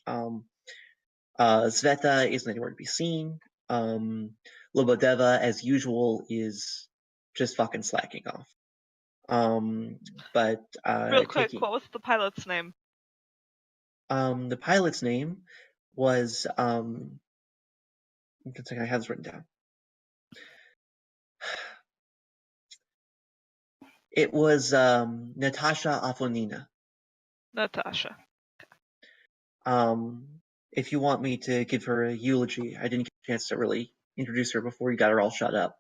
Sveta isn't anywhere to be seen. Lobodeva, as usual, is just fucking slacking off. But Real quick, what was the pilot's name? The pilot's name was one second, I have this written down. It was Natasha Afonina. Natasha. If you want me to give her a eulogy, I didn't get a chance to really introduce her before you got her all shut up.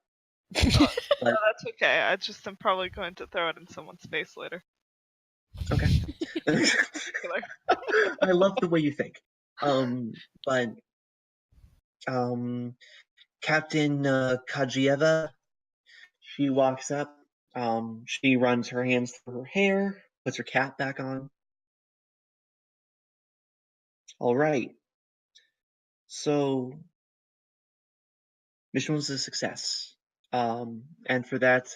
No, that's okay. I just am probably going to throw it in someone's face later. Okay. I love the way you think. But Captain Kajieva, she walks up. She runs her hands through her hair, puts her cap back on. All right. So, mission was a success. And for that,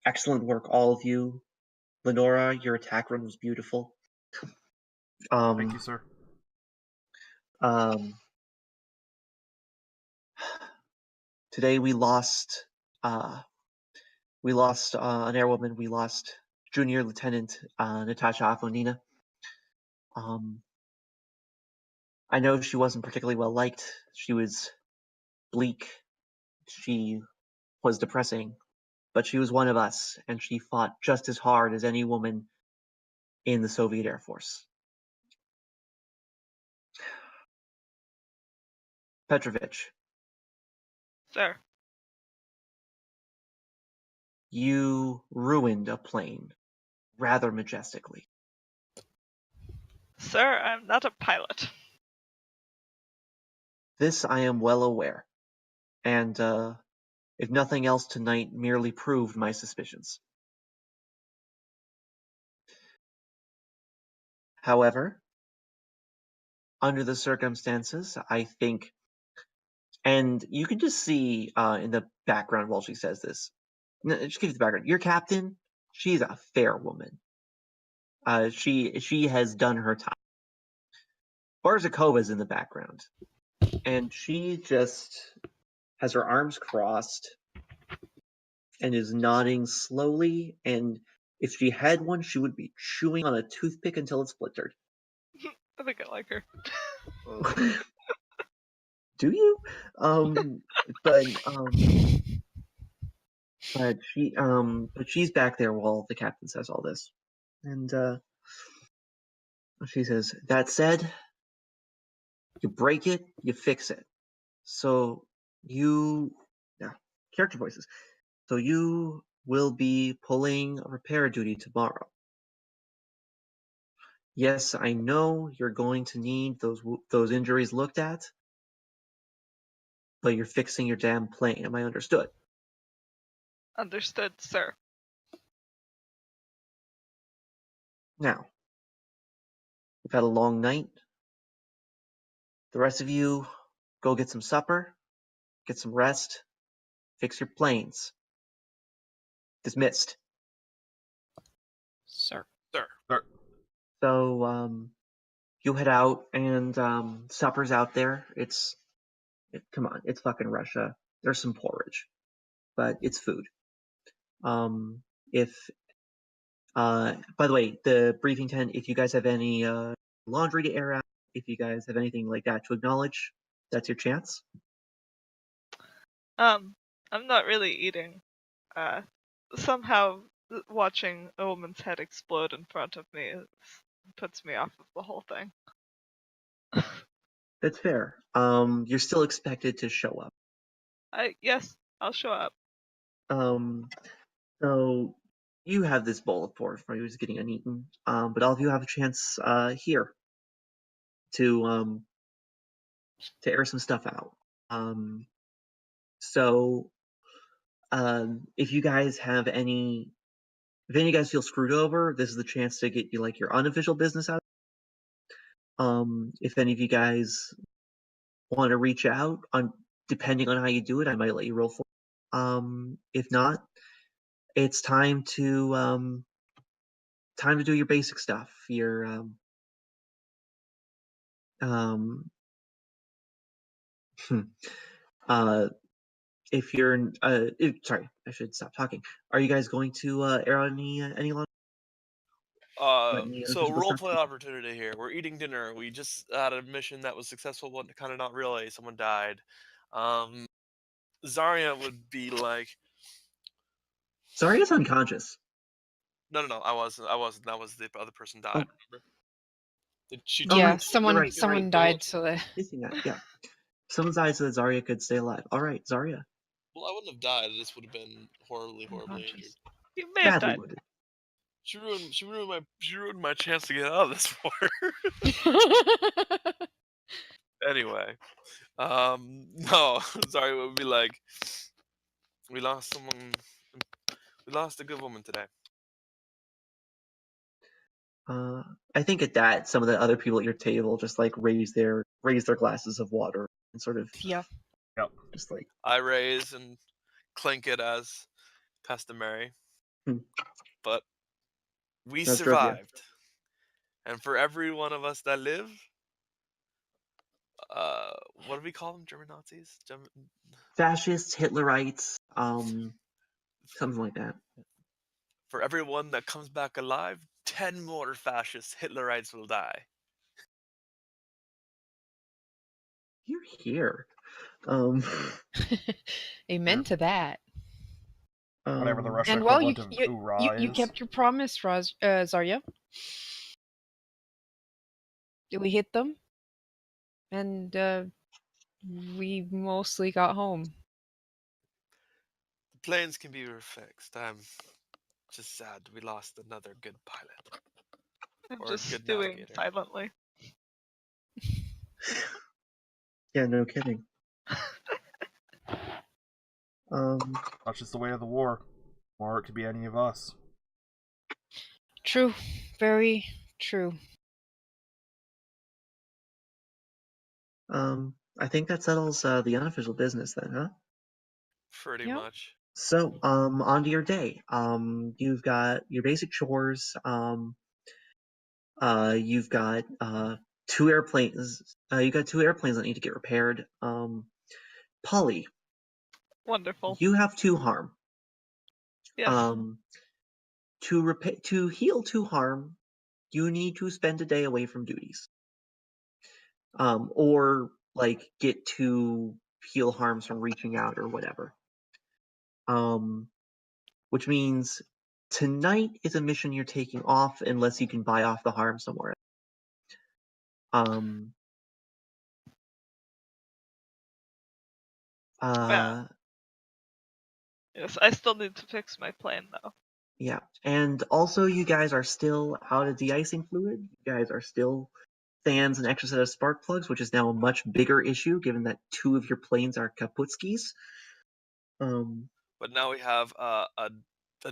excellent work, all of you. Lenora, your attack run was beautiful. Thank you, sir. Today we lost an airwoman. We lost Junior Lieutenant Natasha Afonina. I know she wasn't particularly well liked. She was bleak. She was depressing, but she was one of us, and she fought just as hard as any woman in the Soviet Air Force. Petrovich, Sir. you ruined a plane rather majestically. Sir, I'm not a pilot. This I am well aware, and if nothing else tonight merely proved my suspicions. However, under the circumstances, I think, and you can just see in the background while she says this, just give you the background. Your captain, she's a fair woman. She has done her time. Barzakova's in the background, and she just has her arms crossed and is nodding slowly, and if she had one, she would be chewing on a toothpick until it splintered. I think I like her. Do you? But she's back there while the captain says all this, and she says, "That said, you break it, you fix it. So yeah, character voices. So you will be pulling repair duty tomorrow. Yes, I know you're going to need those injuries looked at, but you're fixing your damn plane. Am I understood?" Understood, sir. Now, we've had a long night. The rest of you, go get some supper, get some rest, fix your planes. Dismissed. Sir. Sir. So, you head out, and supper's out there. Come on, it's fucking Russia. There's some porridge, but it's food. If by the way, the briefing tent, if you guys have any laundry to air out, if you guys have anything like that to acknowledge, that's your chance. I'm not really eating. Somehow watching a woman's head explode in front of me puts me off of the whole thing. That's fair. You're still expected to show up. Yes, I'll show up. So you have this bowl of porridge for you who's getting uneaten. But all of you have a chance here to air some stuff out. So if you guys have if any of you guys feel screwed over, this is the chance to get you like your unofficial business out. If any of you guys want to reach out, depending on how you do it, I might let you roll for it. If not, it's time to do your basic stuff. Your if you're sorry, I should stop talking. Are you guys going to air out any laundry? So roleplay opportunity here. We're eating dinner. We just had a mission that was successful, but kind of not really. Someone died. Zarya would be like, Zarya's unconscious. no, I wasn't. That was the other person died. Remember? She Oh, Yeah, right, someone died, so that. Yeah. Someone died so that Zarya could stay alive. All right, Zarya. Well, I wouldn't have died. This would have been horribly injured. You may have Badly died. wounded. She ruined my chance to get out of this war. Anyway, no, sorry. It would be like, we lost a good woman today. I think at that, some of the other people at your table just like raise their glasses of water and sort of Yeah. just like I raise and clink it as customary, but we That's survived, and for every one of us that live, what do we call them? German Nazis? fascists, Hitlerites, something like that. For everyone that comes back alive, 10 more fascist Hitlerites will die. You're here. Amen to that. Whatever the Russian And well, equivalent of hoorah you is. kept your promise, Zarya. We hit them, and we mostly got home. The planes can be refixed. I'm just sad we lost another good pilot. I'm Or a just good stewing navigator. silently. Yeah, no kidding. That's just the way of the war. Or it could be any of us. True, very true. I think that settles the unofficial business then, huh? Pretty Yeah. much. So, on to your day. You've got your basic chores. You've got two airplanes. You got two airplanes that need to get repaired. Polly, Wonderful. you have two harm. Yes. To heal two harm, you need to spend a day away from duties. Or like get to heal harms from reaching out or whatever. Which means tonight is a mission you're taking off unless you can buy off the harm somewhere. Yeah. Yes, I still need to fix my plane though. Yeah, and also you guys are still out of de-icing fluid. You guys are still fans and extra set of spark plugs, which is now a much bigger issue given that two of your planes are kaputskis. But now we have a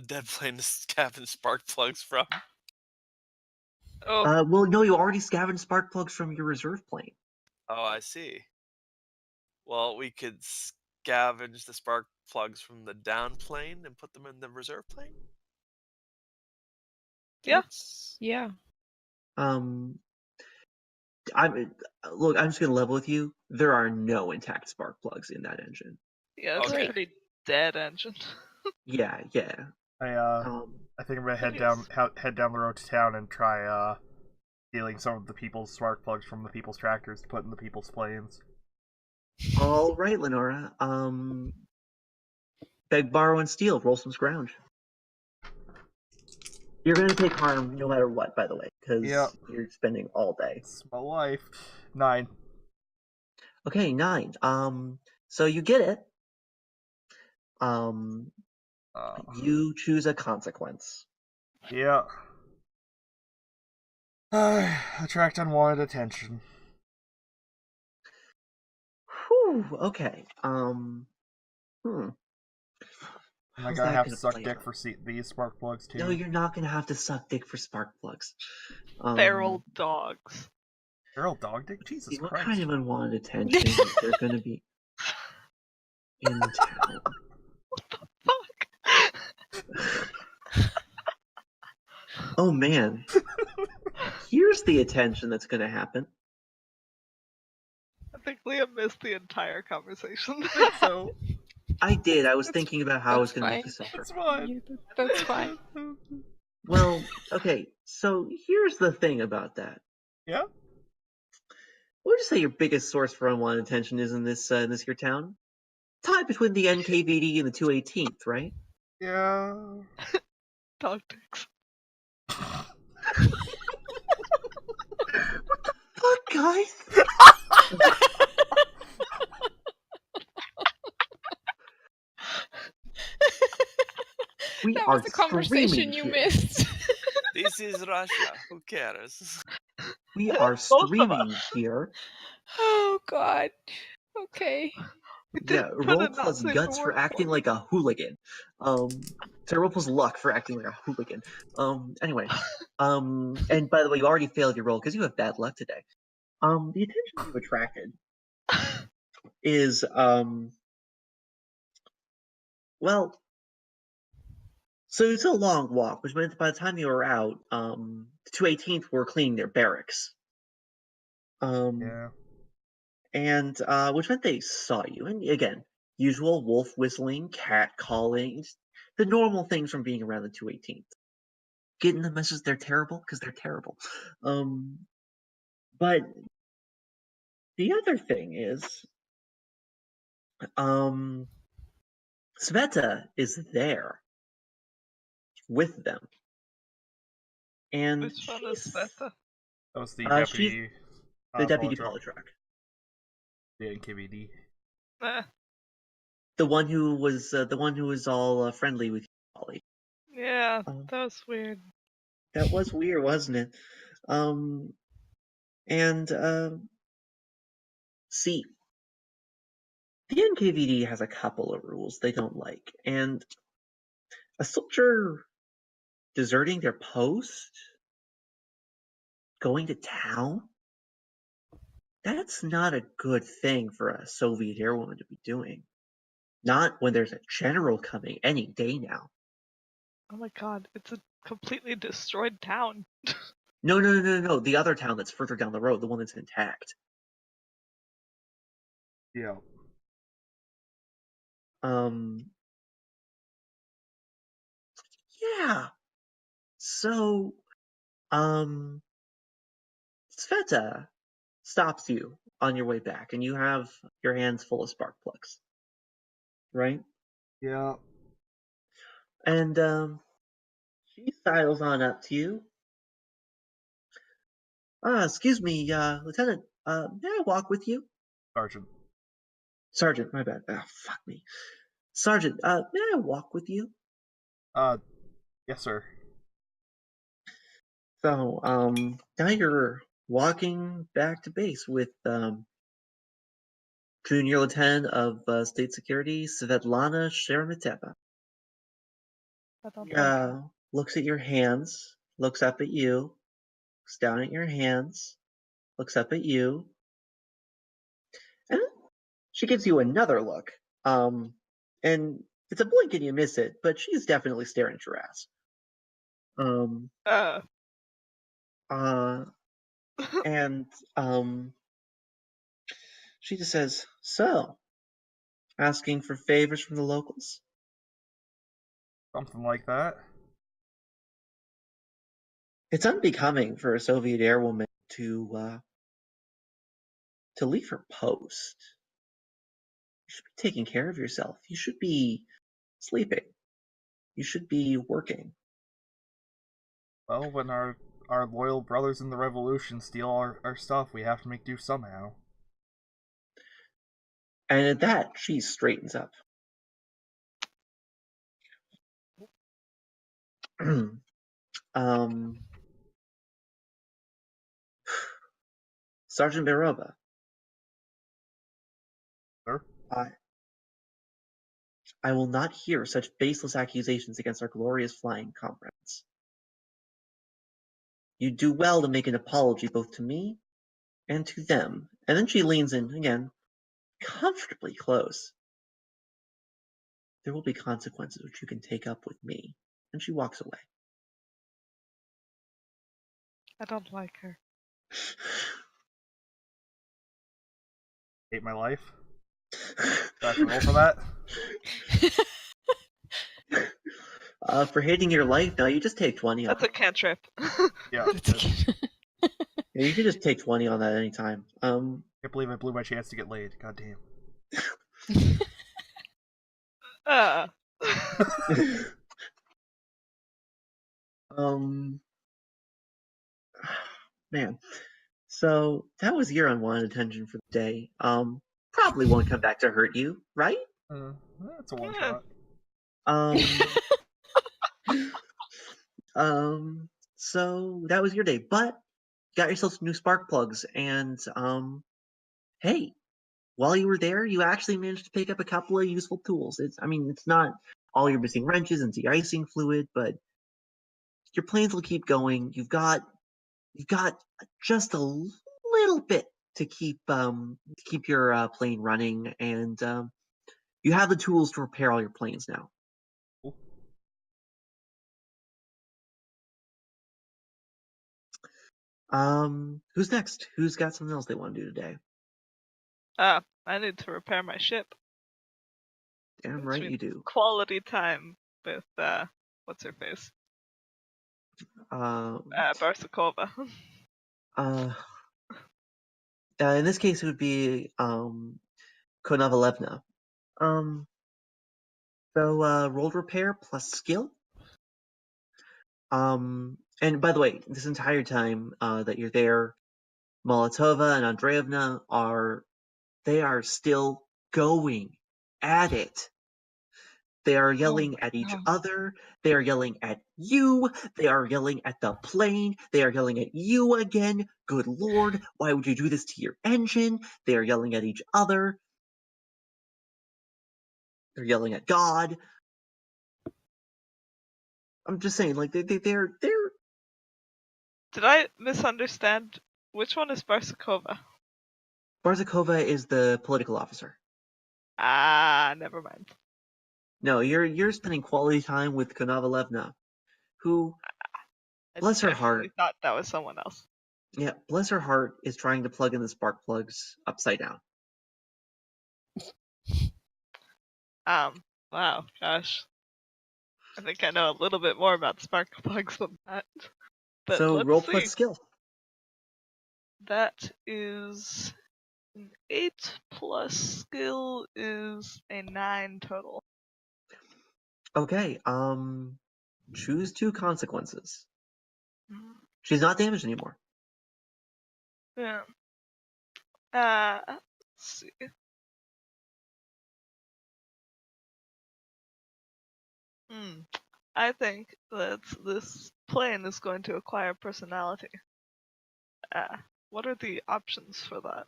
dead plane to scavenge spark plugs from. Oh, Well, no, you already scavenged spark plugs from your reserve plane. Oh, I see. Well, we could scavenge the spark plugs from the down plane and put them in the reserve plane? yeah. Yeah. I'm just gonna level with you. There are no intact spark plugs in that engine. Yeah, it's Okay. a pretty dead engine. Yeah. I think I'm gonna head down the road to town and try stealing some of the people's spark plugs from the people's tractors to put in the people's planes. All right, Lenora. Beg, borrow, and steal. Roll some scrounge. You're gonna take harm no matter what, by the way, because Yep. you're spending all day. It's my life. 9. Okay, 9. So you get it. You choose a consequence. Yeah. Attract unwanted attention. Whew. Okay. Am I How's gonna that have to gonna suck play dick out? for these spark plugs too? No, you're not gonna have to suck dick for spark plugs. Feral dogs. Feral dog dick? Jesus See, what Christ. kind of unwanted attention is there gonna be in town? Fuck. Oh man. Here's the attention that's gonna happen. I think Leah missed the entire conversation. So I did. I was thinking about how I was that's gonna make fine. you suffer. it's fine. That's fine. Well, okay, so here's the thing about that. Yeah? What would you say your biggest source for unwanted attention is in this here town? Tied between the NKVD and the 218th, right? Yeah. Dog dicks. Fuck, guys! We That are was a conversation streaming you here. missed. This is Russia. Who cares? We are Both of streaming us. here. Oh God. Okay. We Yeah, didn't put roll a not plus safe guts for for work acting for. like a hooligan. So roll plus luck for acting like a hooligan. Anyway. And by the way, you already failed your roll because you have bad luck today. The attention you've attracted is, well, so it's a long walk, which meant by the time you were out, the 218th were cleaning their barracks. Yeah. And which meant they saw you. And again, usual wolf whistling, cat calling, the normal things from being around the 218th. Getting the message they're terrible because they're terrible. But the other thing is, Sveta is there with them, and Which one is better? That was the she's deputy. the deputy Polytruck. Polytruck, The NKVD. Eh, the one who was all friendly with you, Polly. yeah, Um, that was weird. That was weird, wasn't it? And see, the NKVD has a couple of rules they don't like, and a soldier deserting their post, going to town, that's not a good thing for a Soviet airwoman to be doing. Not when there's a general coming any day now. Oh my god, it's a completely destroyed town. No. The other town that's further down the road, the one that's intact. Yeah. Yeah. So, Sveta stops you on your way back, and you have your hands full of spark plugs, right? Yeah. And she sidles on up to you. Excuse me, Lieutenant. May I walk with you? Sergeant. Sergeant, my bad. Fuck me. Sergeant, may I walk with you? Yes, sir. So, now you're walking back to base with Junior Lieutenant of State Security, Svetlana Sheremeteva. I don't like her. Looks at your hands, looks up at you, looks down at your hands, looks up at you, and she gives you another look. And it's a blink and you miss it, but she's definitely staring at your ass. And she just says, "So, asking for favors from the locals?" Something like that. It's unbecoming for a Soviet airwoman to leave her post. You should be taking care of yourself. You should be sleeping. You should be working. Well, when our loyal brothers in the revolution steal our stuff, we have to make do somehow. And at that, she straightens up. Sergeant Berova, Sir? I will not hear such baseless accusations against our glorious flying comrades. You do well to make an apology both to me and to them. And then she leans in again, comfortably close. There will be consequences which you can take up with me. And she walks away. I don't like her. Hate my life. Do I have to roll for that? For hating your life, no, you just take 20 on That's a cantrip. Yeah. Yeah, you can just take 20 on that anytime. Can't believe I blew my chance to get laid. God damn. Man. So that was your unwanted attention for the day. Probably won't come back to hurt you, right? That's a one Yeah. shot. So that was your day, but you got yourself some new spark plugs, and hey, while you were there, you actually managed to pick up a couple of useful tools. It's not all your missing wrenches and de-icing fluid, but your planes will keep going. You've got just a little bit to keep your plane running, and you have the tools to repair all your planes now. Who's next? Who's got something else they want to do today? I need to repair my ship. Damn Which right means you do. Quality time with what's her face? Barsakova. In this case, it would be Konovalevna. So roll repair plus skill. And by the way, this entire time that you're there, Molotova and Andreevna are still going at it. They are yelling my at each God. other. They are yelling at you. They are yelling at the plane. They are yelling at you again. Good Lord, why would you do this to your engine? They are yelling at each other. They're yelling at God. I'm just saying, like they're Did I misunderstand? Which one is Barsakova? Barzakova is the political officer. Ah, never mind. No, you're spending quality time with Konovalevna, who, I bless her definitely heart, thought that was someone else. yeah, bless her heart, is trying to plug in the spark plugs upside down. Wow, gosh. I think I know a little bit more about spark plugs than that. But So let's roll plus see. skill. That is an 8 plus skill is a 9 total. Okay, choose two consequences. Hmm. She's not damaged anymore. Yeah. Let's see. I think that this plane is going to acquire personality. What are the options for that?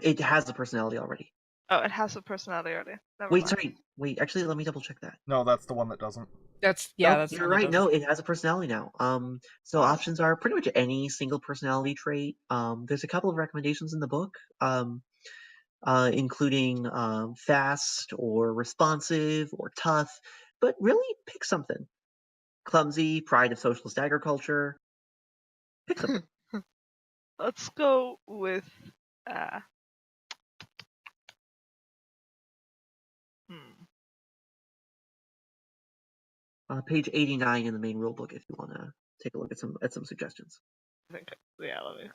It has a personality already. Oh, it has a personality already. Never Wait, mind. sorry. Wait, actually, let me double check that. No, that's the one that doesn't. That's No, that's the you're one that right. doesn't. No, it has a personality now. So Wow. options are pretty much any single personality trait. There's a couple of recommendations in the book. Including fast or responsive or tough, but really pick something. Clumsy, pride of socialist agriculture. Pick something. Let's go with uh hmm. Page 89 in the main rulebook if you want to take a look at some suggestions. I think yeah, let me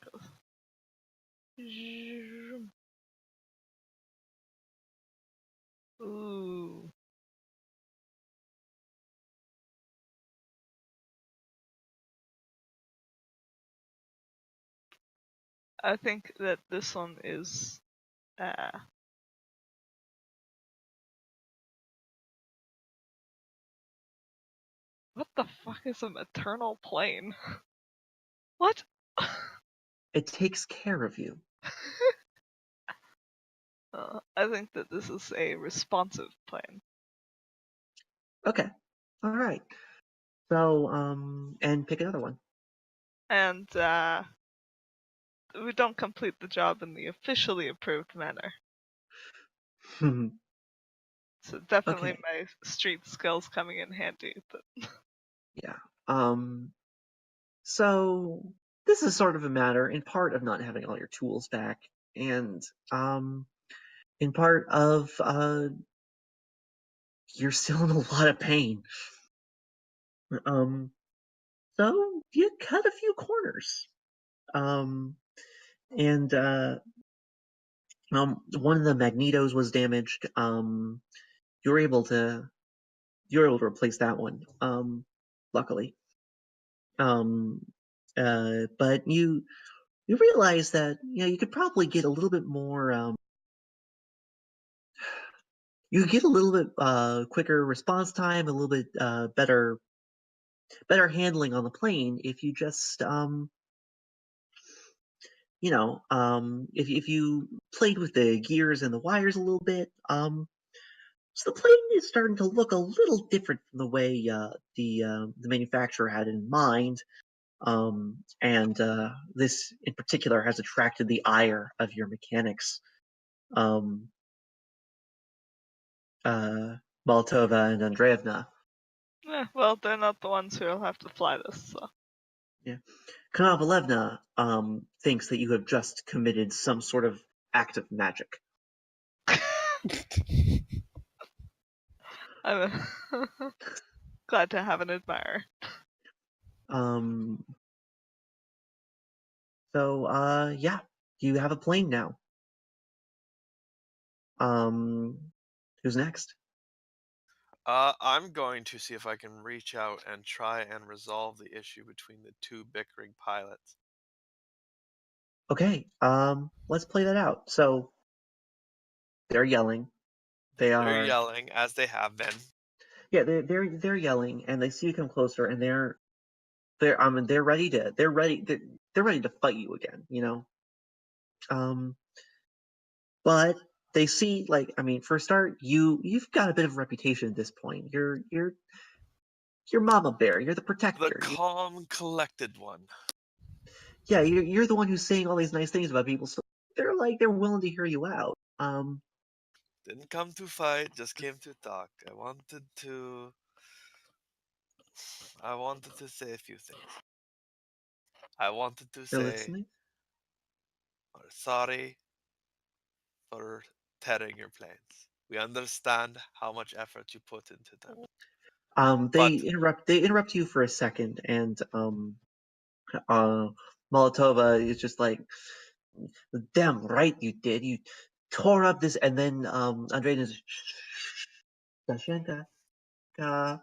go. Ooh. I think that this one is what the fuck is a maternal plane? What? It takes care of you. I think that this is a responsive plane. Okay. All right. So, and pick another one. And we don't complete the job in the officially approved manner. So definitely Okay. my street skills coming in handy. But Yeah. So this is sort of a matter, in part, of not having all your tools back, and in part of you're still in a lot of pain. Um, so you cut a few corners. And one of the magnetos was damaged. You were able to replace that one. Luckily. Um, but you realize that you could probably get a little bit more. You could get a little bit quicker response time, a little bit better handling on the plane if you just if you played with the gears and the wires a little bit. So the plane is starting to look a little different from the way the manufacturer had in mind. And this in particular has attracted the ire of your mechanics, um, Baltova and Andreevna. well, they're not the ones who will have to fly this. So. Yeah. Konovalevna thinks that you have just committed some sort of act of magic. I'm glad to have an admirer. Um, so yeah, you have a plane now. Who's next? I'm going to see if I can reach out and try and resolve the issue between the two bickering pilots. Okay, let's play that out. So they're yelling. They're Are yelling as they have been. yeah, they're yelling, and they see you come closer, and they're ready they're ready to fight you again. Um, but they see for a start, you've got a bit of a reputation at this point. You're Mama Bear. You're the The protector. calm, collected one. Yeah, you're the one who's saying all these nice things about people, so they're willing to hear you out. Didn't come to fight, just came to talk. I wanted to say a few things. I wanted to They're say listening. we're sorry for tearing your planes. We understand how much effort you put into them. They But interrupt you for a second, and Molotova is just like, damn right you did. You tore up this, and then Andrea is Dashenka, and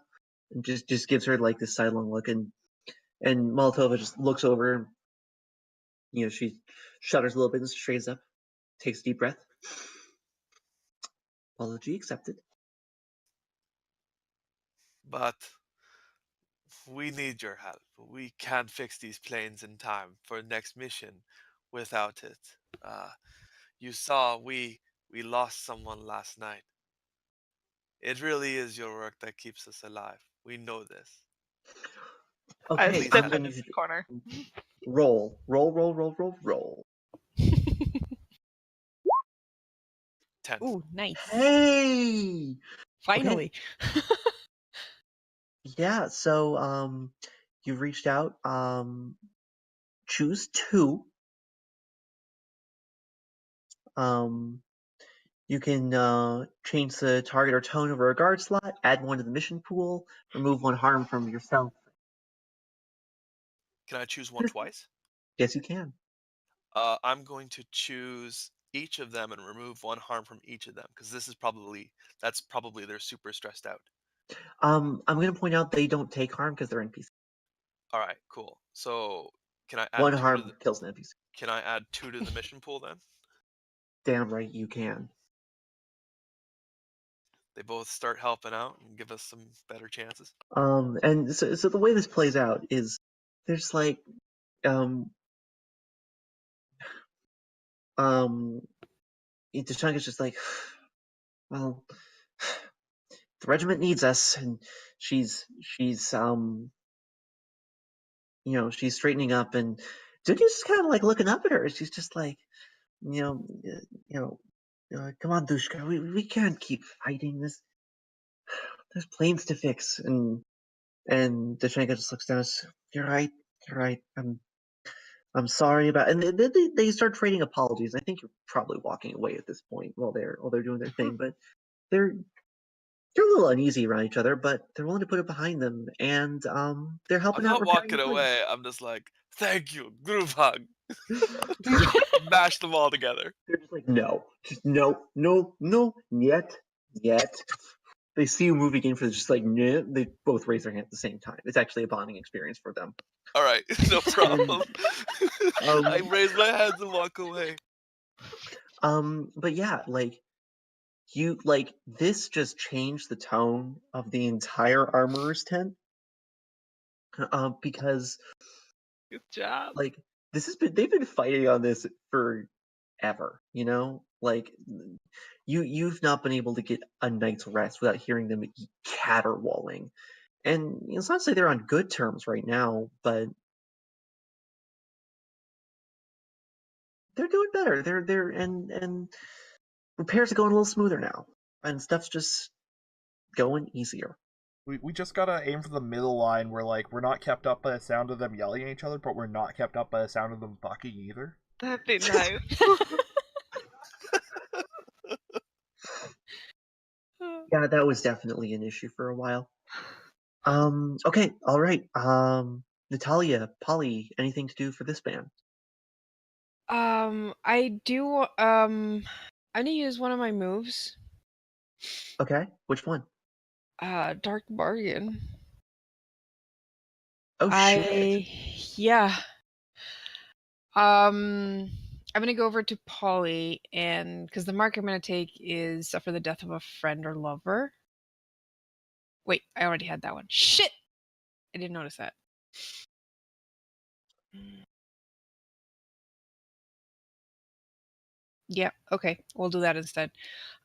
just gives her like this sidelong look, and Molotova just looks over. She shudders a little bit and straightens up, takes a deep breath. Apology accepted. we need your help. We can't fix these planes in time for next mission without it. You saw we lost someone last night. It really is your work that keeps us alive. We know this. I Okay, Please step I'm help. going into to the corner. roll. 10. Ooh, nice. Hey. Finally. Yeah, so you've reached out. Choose two. You can change the target or tone over a guard slot, add one to the mission pool, remove one harm from yourself. Can I choose one twice? Yes, you can. I'm going to choose each of them and remove one harm from each of them because that's probably they're super stressed out. I'm going to point out they don't take harm because they're NPC. All right, cool. So can I add One two to harm kills an NPC. can I add 2 to the mission pool then? Damn right you can. They both start helping out and give us some better chances. And so the way this plays out is there's like Tachanka's just like, well, the regiment needs us, and she's she's straightening up, and Duki's just kind of like looking up at her. She's just like, you know, come on, Dushka, we can't keep fighting this. There's planes to fix, and Dashenka just looks down. And says, you're right. I'm sorry about. And they start trading apologies. I think you're probably walking away at this point while they're doing their thing, but they're a little uneasy around each other, but they're willing to put it behind them, and they're I'm helping out not repairing the walking planes. away. I'm just like, thank you, group hug. Mash them all together. They're just like, no, just no, yet. They see you moving in for just like, nah, they both raise their hand at the same time. It's actually a bonding experience for them. All right, no problem. I Um, raise my hands and walk away. but yeah, this just changed the tone of the entire armorer's tent. Because Good job. they've been fighting on this forever, you've not been able to get a night's rest without hearing them caterwauling. And it's not to say they're on good terms right now, but they're doing better. And repairs are going a little smoother now, and stuff's just going easier. We just gotta aim for the middle line where like we're not kept up by the sound of them yelling at each other, but we're not kept up by the sound of them fucking either. That'd be nice. Yeah, that was definitely an issue for a while. Okay, all right. Natalia, Polly, anything to do for this band? I do. I'm gonna use one of my moves. Okay, which one? Dark bargain. Oh shit! Yeah. I'm gonna go over to Polly, and because the mark I'm gonna take is suffer the death of a friend or lover. Wait, I already had that one. Shit! I didn't notice that. Yeah, okay, we'll do that instead.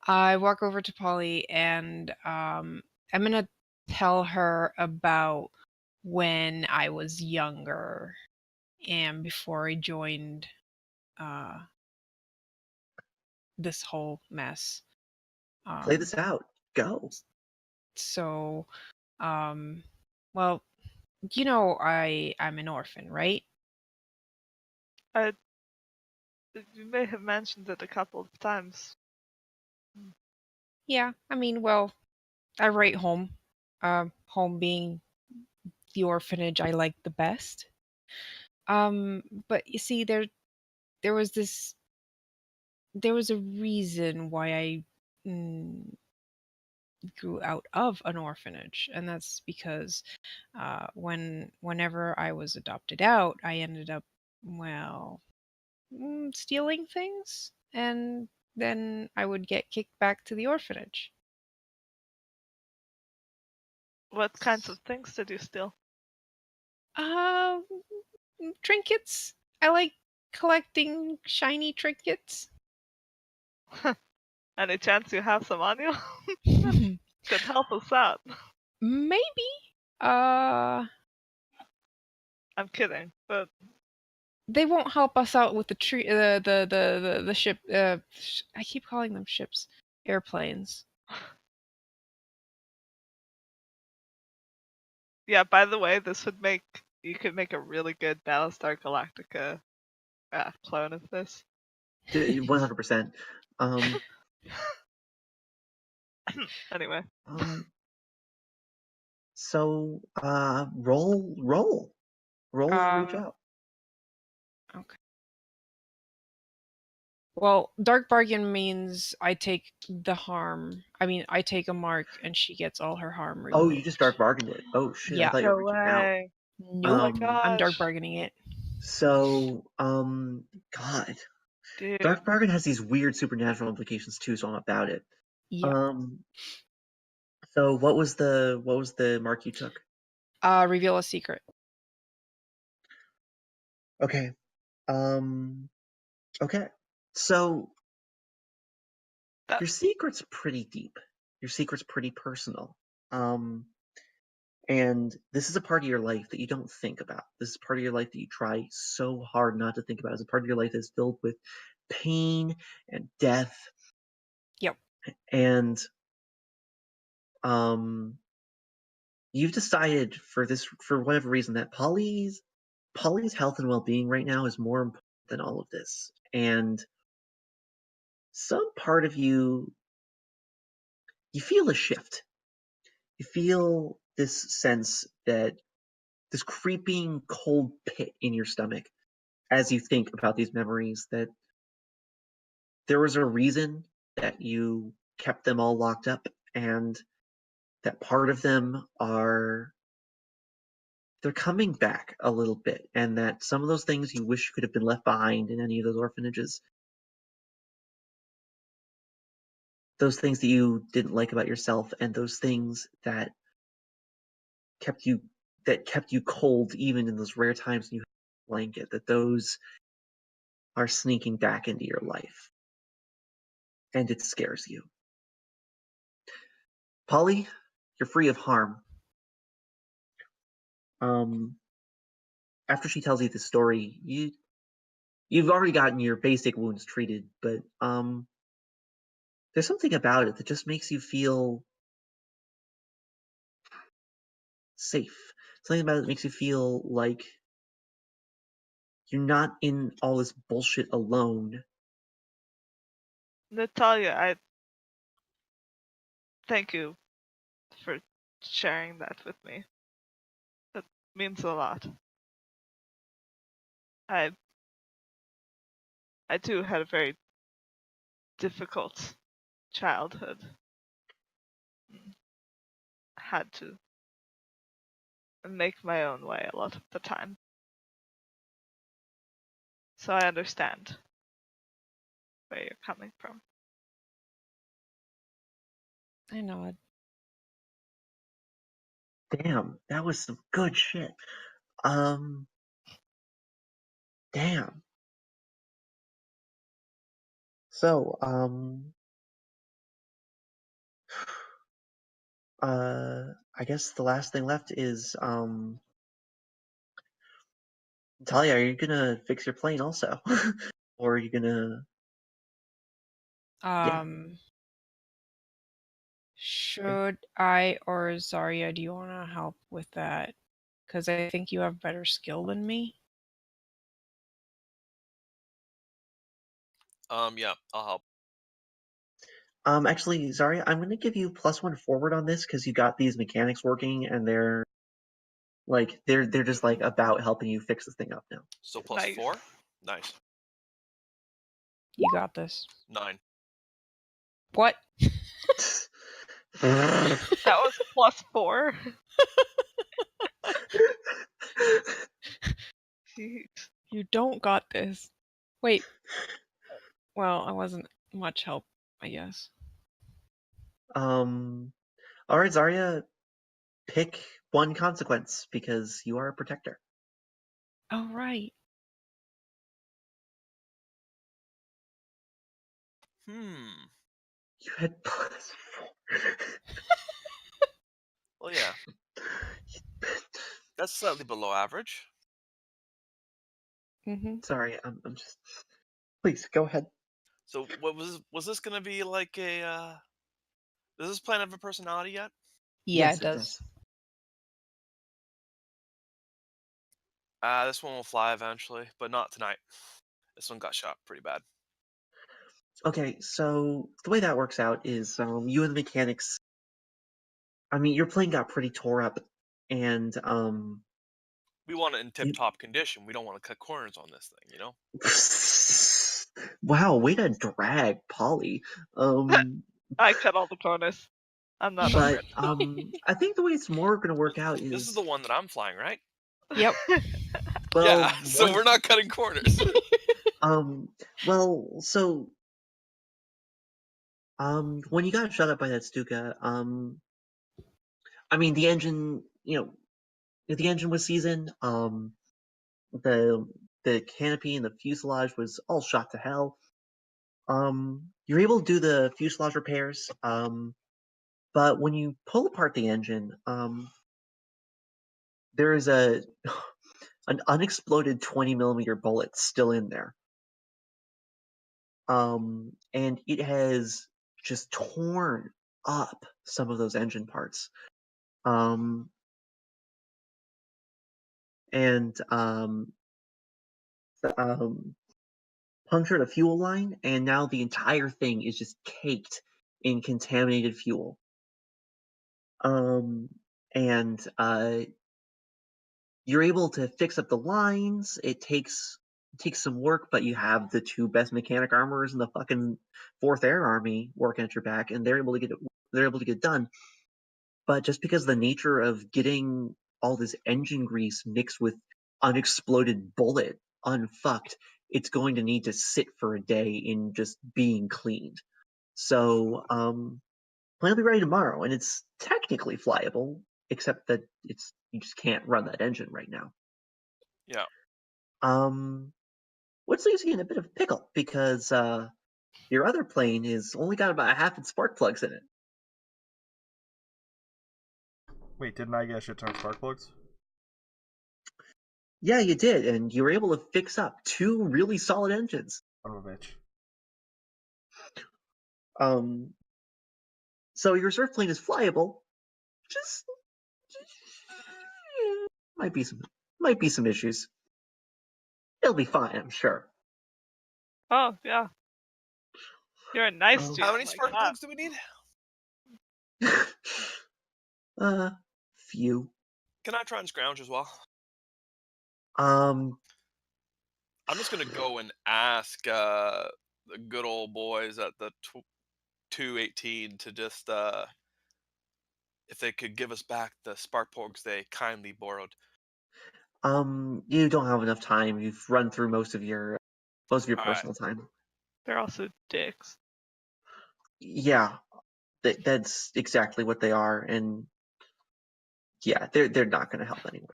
I walk over to Polly, and I'm gonna tell her about when I was younger and before I joined uh, this whole mess. Play this out. Go. So, um, well, I'm an orphan, right? You may have mentioned it a couple of times. Yeah, I mean, well, I write home. Home being the orphanage I like the best. But you see, there was a reason why I grew out of an orphanage, and that's because whenever I was adopted out, I ended up, well, stealing things, and then I would get kicked back to the orphanage. What kinds of things did you steal? Uh, Trinkets. I like collecting shiny trinkets. Any chance you have some on you? Could help us out. Maybe. Uh, I'm kidding, but they won't help us out with the tree. The ship. I keep calling them ships. Airplanes. yeah, by the way, you could make a really good Battlestar Galactica clone of this. 100%. Anyway. So roll reach out. Okay. Well, dark bargain means I take the harm. I mean, I take a mark, and she gets all her harm removed. Oh, you just dark bargained it. Oh shit! I Yeah. thought you No were reaching out. way. Nope. Oh my gosh. I'm dark bargaining it. So, God, Dude. dark bargain has these weird supernatural implications too. So I'm about it. Yeah. So what was the mark you took? Reveal a secret. Okay. Okay. So your secret's pretty deep. Your secret's pretty personal. And this is a part of your life that you don't think about. This is part of your life that you try so hard not to think about. It's a part of your life that's filled with pain and death. Yep. And you've decided for whatever reason that Polly's health and well-being right now is more important than all of this. And some part of you feel a shift. You feel this sense that this creeping cold pit in your stomach as you think about these memories, that there was a reason that you kept them all locked up, and that part of them they're coming back a little bit, and that some of those things you wish could have been left behind in any of those orphanages, those things that you didn't like about yourself, and those things that kept you cold even in those rare times you had a blanket, that those are sneaking back into your life, and it scares you. Polly, you're free of harm. After she tells you the story, you've already gotten your basic wounds treated, but there's something about it that just makes you feel safe. Something about it that makes you feel like you're not in all this bullshit alone. Natalia, I thank you for sharing that with me. That means a lot. I too had a very difficult childhood. had to make my own way a lot of the time. So I understand where you're coming from. I nod. Damn, that was some good shit. Damn. So, I guess the last thing left is, Talia, are you gonna fix your plane also? Or are you gonna, yeah. Should I or Zarya, do you want to help with that? Because I think you have better skill than me. Yeah, I'll help. Actually, Zarya, I'm gonna give you +1 forward on this because you got these mechanics working and they're just like about helping you fix this thing up now. So Nice. +4? Nice. You got this. 9. What? That was +4. Jeez. You don't got this. Wait. Well, I wasn't much help, I guess. All right, Zarya, pick one consequence because you are a protector. Oh, right. You had +4. Well, yeah. That's slightly below average. Mm-hmm. Sorry, I'm just. Please go ahead. So, what was this gonna be like a? Does this plan have a personality yet? Yeah, Yes, it does. This one will fly eventually, but not tonight. This one got shot pretty bad. Okay, so the way that works out is you and the mechanics. I mean, your plane got pretty tore up, and We want it in tip-top condition. We don't want to cut corners on this thing, you know. Wow, way to drag Polly. I cut all the corners. I'm not But afraid. I think the way it's more going to work out is This is the one that I'm flying, right? Yep. well, Yeah. So we're not cutting corners. well, so when you got shut up by that Stuka, I mean the engine, the engine was seasoned. The canopy and the fuselage was all shot to hell. You're able to do the fuselage repairs. But when you pull apart the engine, there is an unexploded 20mm bullet still in there. And it has just torn up some of those engine parts. And punctured a fuel line, and now the entire thing is just caked in contaminated fuel. And you're able to fix up the lines. It takes some work, but you have the two best mechanic armorers in the fucking 4th Air Army working at your back, and they're able to get it done. But just because of the nature of getting all this engine grease mixed with unexploded bullet unfucked, it's going to need to sit for a day in just being cleaned. So, plan to be ready tomorrow, and it's technically flyable, except that you just can't run that engine right now. Yeah. Which leaves you in a bit of a pickle because your other plane is only got about half its spark plugs in it. Wait, didn't I get a shit ton of spark plugs? Yeah, you did, and you were able to fix up 2 really solid engines. Son of a bitch. So your surf plane is flyable. Just might be some issues. It'll be fine, I'm sure. Oh, yeah. You're a nice dude. How many like spark that. plugs do we need? Few. Can I try and scrounge as well? Um, I'm just gonna go and ask the good old boys at the 218 to just if they could give us back the Sparkporgs they kindly borrowed. You don't have enough time. You've run through most of your All right. personal time. They're also dicks. Yeah, that's exactly what they are, and yeah, they're not going to help anyone.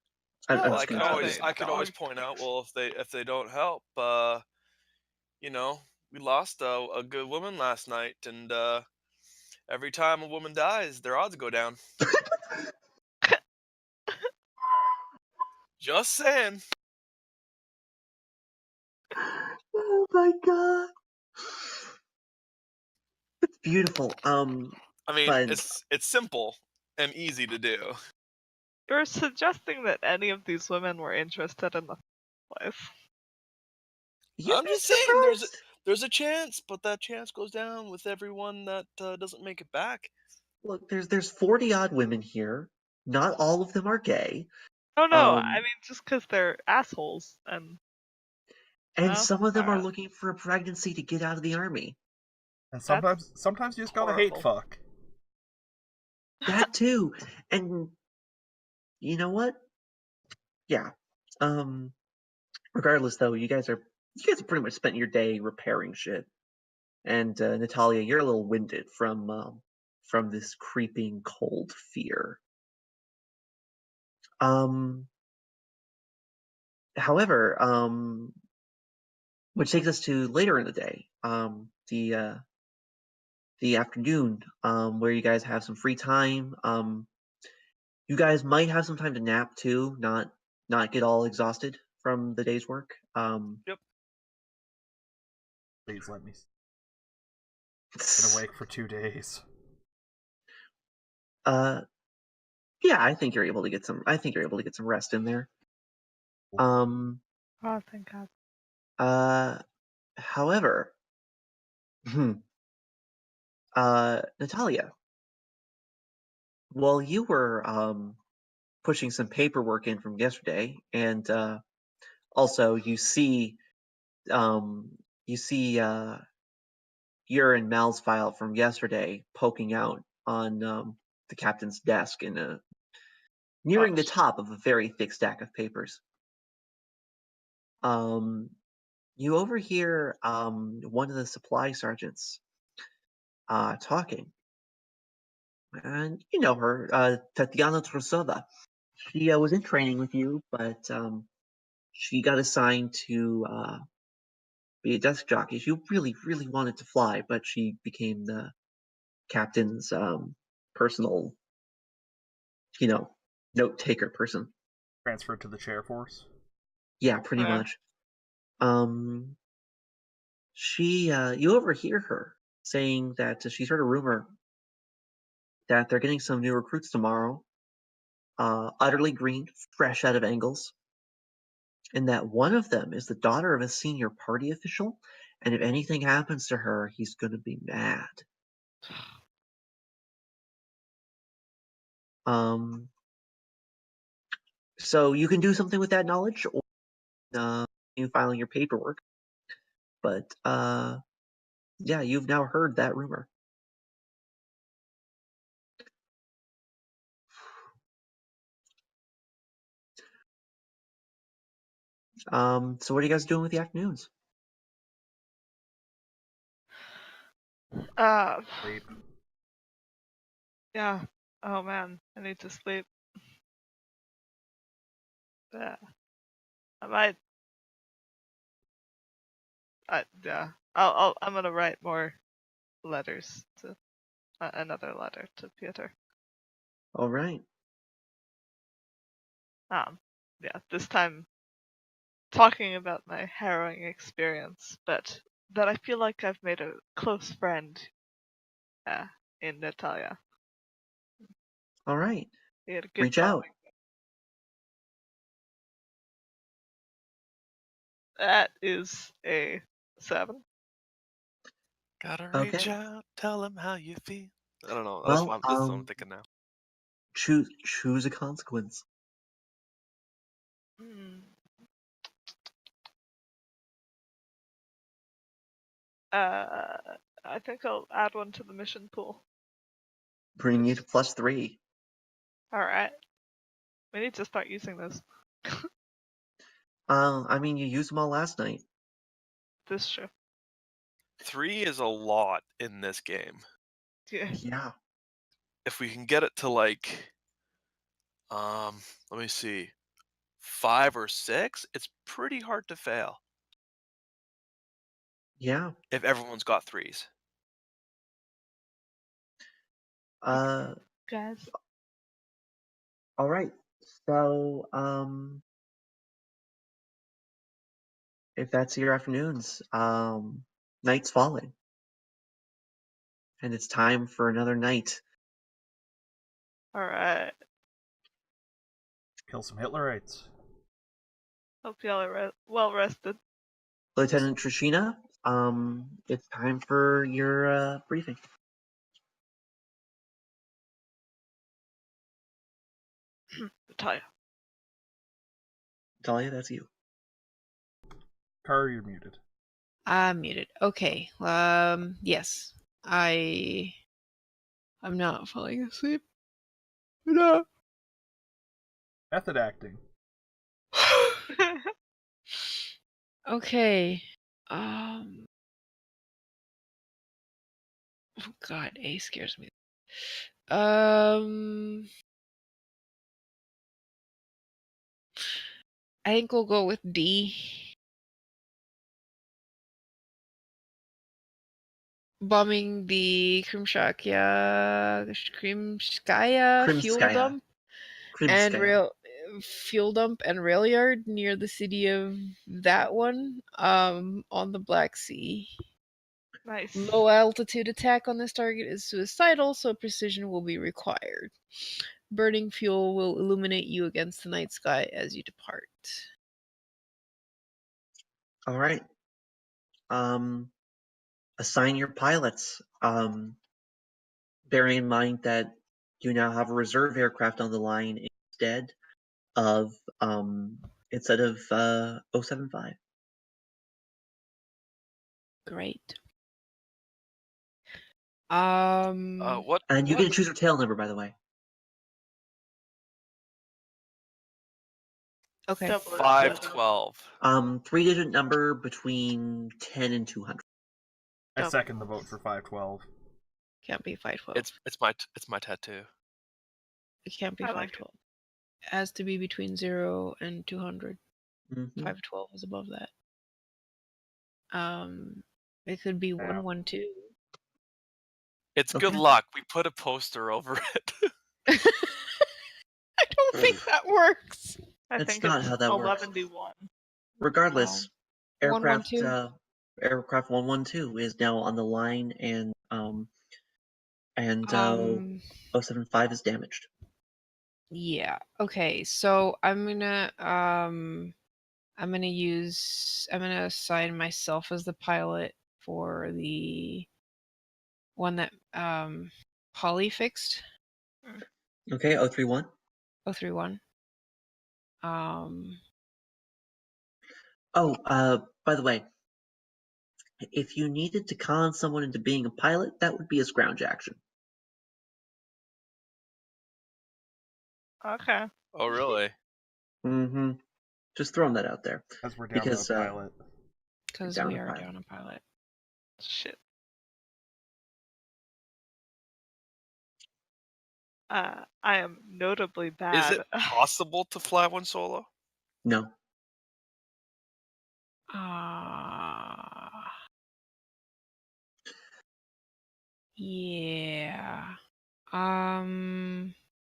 I'm Well, just I going could to tell always you. I could always point out, well, if they don't help, you know, we lost a good woman last night, and every time a woman dies, their odds go down. Just saying. Oh my god, it's beautiful. I mean, But it's simple and easy to do. You're suggesting that any of these women were interested in the place. you'd I'm be just saying, surprised. there's a chance, but that chance goes down with everyone that doesn't make it back. Look, there's 40 odd women here. Not all of them are gay. Oh no, I Um, mean just because they're assholes and and well, some of them are alright. looking for a pregnancy to get out of the army. And That's sometimes you just gotta hate horrible. fuck. That too. And you know what? Yeah. Um, regardless though, you guys have pretty much spent your day repairing shit. And Natalia, you're a little winded from this creeping cold fear. Um, however, which takes us to later in the day, the afternoon, where you guys have some free time. You guys might have some time to nap too, not get all exhausted from the day's work. Yep. Please let me been awake for 2 days. uh, yeah, I think you're able to get some. I think you're able to get some rest in there. Um, Oh thank God. however, Natalia, while you were pushing some paperwork in from yesterday, and also um you see your and Mal's file from yesterday poking out on the captain's desk in nearing the top of a very thick stack of papers. Um, you overhear one of the supply sergeants talking, and you know her, Tatiana Trusova. She was in training with you, but she got assigned to be a desk jockey. She really, really wanted to fly, but she became the captain's personal, you know, note taker person. Transferred to the chair force. Yeah, pretty Yeah. much. Um, you overhear her saying that she's heard a rumor that they're getting some new recruits tomorrow, utterly green, fresh out of Engels, and that one of them is the daughter of a senior party official, and if anything happens to her, he's gonna be mad. Um, so you can do something with that knowledge, or you filing your paperwork. But yeah, you've now heard that rumor. So what are you guys doing with the afternoons? Sleep. Yeah. Oh man, I need to sleep. Yeah. I might. Yeah. I'm gonna write more letters to another letter to Peter. All right. Yeah. This time talking about my harrowing experience, but that I feel like I've made a close friend in Natalia. All right. We had a good Reach out. bonding. That is a 7. Gotta reach Okay. out, tell them how you feel. I don't know. Well, That's what I'm thinking now. choose a consequence. Hmm. I think I'll add one to the mission pool. Bring you to +3. Alright. We need to start using this. I mean, you used them all last night. This true. 3 is a lot in this game. Yeah. Yeah. If we can get it to like, let me see, 5 or 6, it's pretty hard to fail Yeah. if everyone's got 3s. Guys. All right. So, if that's your afternoons, night's falling, and it's time for another night. Alright. Kill some Hitlerites. Hope y'all are well rested. Lieutenant Trishina, it's time for your briefing. Natalia. Talia, that's you. Kara, you're muted. I'm muted. Okay. Yes. I'm not falling asleep. No. Method acting. Okay. Oh God, A scares me. I think we'll go with D. Bombing the Krimskaya fuel Krimskaya. dump and fuel dump and rail yard near the city of that one, on the Black Sea. Nice. Low altitude attack on this target is suicidal, so precision will be required. Burning fuel will illuminate you against the night sky as you depart. All right. Assign your pilots. Bearing in mind that you now have a reserve aircraft on the line of 075. Great. What? And you get to choose your tail number, by the way. Okay. Double it. 512. 3-digit number between 10 and 200. I second the vote for 512. Can't be 512. It's my tattoo. It can't be I like 512. It has to be between 0 and 200. Mhm. 512 is above that. It could be 112. It's Okay. good luck. We put a poster over it. I don't think that works. I That's think not it's how that works. 11D1. Regardless, aircraft 112. aircraft 112 is now on the line, and 075 is damaged. Yeah. Okay. So I'm gonna assign myself as the pilot for the one that Polly fixed. Okay, 031. 031. By the way, if you needed to con someone into being a pilot, that would be a scrounge action. Okay. Oh, really? Mm-hmm. Just throwing that out there. Because we're down Because, to a pilot. Because down we a are pilot. down a pilot. Shit. I am notably bad. Is it possible to fly one solo? No. Yeah.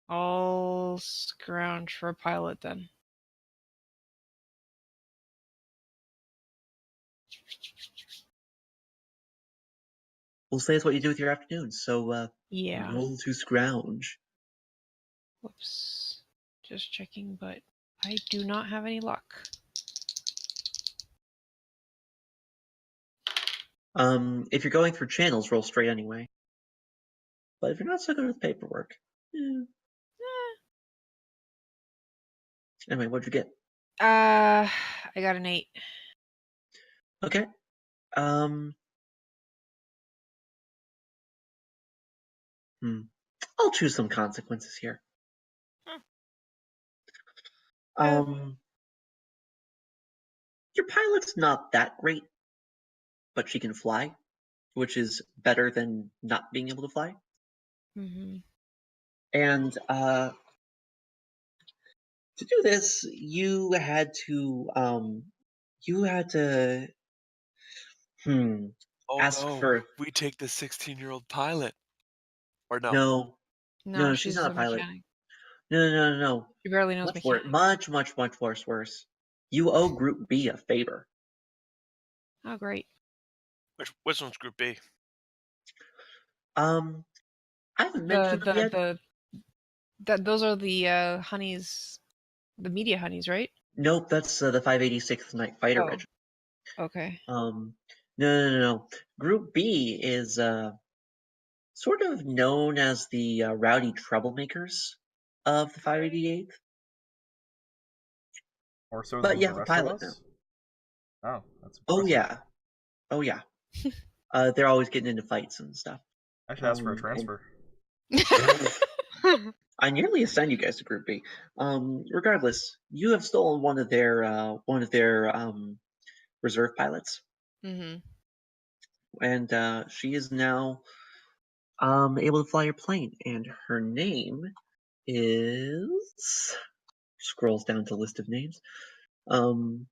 I'll scrounge for a pilot then. We'll say it's what you do with your afternoons, so Yeah. roll to scrounge. Whoops. Just checking, but I do not have any luck. If you're going through channels, roll straight anyway. But if you're not so good with paperwork, Anyway, what'd you get? I got an 8. Okay. I'll choose some consequences here. Um, your pilot's not that great, but she can fly, which is better than not being able to fly. Hmm. And to do this, you had to Oh ask no, for we take the 16-year-old pilot. Or no. no, No, no, she's she's not a a pilot. mechanic. No. She barely knows Much worse, mechanics. much worse. You owe Group B a favor. Oh, great. Which one's Group B? I haven't The mentioned them yet. those are the honeys, the media honeys, right? Nope, that's the 586th Night Fighter Oh, Regiment. okay. No. Group B is sort of known as the rowdy troublemakers of the 588th. More so But than you the have a rest of pilot now. us? Oh, that's Oh impressive. yeah. They're always getting into fights and stuff. I should ask for a And transfer. I nearly assigned you guys to Group B. Regardless, you have stolen one of their reserve pilots, Hmm. and she is now able to fly your plane. And her name is scrolls down to list of names. And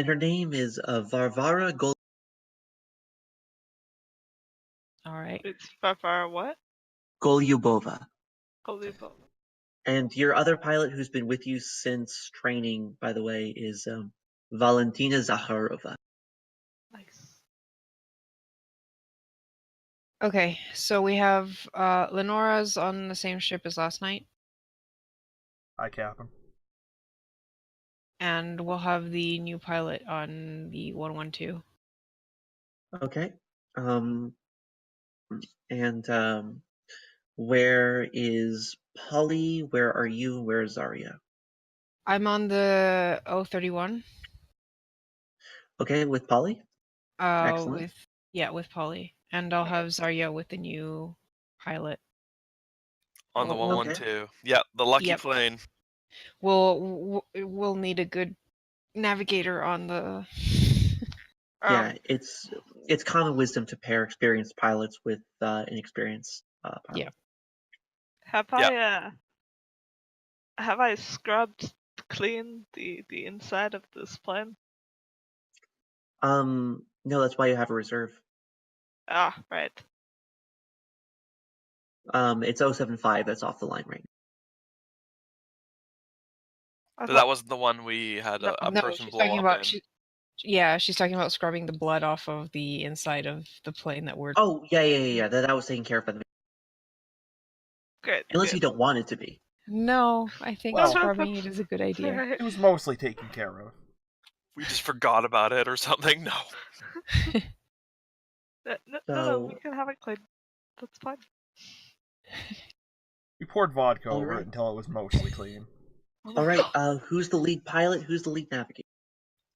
her name is Varvara All right. It's Barbara what? Golyubova. Kolibo. And your other pilot who's been with you since training, by the way, is Valentina Zakharova. Nice. Okay, so we have Lenora's on the same ship as last night, Hi, Captain. and we'll have the new pilot on the 112. Okay. And where is Polly? Where are you? Where is Zarya? I'm on the 031. Okay, with Polly? Excellent. with Polly, and I'll have Zarya with the new pilot. On the We'll- 112. Yeah, the lucky Yep. plane. We'll need a good navigator on the. Yeah, it's common wisdom to pair experienced pilots with inexperienced pilots. Yeah. Have I scrubbed clean the inside of this plane? No, that's why you have a reserve. Ah, right. It's 075 that's off the line right I But thought that wasn't the one we had No. a No, person she's blow talking up about in. she's talking about scrubbing the blood off of the inside of the plane that we're. now. Oh, yeah. That was taken care of by the great. unless good. you don't want it to be. No, I think Well- scrubbing it is a good idea. Right. It was mostly taken care of. We just forgot about it or something. No. No, we So- can have it clean. That's fine. We poured vodka All over right. it until it was mostly clean. All right, who's the lead pilot? Who's the lead navigator?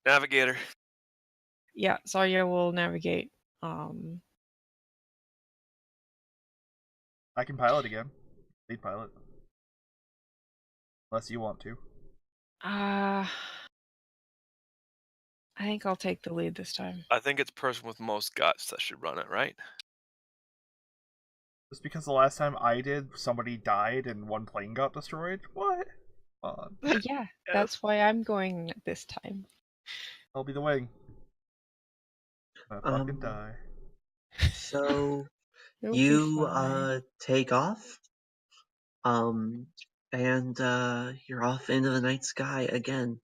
Navigator. Yeah, Zarya will navigate. I can pilot again. Lead pilot. Unless you want to. I think I'll take the lead this time. I think it's person with most guts that should run it, right? Just because the last time I did, somebody died and one plane got destroyed? What? Come on. Yeah, that's why I'm going this time. I'll be the wing. I fucking die. So It'll be you fine. take off, and you're off into the night sky again.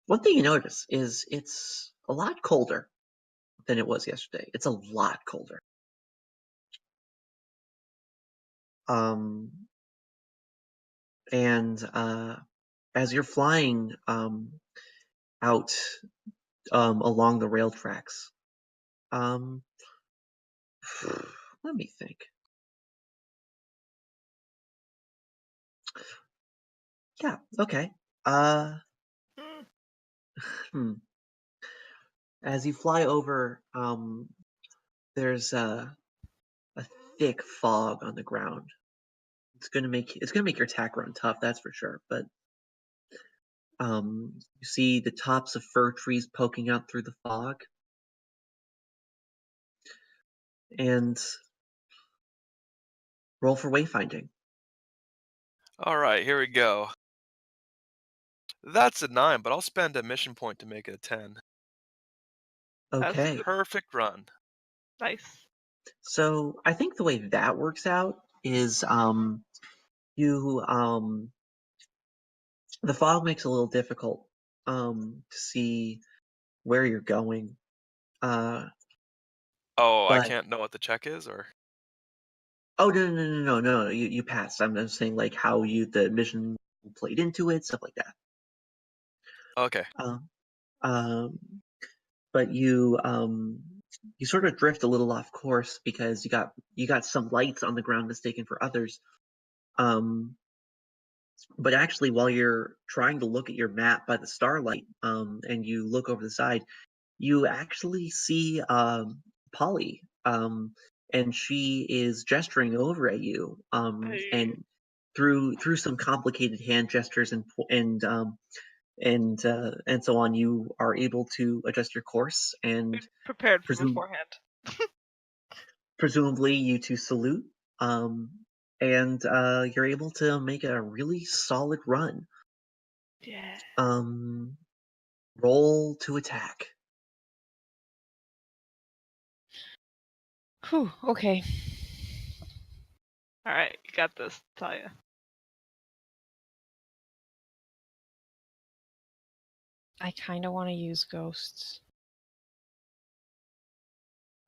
One thing you notice is it's a lot colder than it was yesterday. It's a lot colder. And as you're flying out along the rail tracks, let me think. Yeah, okay. As you fly over, there's a thick fog on the ground. it's gonna make your attack run tough, that's for sure. But you see the tops of fir trees poking out through the fog, and roll for wayfinding. All right, here we go. That's a 9, but I'll spend a mission point to make it a 10. That's Okay, good. Perfect run. Nice. so I think the way that works out is you the fog makes it a little difficult to see where you're going. Oh, I But can't know what the check is, or? oh no, you passed. I'm saying like how the mission played into it, stuff like that. Okay. Um, but you sort of drift a little off course because you got some lights on the ground mistaken for others. But actually, while you're trying to look at your map by the starlight, and you look over the side, you actually see Polly, and she is gesturing over at you, Hey. and through some complicated hand gestures and so on, you are able to adjust your course, and Prepared for presume beforehand. presumably you two salute, and you're able to make a really solid run. Yeah. Roll to attack. Whew, okay. All right, you got this, Talia. I kind of want to use ghosts.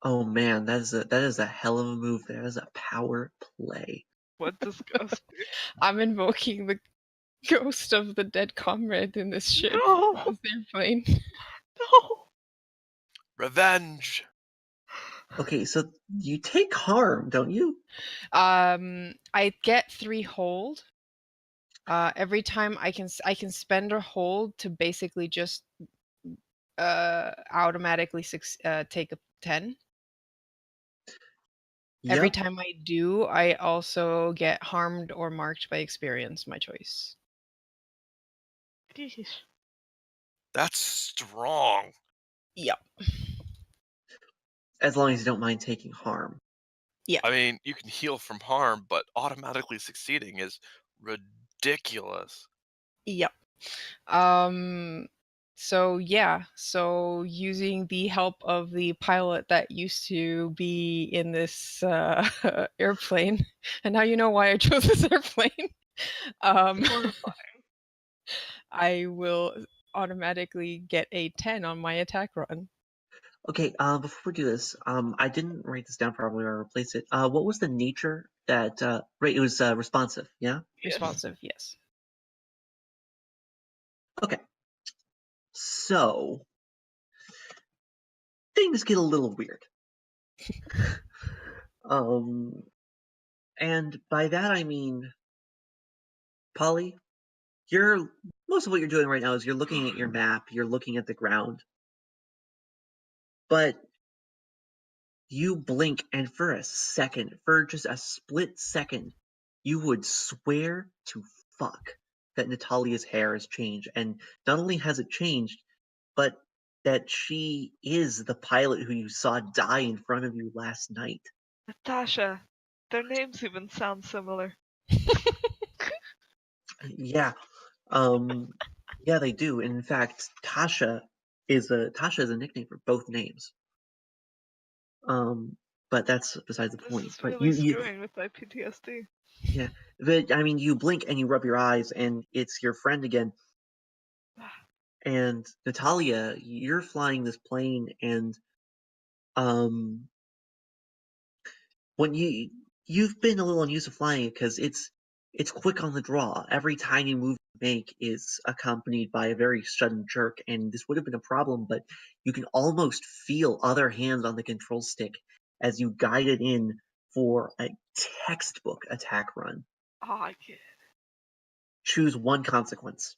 Oh man, that is a hell of a move. That is a power play. What does ghost do? I'm invoking the ghost of the dead comrade in this ship. No, This airplane. no. Revenge! Okay, so you take harm, don't you? I get 3 hold. Every time I can spend a hold to basically just automatically take a 10. Every Yep. time I do, I also get harmed or marked by experience, my choice. Yeesh. That's strong. Yep. As long as you don't mind taking harm. I mean, you can heal from harm, but automatically succeeding is ridiculous. Yep. So yeah, so using the help of the pilot that used to be in this airplane, and now you know why I chose this airplane. Horrifying. I will automatically get a 10 on my attack run. Okay, before we do this, I didn't write this down properly or replace it. What was the nature that right, it was responsive, yeah? Yes. Responsive, yes. Okay. So things get a little weird. And by that I mean, Polly, most of what you're doing right now is you're looking at your map, you're looking at the ground. But you blink, and for a second, for just a split second, you would swear to fuck that Natalia's hair has changed. And not only has it changed, but that she is the pilot who you saw die in front of you last night. Natasha. Their names even sound similar. Yeah. Yeah, they do. And in fact, Tasha is a nickname for both names. But that's besides the This point. is But really screwing with my PTSD. yeah, but I mean, you blink and you rub your eyes, and it's your friend again. And Natalia, you're flying this plane, and um, when you've been a little unused to flying it because it's quick on the draw. Every tiny move you make is accompanied by a very sudden jerk, and this would have been a problem, but you can almost feel other hands on the control stick as you guide it in for a textbook attack run. Oh, I get it. Choose one consequence.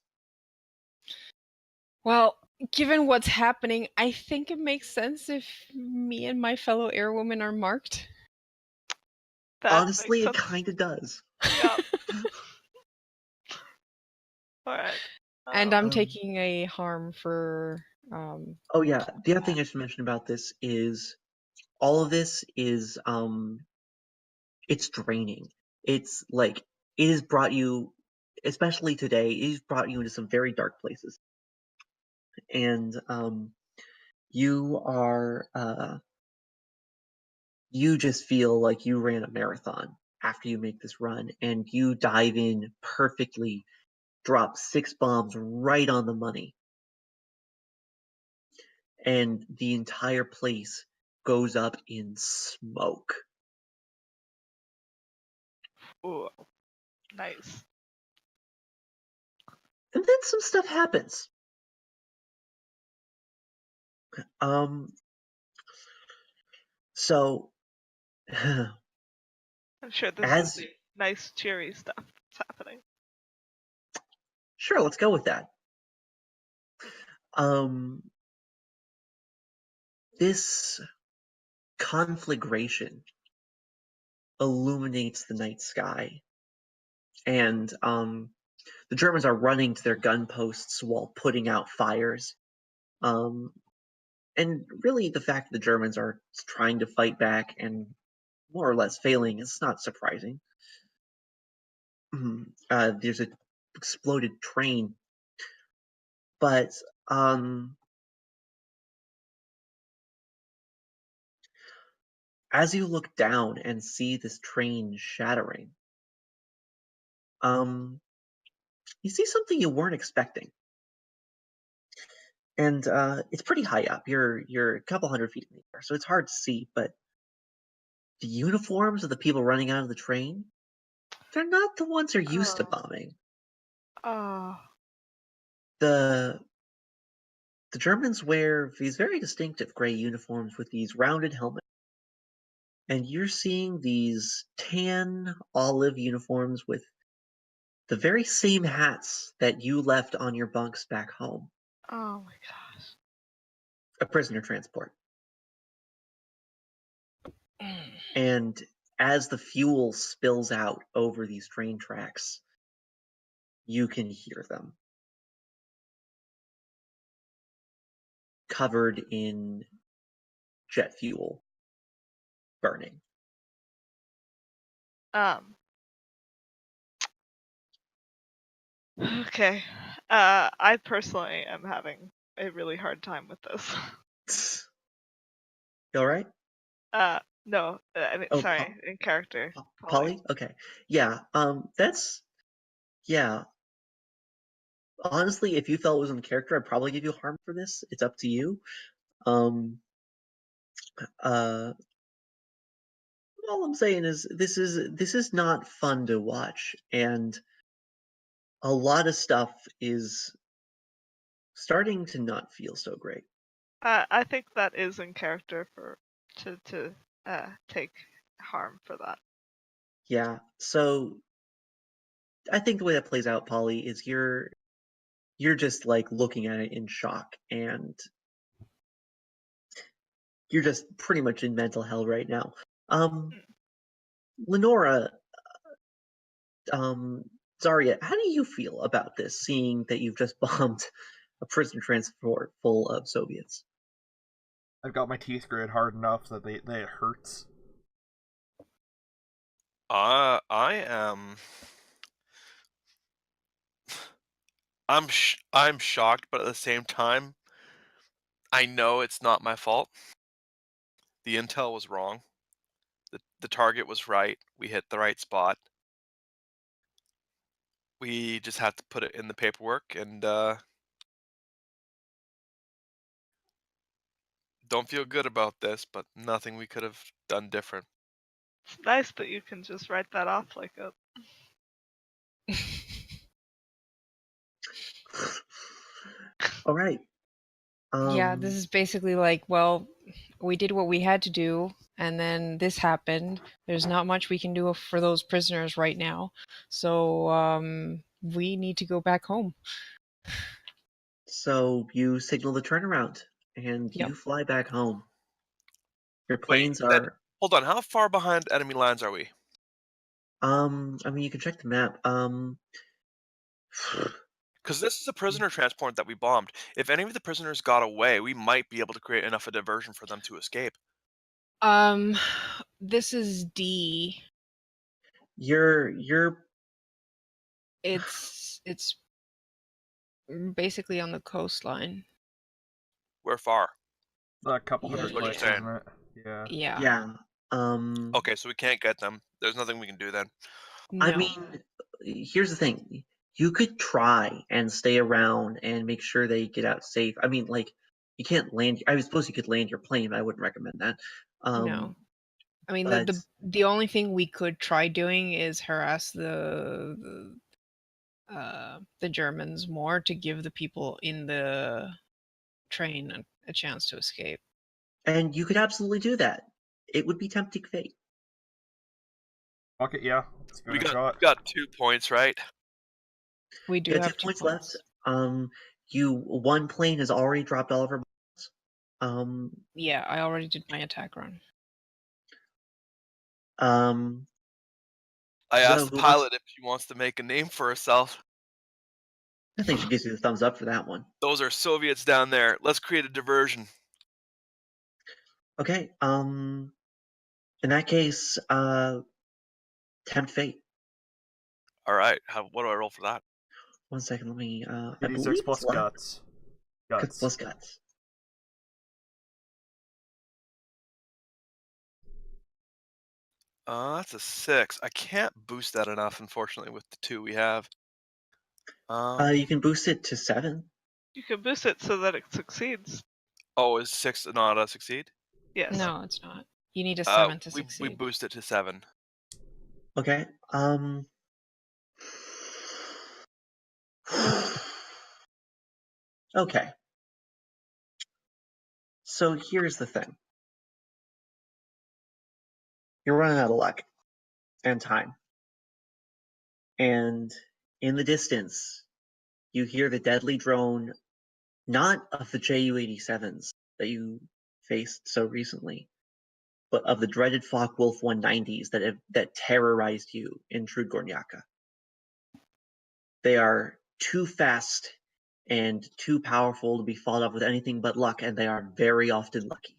Well, given what's happening, I think it makes sense if me and my fellow airwoman are marked. That Honestly, makes it sense. kind of does. Yep. Alright. And I'm Um, taking a harm for Oh yeah, the other thing I should mention about this is all of this is it's draining. It's like it has brought you, especially today, it has brought you into some very dark places. And you are you just feel like you ran a marathon after you make this run, and you dive in perfectly, drop 6 bombs right on the money, and the entire place goes up in smoke. Ooh, nice. And then some stuff happens. Um, so I'm sure this as is nice, cheery stuff that's happening. sure, let's go with that. Um, this conflagration illuminates the night sky, and the Germans are running to their gun posts while putting out fires. Um, and really, the fact that the Germans are trying to fight back and more or less failing is not surprising. There's an exploded train, but as you look down and see this train shattering, you see something you weren't expecting. And it's pretty high up. You're a couple 100 feet in the air, so it's hard to see. But the uniforms of the people running out of the train, they're not the ones you're used to Oh. bombing. Oh. The the Germans wear these very distinctive gray uniforms with these rounded helmets, and you're seeing these tan olive uniforms with the very same hats that you left on your bunks back home. Oh my gosh. A prisoner transport. And as the fuel spills out over these train tracks, you can hear them. Covered in jet fuel burning. Okay. I personally am having a really hard time with this. You all right? No, I mean, Oh, sorry, in character, Polly. Polly? Okay. Yeah, that's, yeah. Honestly, if you felt it was in character, I'd probably give you harm for this. It's up to you. Um, all I'm saying is this is not fun to watch, and a lot of stuff is starting to not feel so great. I think that is in character for to take harm for that. Yeah, so I think the way that plays out, Polly, is you're just like looking at it in shock, and you're just pretty much in mental hell right now. Lenora, Zarya, how do you feel about this, seeing that you've just bombed a prisoner transport full of Soviets? I've got my teeth gritted hard enough that it hurts. I am. I'm shocked, but at the same time, I know it's not my fault. The intel was wrong. The target was right. We hit the right spot. We just had to put it in the paperwork, and don't feel good about this, but nothing we could have done different. It's nice that you can just write that off like a. All right. Yeah, this is basically like, well, we did what we had to do, and then this happened. There's not much we can do for those prisoners right now, so we need to go back home. So you signal the turnaround, and Yep. you fly back home. Your Wait, planes are hold on. How far behind enemy lines are we? I mean, you can check the map. Because this is a prisoner transport that we bombed. If any of the prisoners got away, we might be able to create enough of a diversion for them to escape. This is D. You're It's basically on the coastline. We're far. A couple Yeah, hundred what you're clicks, saying. isn't it? Yeah. Yeah. yeah. Okay, so we can't get them. There's nothing we can do then. I No. mean, here's the thing. You could try and stay around and make sure they get out safe. I mean, like, you can't land. I suppose you could land your plane, but I wouldn't recommend that. No. I mean, but the only thing we could try doing is harass the Germans more to give the people in the train a chance to escape. and you could absolutely do that. It would be tempting fate. Okay, yeah. Let's give We it a shot. got 2 points, right? We do You have got 2 2 points points. left. One plane has already dropped all of our bombs. Yeah, I already did my attack run. I So asked the who wants? pilot if she wants to make a name for herself. I think she gives you the thumbs up for that one. Those are Soviets down there. Let's create a diversion. Okay. In that case, tempt fate. All right. What do I roll for that? 1 second. Let me. I 86 believe plus it's luck. guts. Guts. Plus guts. That's a 6. I can't boost that enough, unfortunately, with the 2 we have. You can boost it to 7. You can boost it so that it succeeds. Oh, is 6 not a succeed? Yes. No, it's not. You need a 7 to succeed. We boost it to 7. Okay. Okay. So here's the thing. You're running out of luck and time. And in the distance, you hear the deadly drone, not of the Ju-87s that you faced so recently, but of the dreaded Focke-Wulf 190s that terrorized you in Trudgornyaka. They are too fast and too powerful to be fought off with anything but luck, and they are very often lucky.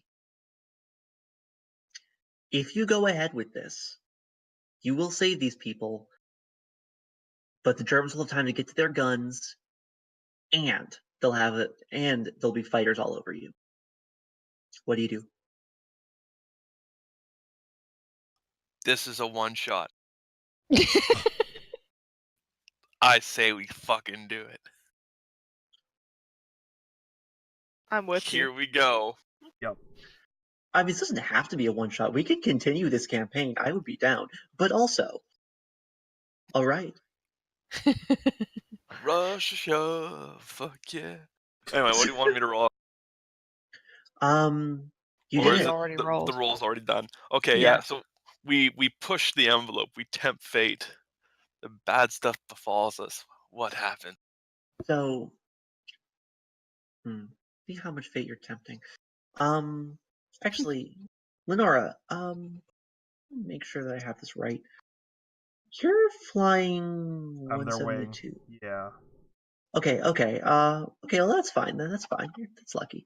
If you go ahead with this, you will save these people, but the Germans will have time to get to their guns, and they'll be fighters all over you. What do you do? This is a one-shot. I say we fucking do it. I'm with Here you. we go. Yep. I mean, this doesn't have to be a one-shot. We could continue this campaign. I would be down. But also, all right. Russia, fuck yeah. Anyway, what do you want me to roll? You Or did is it. it already the rolled. roll's already done? Okay, Yeah. yeah. So we push the envelope. We tempt fate. The bad stuff befalls us. What happened? So, see how much fate you're tempting. Actually, Lenora, make sure that I have this right. You're flying I'm their wing. 172. Yeah. Okay. Okay, well, that's fine then. That's fine. That's lucky.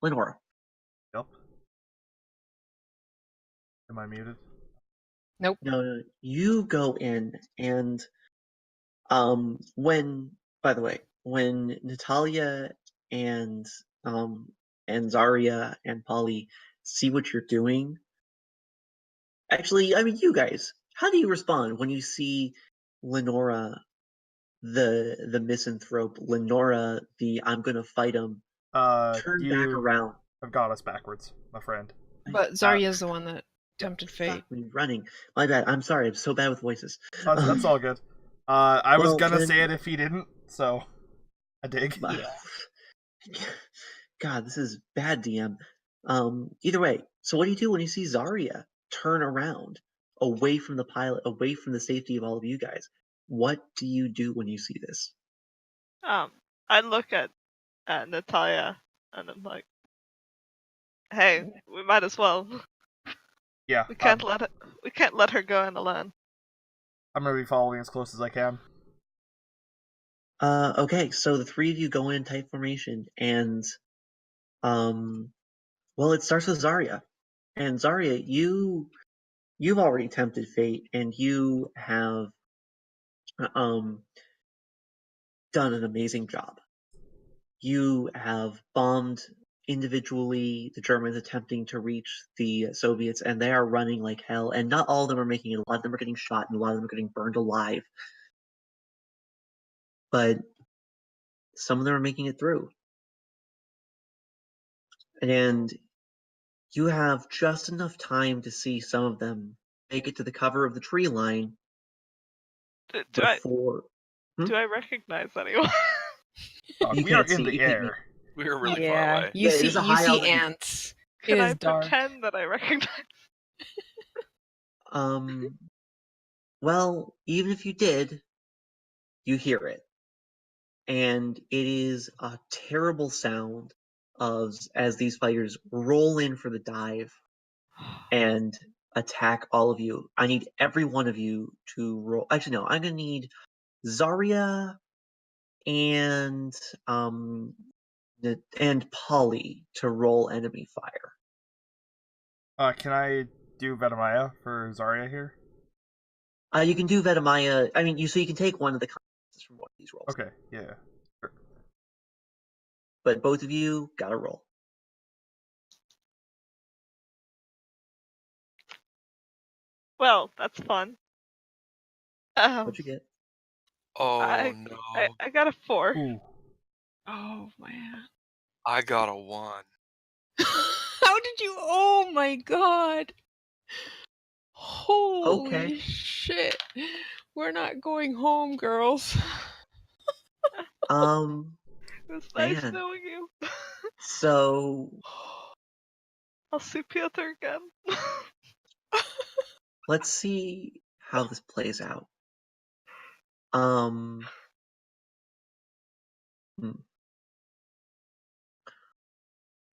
Lenora. Yep. Am I muted? Nope. No, you go in and by the way, when Natalia and Zarya and Polly see what you're doing, actually, I mean, you guys, how do you respond when you see Lenora, the misanthrope, Lenora, the I'm gonna fight him, turn back You around? have got us backwards, my friend. But Zarya's the one that tempted fate. Fuck me, running. My bad. I'm sorry. I'm so bad with voices. That's all good. I was Well, gonna then- say it if he didn't, so I dig. Yeah. God, this is bad, DM. Either way, so what do you do when you see Zarya turn around, away from the pilot, away from the safety of all of you guys? What do you do when you see this? I look at Natalia and I'm like, hey, we might as well. Yeah, We can't let her go in alone. I'm gonna be following as close as I can. Okay, so the three of you go in tight formation, and well, it starts with Zarya, and Zarya, you've already tempted fate, and you have um done an amazing job. You have bombed individually the Germans attempting to reach the Soviets, and they are running like hell. And not all of them are making it. A lot of them are getting shot, and a lot of them are getting burned alive. But some of them are making it through. And you have just enough time to see some of them make it to the cover of the tree line before. Do I recognize anyone? Dog, You we are can't in see. the air. We were really far Yeah, away. you Yeah, it is a see high altitude. ants. It Can I is dark. pretend that I recognize? Well, even if you did, you hear it. And it is a terrible sound as these fighters roll in for the dive and attack all of you. I need every one of you to roll. Actually, no, I'm gonna need Zarya and Polly to roll enemy fire. Can I do Vetemaya for Zarya here? You can do Vetemaya. I mean, so you can take one of the consequences from one of these rolls. Okay, yeah. Sure. But both of you gotta roll. Well, that's fun. What'd you get? Oh no. no. I got a 4. Ooh. Oh man. I got a 1. How did you? Oh my god. Holy Okay. shit. We're not going home, girls. It was nice Man. knowing you. So I'll see Piotr again. let's see how this plays out. Hmm.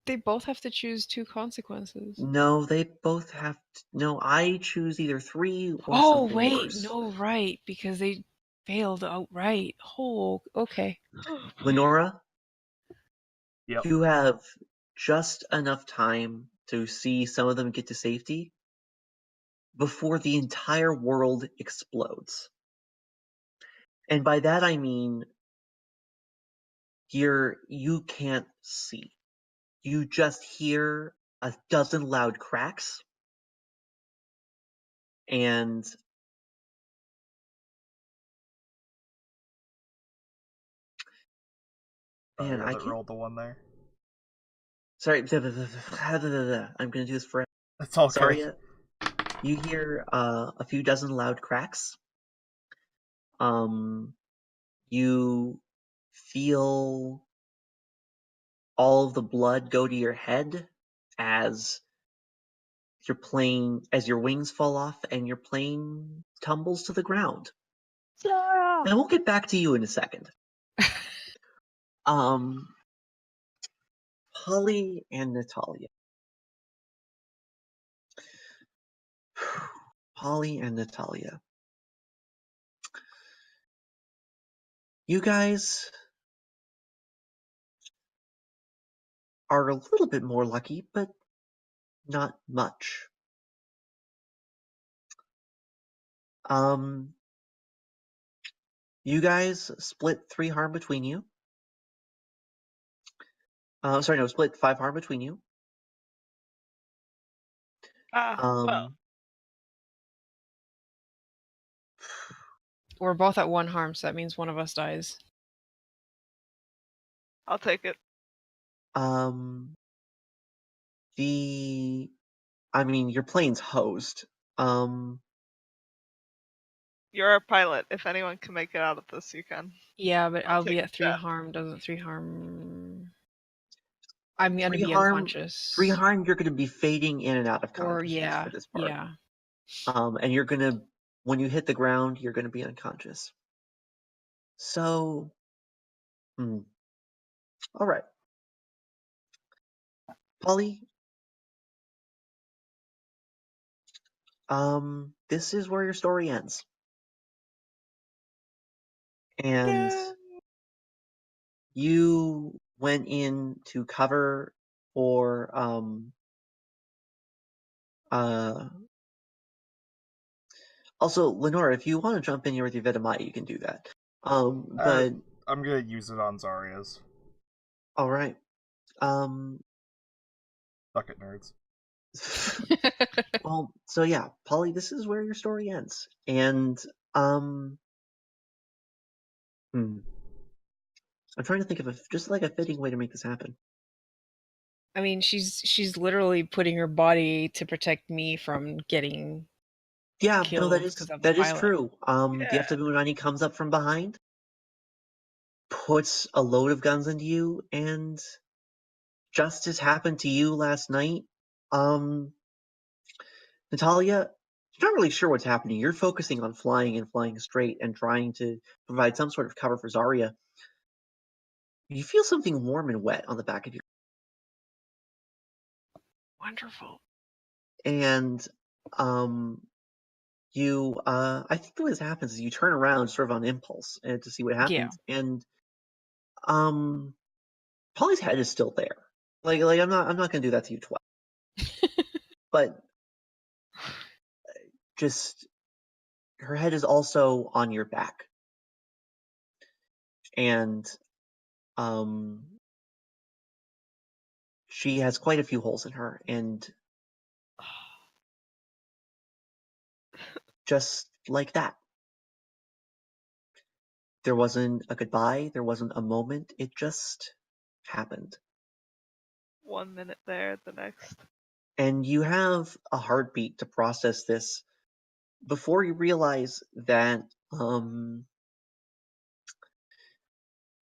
They both have to choose 2 consequences. No, they both have to, no, I choose either 3 or Oh something wait, worse. no, right, because they failed outright. Oh, okay. Lenora, Yep. you have just enough time to see some of them get to safety before the entire world explodes. And by that I mean you can't see. You just hear a dozen loud cracks, and man, Sorry I that can't. rolled the 1 there. Sorry, I'm gonna do this forever. It's all Sorry, good. you hear a few dozen loud cracks. You feel all of the blood go to your head as as your wings fall off and your plane tumbles to the ground. Sarah! And we'll get back to you in a second. Polly and Natalia. Polly and Natalia. You guys are a little bit more lucky, but not much. You guys split 3 harm between you. Sorry, no, split 5 harm between you. Well, We're both at 1 harm, so that means one of us dies. I'll take it. Your plane's hosed. You're a pilot. If anyone can make it out of this, you can. Yeah, but I'll be take at 3 that. harm. Doesn't 3 harm... I'm gonna 3 be harm, unconscious. 3 harm, you're gonna be fading in and out of Or, consciousness for this part. yeah. And you're gonna, when you hit the ground, you're gonna be unconscious. So, alright. Polly, this is where your story ends. And you went in to cover for also Lenora, if you want to jump in here with your Vegemite, you can do that. But I'm gonna use it on Zarya's. all right. Fuck it, nerds. Well, so yeah, Polly, this is where your story ends. And I'm trying to think of just like a fitting way to make this happen. I mean, she's literally putting her body to protect me from getting Yeah, no, killed that because is I'm a that is pilot. true. The Yeah. FW90 comes up from behind, puts a load of guns into you, and just as happened to you last night, Natalia, you're not really sure what's happening. You're focusing on flying and flying straight and trying to provide some sort of cover for Zarya. You feel something warm and wet on the back of your Wonderful. and you I think what happens is you turn around sort of on impulse to see what happens, and Polly's head is still there. Like I'm not gonna do that to you twice. But just her head is also on your back. And she has quite a few holes in her, and just like that. There wasn't a goodbye, there wasn't a moment, it just happened. 1 minute there, the next. And you have a heartbeat to process this before you realize that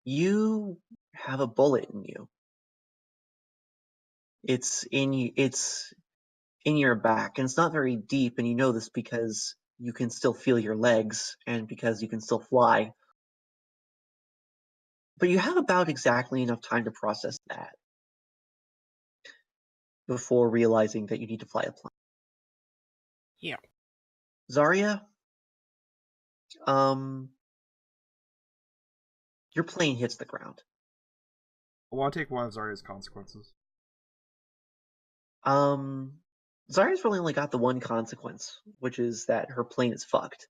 you have a bullet in you. It's in your back, and it's not very deep, and you know this because you can still feel your legs and because you can still fly. But you have about exactly enough time to process that before realizing that you need to fly a plane. Yeah. Zarya, your plane hits the ground. I want to take one of Zarya's consequences. Zarya's really only got the one consequence, which is that her plane is fucked.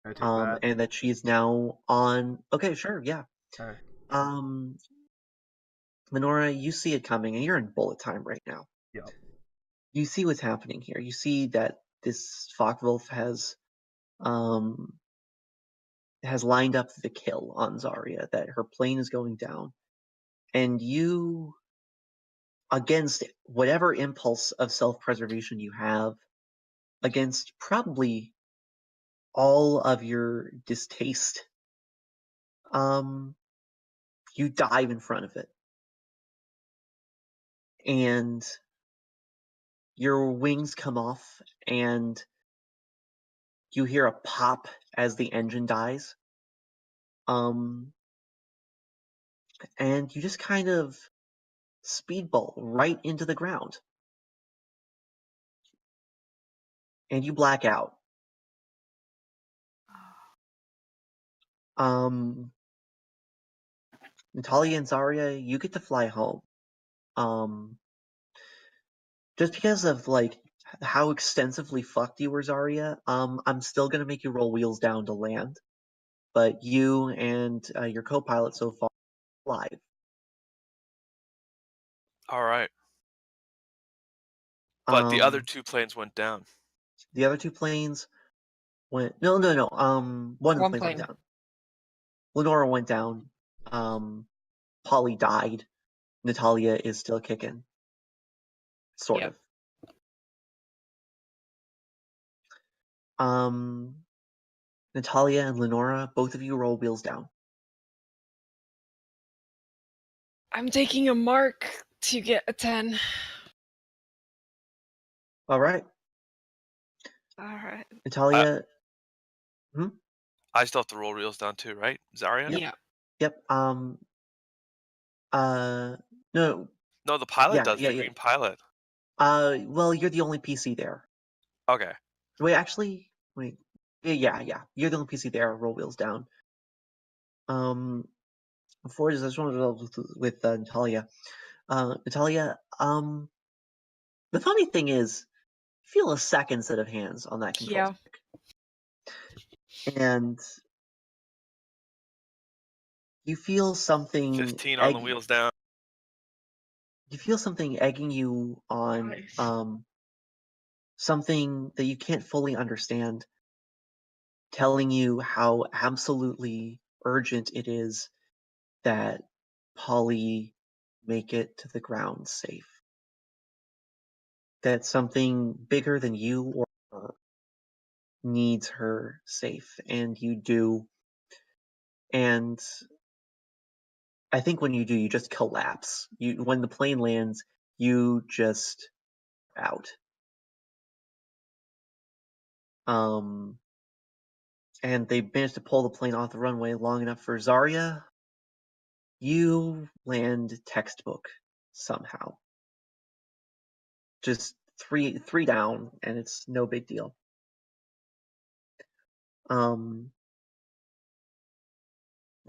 Can I take that? And that she is now on. Okay, sure, yeah. Okay. Lenora, you see it coming, and you're in bullet time right now. Yep. You see what's happening here. You see that this Focke-Wulf has lined up the kill on Zarya, that her plane is going down, and you, against whatever impulse of self-preservation you have, against probably all of your distaste, you dive in front of it. And your wings come off, and you hear a pop as the engine dies. And you just kind of speedball right into the ground. And you black out. Natalia and Zarya, you get to fly home. Just because of like how extensively fucked you were, Zarya, I'm still gonna make you roll wheels down to land. But you and your co-pilot so far are alive. All right. But the other two planes went down. The other two planes went no. One of the planes went down. Lenora went down. Polly died. Natalia is still kicking. Sort of. Natalia and Lenora, both of you roll wheels down. I'm taking a mark to get a 10. All right. All right. Natalia. I still have to roll wheels down too, right? Zarya? Yeah. Yep. No. No, the pilot Yeah, does. yeah, The yeah. green pilot. Well, you're the only PC there. Okay. Wait, actually, wait. Yeah. You're the only PC there. Roll wheels down. Before this, I just wanted to with Natalia. Natalia, the funny thing is, feel a second set of hands on that control Yeah. stick, and you feel something 15 on the wheels down. You feel something egging you on, Nice. something that you can't fully understand, telling you how absolutely urgent it is that Polly make it to the ground safe. That something bigger than you or her needs her safe, and you do. And I think when you do, you just collapse. When the plane lands, you just out. And they managed to pull the plane off the runway long enough for Zarya. You land textbook somehow. Just three down, and it's no big deal.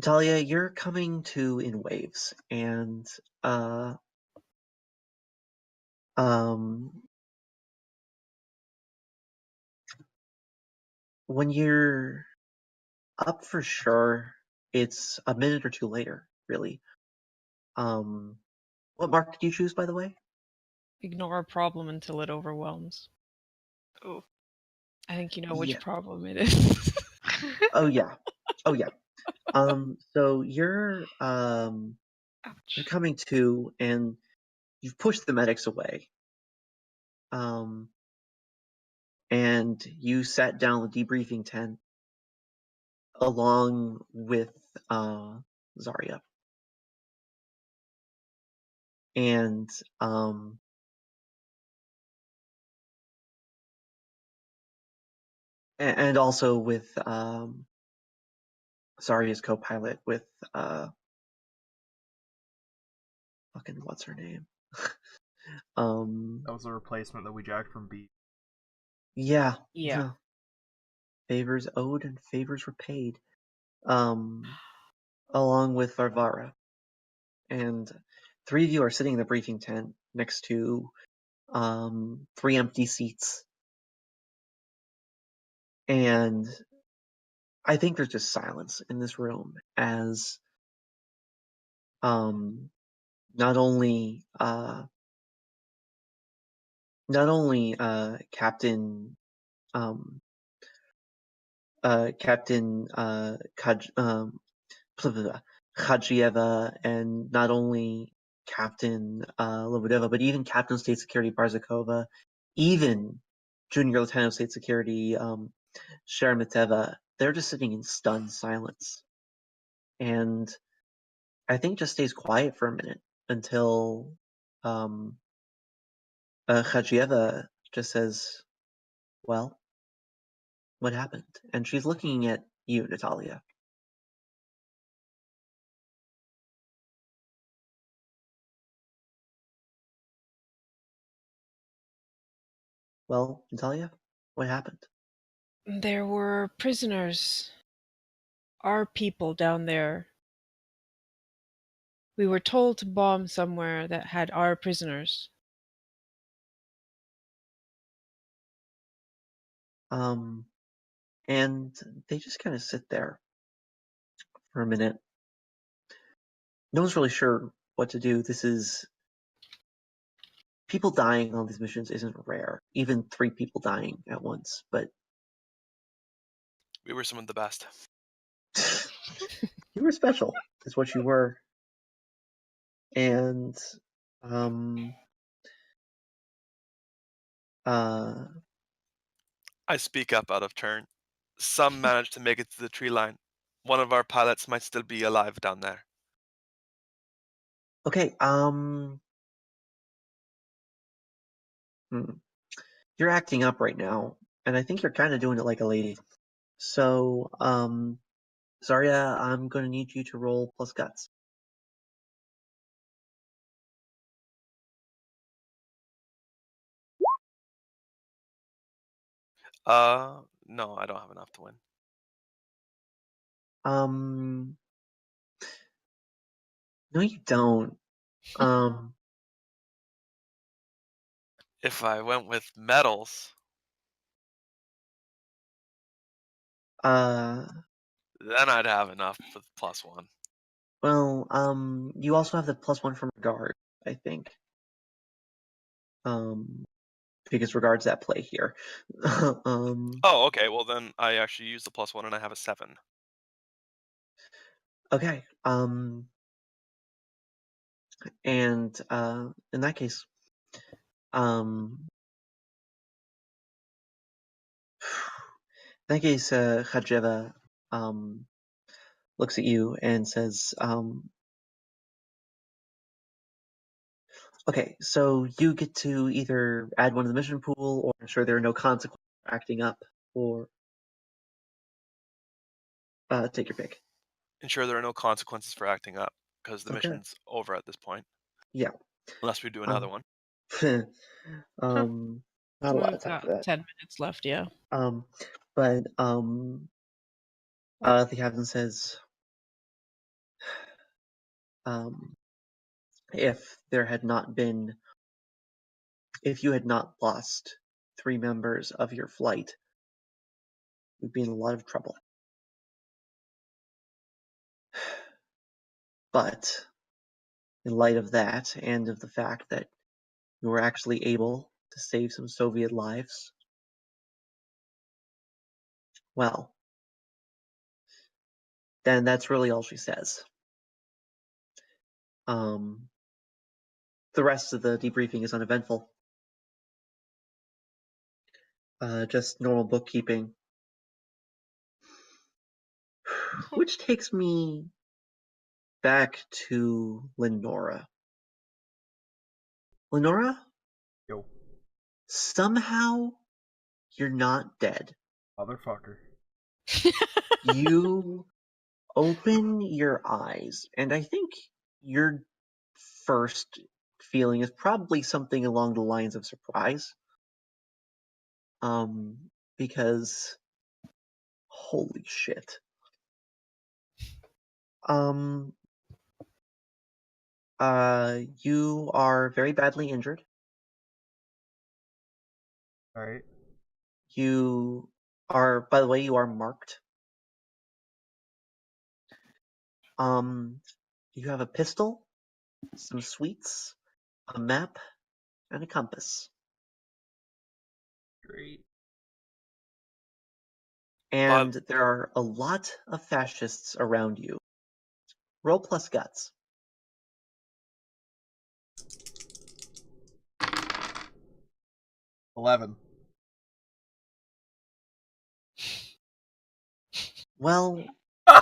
Talia, you're coming to in waves, and when you're up for sure, it's a minute or two later, really. What mark did you choose, by the way? Ignore a problem until it overwhelms. Ooh. I think you know Yeah. which problem it is. Oh yeah. So you're Ouch. coming to, and you've pushed the medics away. And you sat down in the debriefing tent along with Zarya. And and also with Zarya's co-pilot with fucking what's her name? That was a replacement that we jacked from B. Yeah. Yeah. Favors owed and favors repaid. Along with Varvara. And three of you are sitting in the briefing tent next to three empty seats. And I think there's just silence in this room as not only Captain Captain Khajieva, and not only Captain Lobodeva, but even Captain State Security Barzakova, even Junior Lieutenant of State Security Sheremeteva, they're just sitting in stunned silence. And I think just stays quiet for a minute until Khajieva just says, well, what happened? And she's looking at you, Natalia. Well, Natalia, what happened? There were prisoners. Our people down there. We were told to bomb somewhere that had our prisoners. And they just kind of sit there for a minute. No one's really sure what to do. People dying on these missions isn't rare. Even three people dying at once, but We were some of the best. you were special, is what you were. And uh I speak up out of turn. Some managed to make it to the tree line. One of our pilots might still be alive down there. okay, you're acting up right now, and I think you're kind of doing it like a lady. So, Zarya, I'm going to need you to roll plus guts. No, I don't have enough to win. No, you don't. If I went with medals, uh, then I'd have enough for the +1. well, you also have the +1 from regard, I think. Because regards that play here. Oh, okay. Well, then I actually use the +1 and I have a 7. Okay. And in that case, um, Khadjeva looks at you and says, okay, so you get to either add one to the mission pool or ensure there are no consequences for acting up, or take your pick. Ensure there are no consequences for acting up, because the Okay. mission's over at this point. Yeah. Unless we do another one. Not a lot We've of time got for that. 10 minutes left, yeah. But the captain says, if you had not lost 3 members of your flight, we'd be in a lot of trouble. But in light of that, and of the fact that you were actually able to save some Soviet lives, well, then that's really all she says. The rest of the debriefing is uneventful. Just normal bookkeeping. Which takes me back to Lenora. Lenora, Yo, somehow you're not dead. motherfucker. You open your eyes, and I think your first feeling is probably something along the lines of surprise. Because holy shit. You are very badly injured. Alright. You are, by the way, you are marked. You have a pistol, some sweets, a map, and a compass. Great. And there are a lot of fascists around you. Roll plus guts. 11. Well,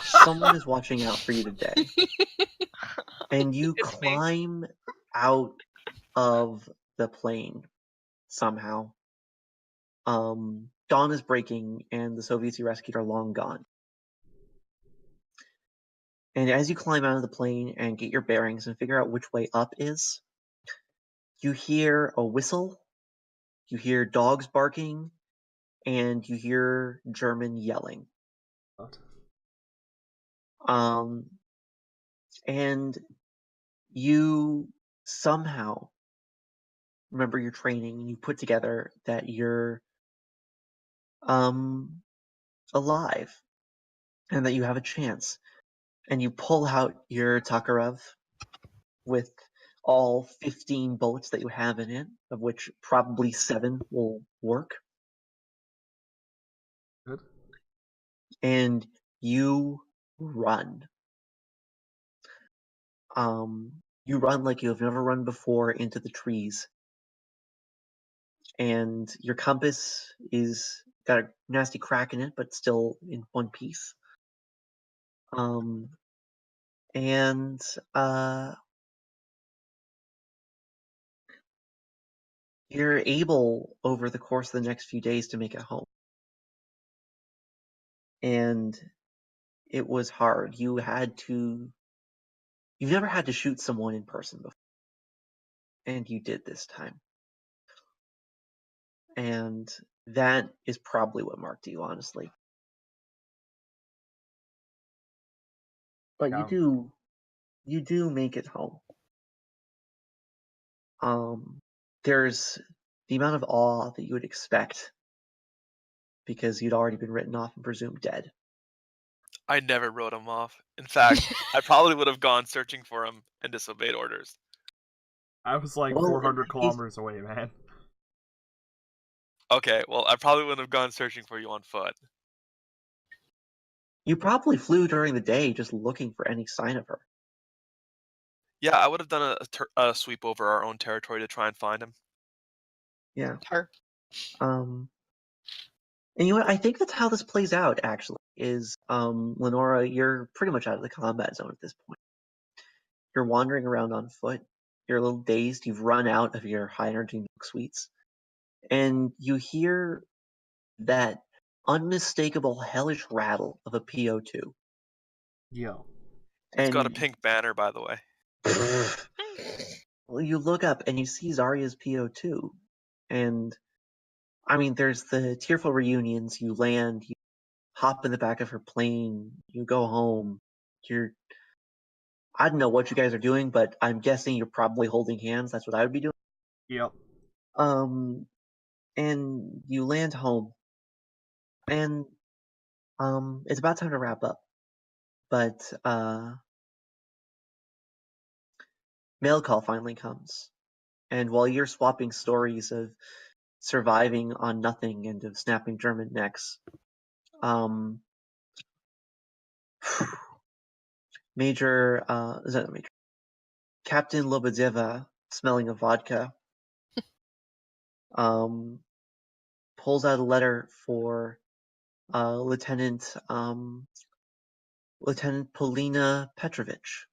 someone is watching out for you today. And you It's me. climb out of the plane somehow. Dawn is breaking, and the Soviets you rescued are long gone. And as you climb out of the plane and get your bearings and figure out which way up is, you hear a whistle, you hear dogs barking, and you hear German yelling. What? And you somehow remember your training and you put together that you're alive and that you have a chance. And you pull out your Tokarev with all 15 bullets that you have in it, of which probably 7 will work. Good. And you run. You run like you have never run before into the trees. And your compass is got a nasty crack in it, but still in one piece. And you're able over the course of the next few days to make it home. And it was hard. You've never had to shoot someone in person before. And you did this time. And That is probably what marked you, honestly. But Yeah. you do make it home. There's the amount of awe that you would expect because you'd already been written off and presumed dead. I never wrote him off. In fact, I probably would have gone searching for him and disobeyed orders. I was like Well, 400 he's- kilometers away, man. Okay, well, I probably wouldn't have gone searching for you on foot. You probably flew during the day just looking for any sign of her. Yeah, I would have done a sweep over our own territory to try and find him. Yeah. Her. And you know what? I think that's how this plays out, actually, is Lenora, you're pretty much out of the combat zone at this point. You're wandering around on foot. You're a little dazed. You've run out of your high energy milk sweets. And you hear that unmistakable hellish rattle of a PO2. Yo. It's got a And pink banner, by the way. well, you look up and you see Zarya's PO2. And I mean, there's the tearful reunions. You land, you hop in the back of her plane, you go home. I don't know what you guys are doing, but I'm guessing you're probably holding hands. That's what I would be doing. Yep. And you land home, and it's about time to wrap up. But mail call finally comes, and while you're swapping stories of surviving on nothing and of snapping German necks, Major is that Major Captain Lobodeva, smelling of vodka, pulls out a letter for Lieutenant Polina Petrovich,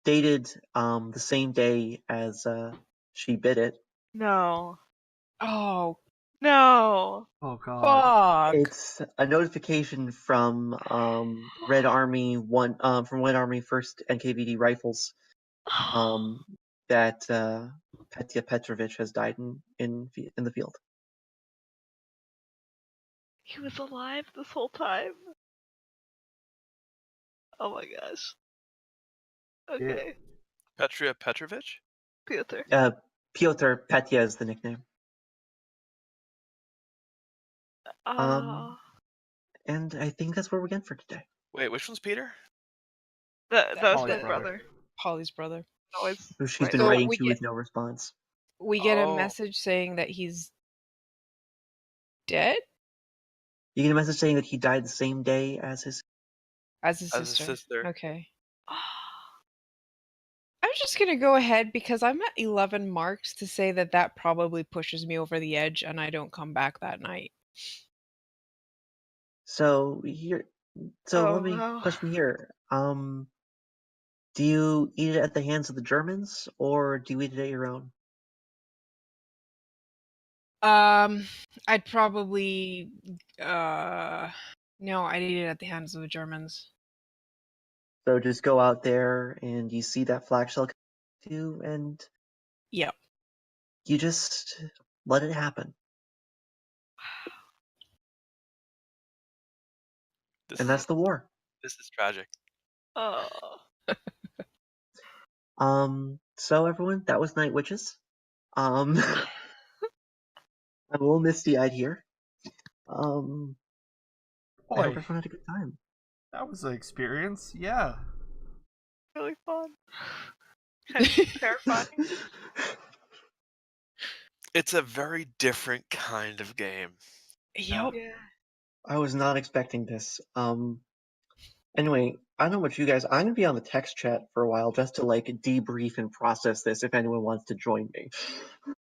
dated the same day as she bid it. No. Oh, No. Oh god. fuck. It's a notification from Red Army from Red Army First NKVD Rifles that Petya Petrovich has died in the field. He was alive this whole time. Oh my gosh. Okay. Petria Petrovich? Piotr. Pyotr Petya is the nickname. Oh. And I think that's where we're getting for today. Wait, which one's Peter? That was Holly's my brother. brother. Holly's brother. Always. Who she's right. been So writing we to get- with no response. We get a Oh. message saying that he's dead You get a message saying that he died the same day as his. as his As sister. a sister. Okay. I'm just gonna go ahead because I'm at 11 marks to say that that probably pushes me over the edge and I don't come back that night. So here, so Oh, let me wow. question here. Do you eat it at the hands of the Germans, or do you eat it at your own? I'd probably no, I'd eat it at the hands of the Germans. So just go out there and you see that flak shell come to you, and Yep. you just let it happen. And that's the war. This is tragic. Oh. So everyone, that was Night Witches. I'm a little misty-eyed here. I hope Boy, everyone had a good time. that was an experience. Yeah. Really fun. Kind of terrifying. It's a very different kind of game. Yep. Yeah. I was not expecting this. Anyway, I don't know what you guys. I'm gonna be on the text chat for a while just to like debrief and process this. If anyone wants to join me.